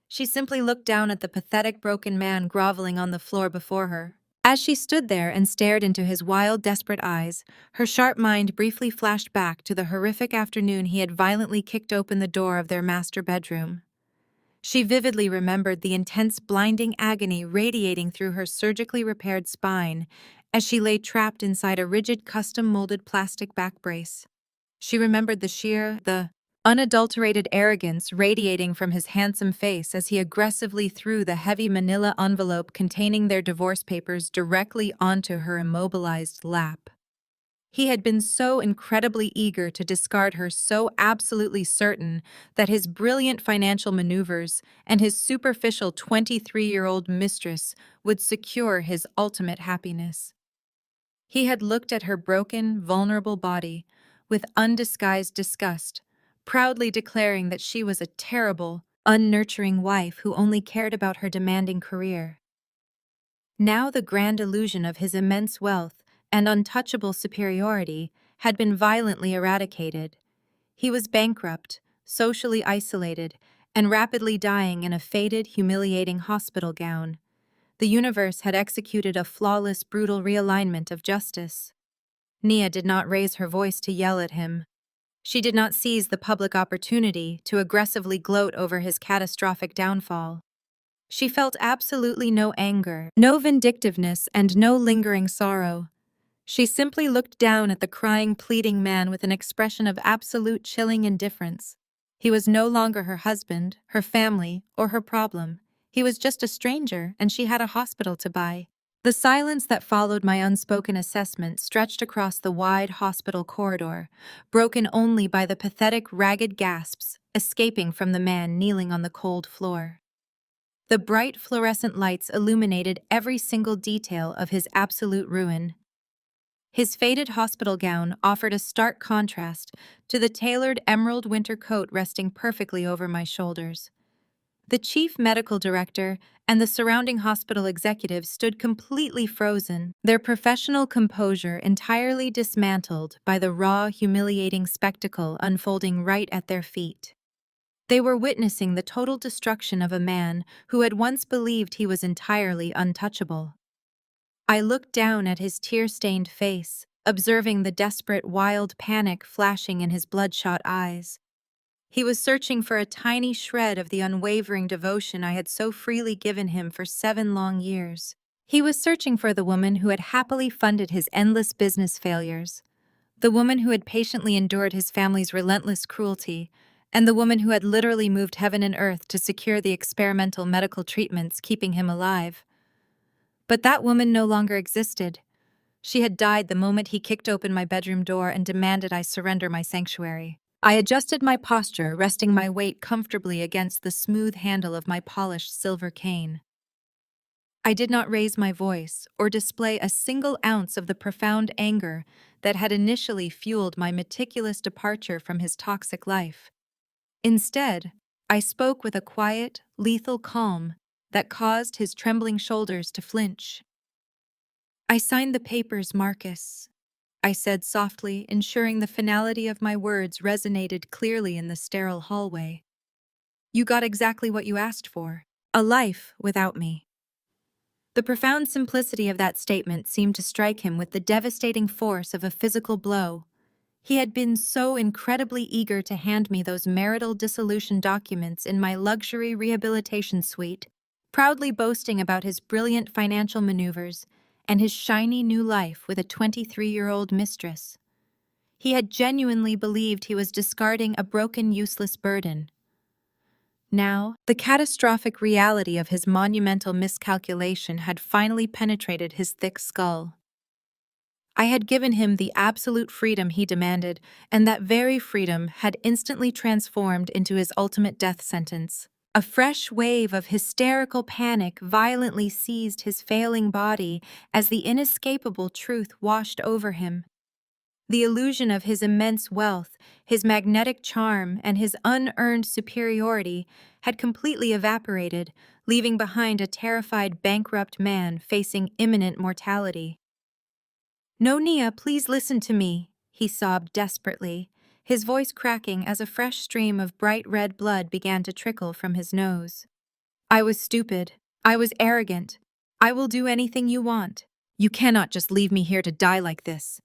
She simply looked down at the pathetic broken man groveling on the floor before her. As she stood there and stared into his wild, desperate eyes, her sharp mind briefly flashed back to the horrific afternoon he had violently kicked open the door of their master bedroom. She vividly remembered the intense, blinding agony radiating through her surgically repaired spine as she lay trapped inside a rigid, custom-molded plastic back brace. She remembered the unadulterated arrogance radiating from his handsome face as he aggressively threw the heavy manila envelope containing their divorce papers directly onto her immobilized lap. He had been so incredibly eager to discard her, so absolutely certain that his brilliant financial maneuvers and his superficial 23-year-old mistress would secure his ultimate happiness. He had looked at her broken, vulnerable body with undisguised disgust, proudly declaring that she was a terrible, unnurturing wife who only cared about her demanding career. Now the grand illusion of his immense wealth and untouchable superiority had been violently eradicated. He was bankrupt, socially isolated, and rapidly dying in a faded, humiliating hospital gown. The universe had executed a flawless, brutal realignment of justice. Nia did not raise her voice to yell at him. She did not seize the public opportunity to aggressively gloat over his catastrophic downfall. She felt absolutely no anger, no vindictiveness, and no lingering sorrow. She simply looked down at the crying, pleading man with an expression of absolute chilling indifference. He was no longer her husband, her family, or her problem. He was just a stranger, and she had a hospital to buy. The silence that followed my unspoken assessment stretched across the wide hospital corridor, broken only by the pathetic, ragged gasps escaping from the man kneeling on the cold floor. The bright fluorescent lights illuminated every single detail of his absolute ruin. His faded hospital gown offered a stark contrast to the tailored emerald winter coat resting perfectly over my shoulders. The chief medical director and the surrounding hospital executives stood completely frozen, their professional composure entirely dismantled by the raw, humiliating spectacle unfolding right at their feet. They were witnessing the total destruction of a man who had once believed he was entirely untouchable. I looked down at his tear-stained face, observing the desperate, wild panic flashing in his bloodshot eyes. He was searching for a tiny shred of the unwavering devotion I had so freely given him for 7 long years. He was searching for the woman who had happily funded his endless business failures, the woman who had patiently endured his family's relentless cruelty, and the woman who had literally moved heaven and earth to secure the experimental medical treatments keeping him alive. But that woman no longer existed. She had died the moment he kicked open my bedroom door and demanded I surrender my sanctuary. I adjusted my posture, resting my weight comfortably against the smooth handle of my polished silver cane. I did not raise my voice or display a single ounce of the profound anger that had initially fueled my meticulous departure from his toxic life. Instead, I spoke with a quiet, lethal calm that caused his trembling shoulders to flinch. "I signed the papers, Marcus," I said softly, ensuring the finality of my words resonated clearly in the sterile hallway. "You got exactly what you asked for, a life without me." The profound simplicity of that statement seemed to strike him with the devastating force of a physical blow. He had been so incredibly eager to hand me those marital dissolution documents in my luxury rehabilitation suite, proudly boasting about his brilliant financial maneuvers and his shiny new life with a 23-year-old mistress. He had genuinely believed he was discarding a broken, useless burden. Now, the catastrophic reality of his monumental miscalculation had finally penetrated his thick skull. I had given him the absolute freedom he demanded, and that very freedom had instantly transformed into his ultimate death sentence. A fresh wave of hysterical panic violently seized his failing body as the inescapable truth washed over him. The illusion of his immense wealth, his magnetic charm, and his unearned superiority had completely evaporated, leaving behind a terrified, bankrupt man facing imminent mortality. "No, Nia, please listen to me," he sobbed desperately, his voice cracking as a fresh stream of bright red blood began to trickle from his nose. I was stupid. I was arrogant. I will do anything you want. You cannot just leave me here to die like this.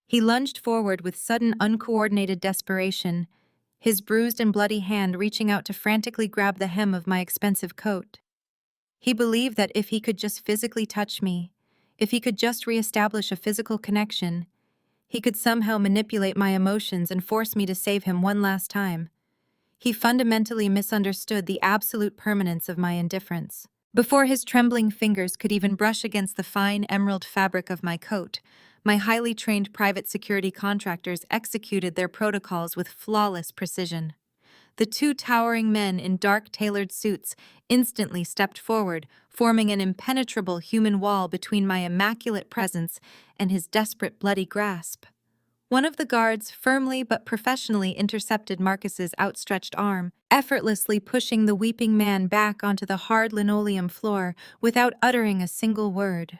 He lunged forward with sudden, uncoordinated desperation, his bruised and bloody hand reaching out to frantically grab the hem of my expensive coat. He believed that if he could just physically touch me, if he could just reestablish a physical connection, he could somehow manipulate my emotions and force me to save him one last time. He fundamentally misunderstood the absolute permanence of my indifference. Before his trembling fingers could even brush against the fine emerald fabric of my coat, my highly trained private security contractors executed their protocols with flawless precision. The two towering men in dark tailored suits instantly stepped forward, forming an impenetrable human wall between my immaculate presence and his desperate bloody grasp. One of the guards firmly but professionally intercepted Marcus's outstretched arm, effortlessly pushing the weeping man back onto the hard linoleum floor without uttering a single word.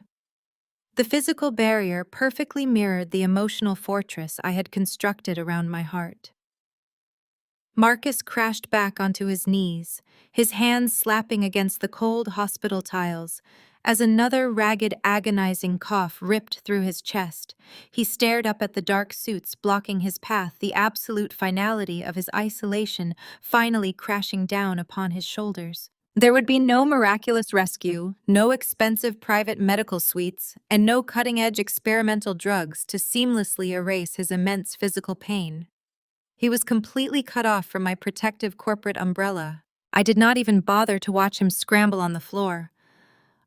The physical barrier perfectly mirrored the emotional fortress I had constructed around my heart. Marcus crashed back onto his knees, his hands slapping against the cold hospital tiles. As another ragged, agonizing cough ripped through his chest, he stared up at the dark suits blocking his path, the absolute finality of his isolation finally crashing down upon his shoulders. There would be no miraculous rescue, no expensive private medical suites, and no cutting-edge experimental drugs to seamlessly erase his immense physical pain. He was completely cut off from my protective corporate umbrella. I did not even bother to watch him scramble on the floor.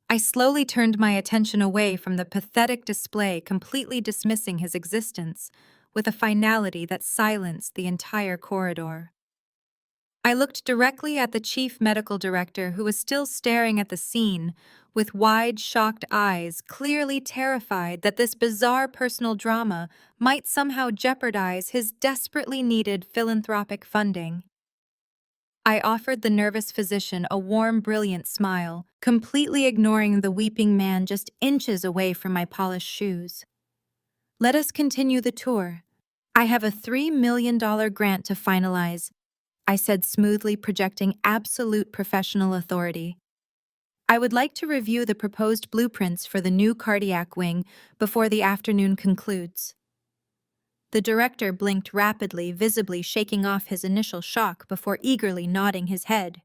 I slowly turned my attention away from the pathetic display, completely dismissing his existence, with a finality that silenced the entire corridor. I looked directly at the chief medical director, who was still staring at the scene, with wide, shocked eyes, clearly terrified that this bizarre personal drama might somehow jeopardize his desperately needed philanthropic funding. I offered the nervous physician a warm, brilliant smile, completely ignoring the weeping man just inches away from my polished shoes. Let us continue the tour. I have a $3 million grant to finalize, I said smoothly, projecting absolute professional authority. I would like to review the proposed blueprints for the new cardiac wing before the afternoon concludes. The director blinked rapidly, visibly shaking off his initial shock before eagerly nodding his head.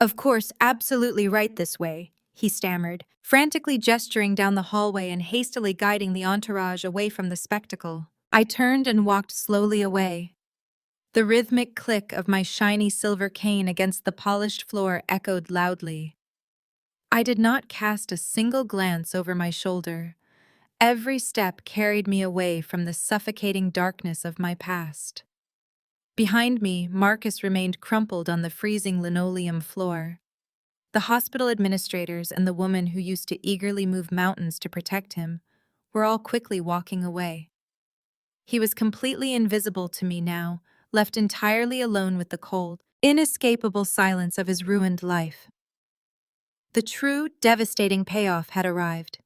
Of course, absolutely right this way, he stammered, frantically gesturing down the hallway and hastily guiding the entourage away from the spectacle. I turned and walked slowly away. The rhythmic click of my shiny silver cane against the polished floor echoed loudly. I did not cast a single glance over my shoulder. Every step carried me away from the suffocating darkness of my past. Behind me, Marcus remained crumpled on the freezing linoleum floor. The hospital administrators and the woman who used to eagerly move mountains to protect him were all quickly walking away. He was completely invisible to me now, left entirely alone with the cold, inescapable silence of his ruined life. The true, devastating payoff had arrived.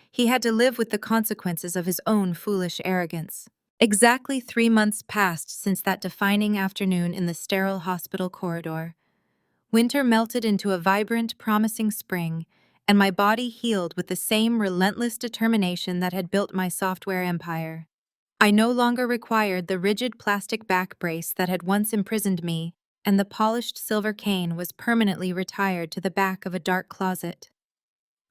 He had to live with the consequences of his own foolish arrogance. Exactly 3 months passed since that defining afternoon in the sterile hospital corridor. Winter melted into a vibrant, promising spring, and my body healed with the same relentless determination that had built my software empire. I no longer required the rigid plastic back brace that had once imprisoned me, and the polished silver cane was permanently retired to the back of a dark closet.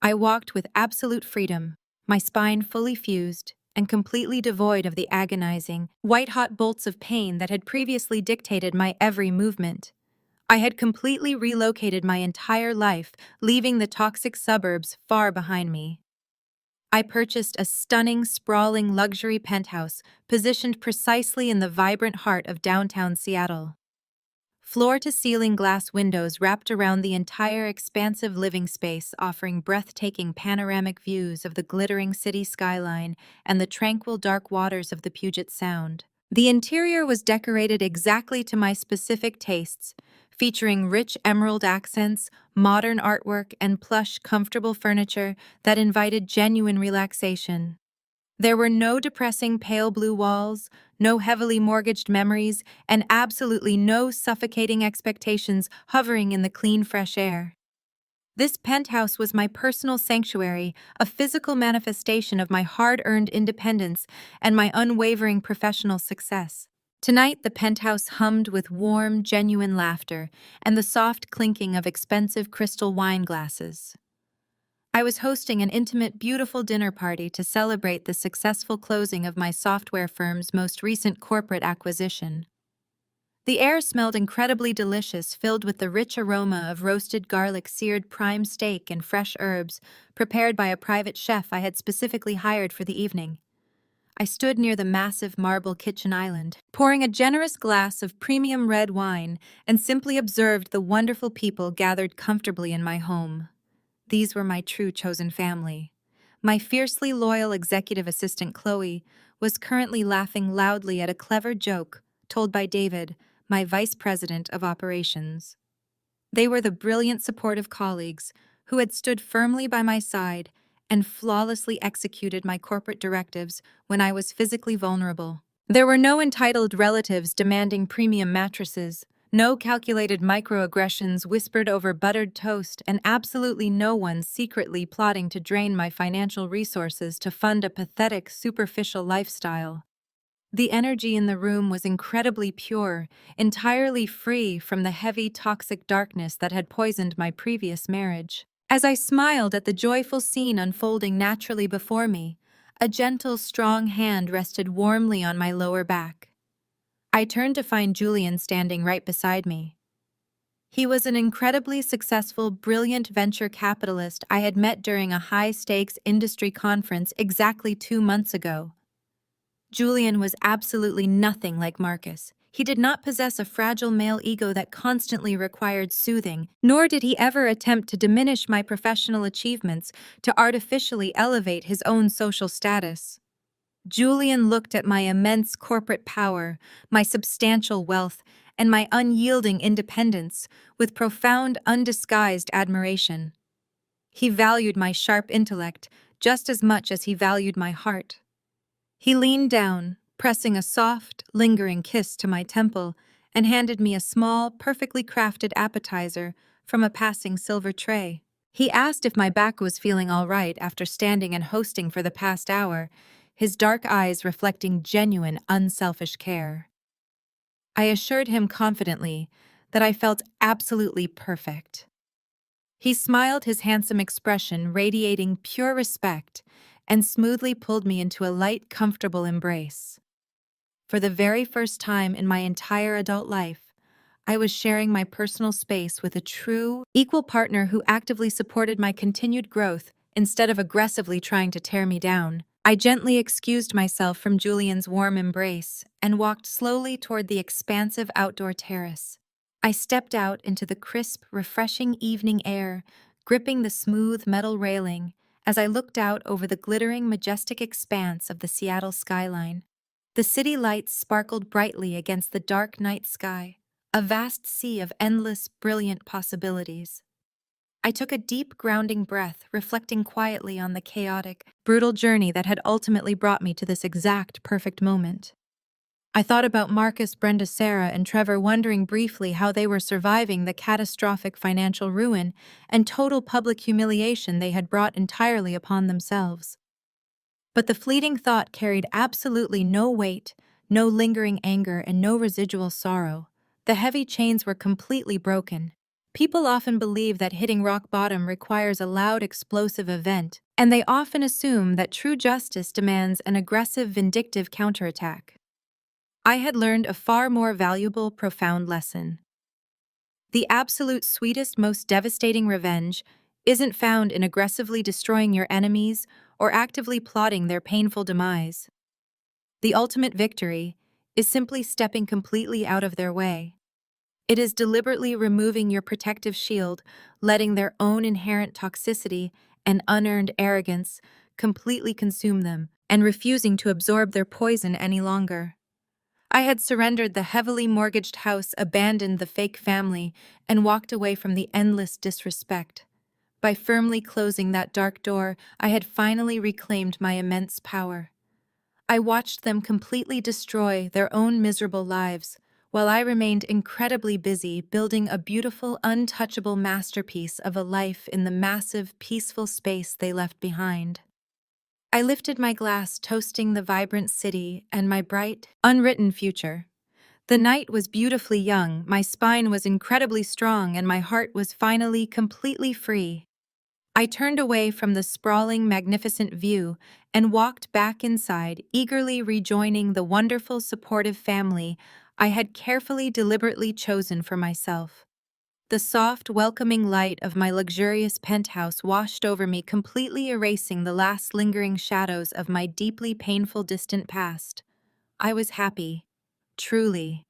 I walked with absolute freedom, my spine fully fused and completely devoid of the agonizing, white-hot bolts of pain that had previously dictated my every movement. I had completely relocated my entire life, leaving the toxic suburbs far behind me. I purchased a stunning, sprawling luxury penthouse positioned precisely in the vibrant heart of downtown Seattle. Floor-to-ceiling glass windows wrapped around the entire expansive living space, offering breathtaking panoramic views of the glittering city skyline and the tranquil dark waters of the Puget Sound. The interior was decorated exactly to my specific tastes, featuring rich emerald accents, modern artwork, and plush, comfortable furniture that invited genuine relaxation. There were no depressing pale blue walls, no heavily mortgaged memories, and absolutely no suffocating expectations hovering in the clean, fresh air. This penthouse was my personal sanctuary, a physical manifestation of my hard-earned independence and my unwavering professional success. Tonight, the penthouse hummed with warm, genuine laughter and the soft clinking of expensive crystal wine glasses. I was hosting an intimate, beautiful dinner party to celebrate the successful closing of my software firm's most recent corporate acquisition. The air smelled incredibly delicious, filled with the rich aroma of roasted garlic, seared prime steak, and fresh herbs, prepared by a private chef I had specifically hired for the evening. I stood near the massive marble kitchen island, pouring a generous glass of premium red wine, and simply observed the wonderful people gathered comfortably in my home. These were my true chosen family. My fiercely loyal executive assistant Chloe was currently laughing loudly at a clever joke told by David, my vice president of operations. They were the brilliant, supportive colleagues who had stood firmly by my side and flawlessly executed my corporate directives when I was physically vulnerable. There were no entitled relatives demanding premium mattresses, no calculated microaggressions whispered over buttered toast, and absolutely no one secretly plotting to drain my financial resources to fund a pathetic, superficial lifestyle. The energy in the room was incredibly pure, entirely free from the heavy, toxic darkness that had poisoned my previous marriage. As I smiled at the joyful scene unfolding naturally before me, a gentle, strong hand rested warmly on my lower back. I turned to find Julian standing right beside me. He was an incredibly successful, brilliant venture capitalist I had met during a high-stakes industry conference exactly 2 months ago. Julian was absolutely nothing like Marcus. He did not possess a fragile male ego that constantly required soothing, nor did he ever attempt to diminish my professional achievements to artificially elevate his own social status. Julian looked at my immense corporate power, my substantial wealth, and my unyielding independence with profound, undisguised admiration. He valued my sharp intellect just as much as he valued my heart. He leaned down, pressing a soft, lingering kiss to my temple, and handed me a small, perfectly crafted appetizer from a passing silver tray. He asked if my back was feeling all right after standing and hosting for the past hour, his dark eyes reflecting genuine, unselfish care. I assured him confidently that I felt absolutely perfect. He smiled, his handsome expression radiating pure respect, and smoothly pulled me into a light, comfortable embrace. For the very first time in my entire adult life, I was sharing my personal space with a true, equal partner who actively supported my continued growth instead of aggressively trying to tear me down. I gently excused myself from Julian's warm embrace and walked slowly toward the expansive outdoor terrace. I stepped out into the crisp, refreshing evening air, gripping the smooth metal railing as I looked out over the glittering, majestic expanse of the Seattle skyline. The city lights sparkled brightly against the dark night sky, a vast sea of endless, brilliant possibilities. I took a deep, grounding breath, reflecting quietly on the chaotic, brutal journey that had ultimately brought me to this exact perfect moment. I thought about Marcus, Brenda, Sarah, and Trevor, wondering briefly how they were surviving the catastrophic financial ruin and total public humiliation they had brought entirely upon themselves. But the fleeting thought carried absolutely no weight, no lingering anger, and no residual sorrow. The heavy chains were completely broken. People often believe that hitting rock bottom requires a loud, explosive event, and they often assume that true justice demands an aggressive, vindictive counterattack. I had learned a far more valuable, profound lesson. The absolute sweetest, most devastating revenge isn't found in aggressively destroying your enemies or actively plotting their painful demise. The ultimate victory is simply stepping completely out of their way. It is deliberately removing your protective shield, letting their own inherent toxicity and unearned arrogance completely consume them, and refusing to absorb their poison any longer. I had surrendered the heavily mortgaged house, abandoned the fake family, and walked away from the endless disrespect. By firmly closing that dark door, I had finally reclaimed my immense power. I watched them completely destroy their own miserable lives, while I remained incredibly busy building a beautiful, untouchable masterpiece of a life in the massive, peaceful space they left behind. I lifted my glass, toasting the vibrant city and my bright, unwritten future. The night was beautifully young, my spine was incredibly strong, and my heart was finally completely free. I turned away from the sprawling, magnificent view and walked back inside, eagerly rejoining the wonderful, supportive family I had carefully, deliberately chosen for myself. The soft, welcoming light of my luxurious penthouse washed over me, completely erasing the last lingering shadows of my deeply painful, distant past. I was happy. Truly.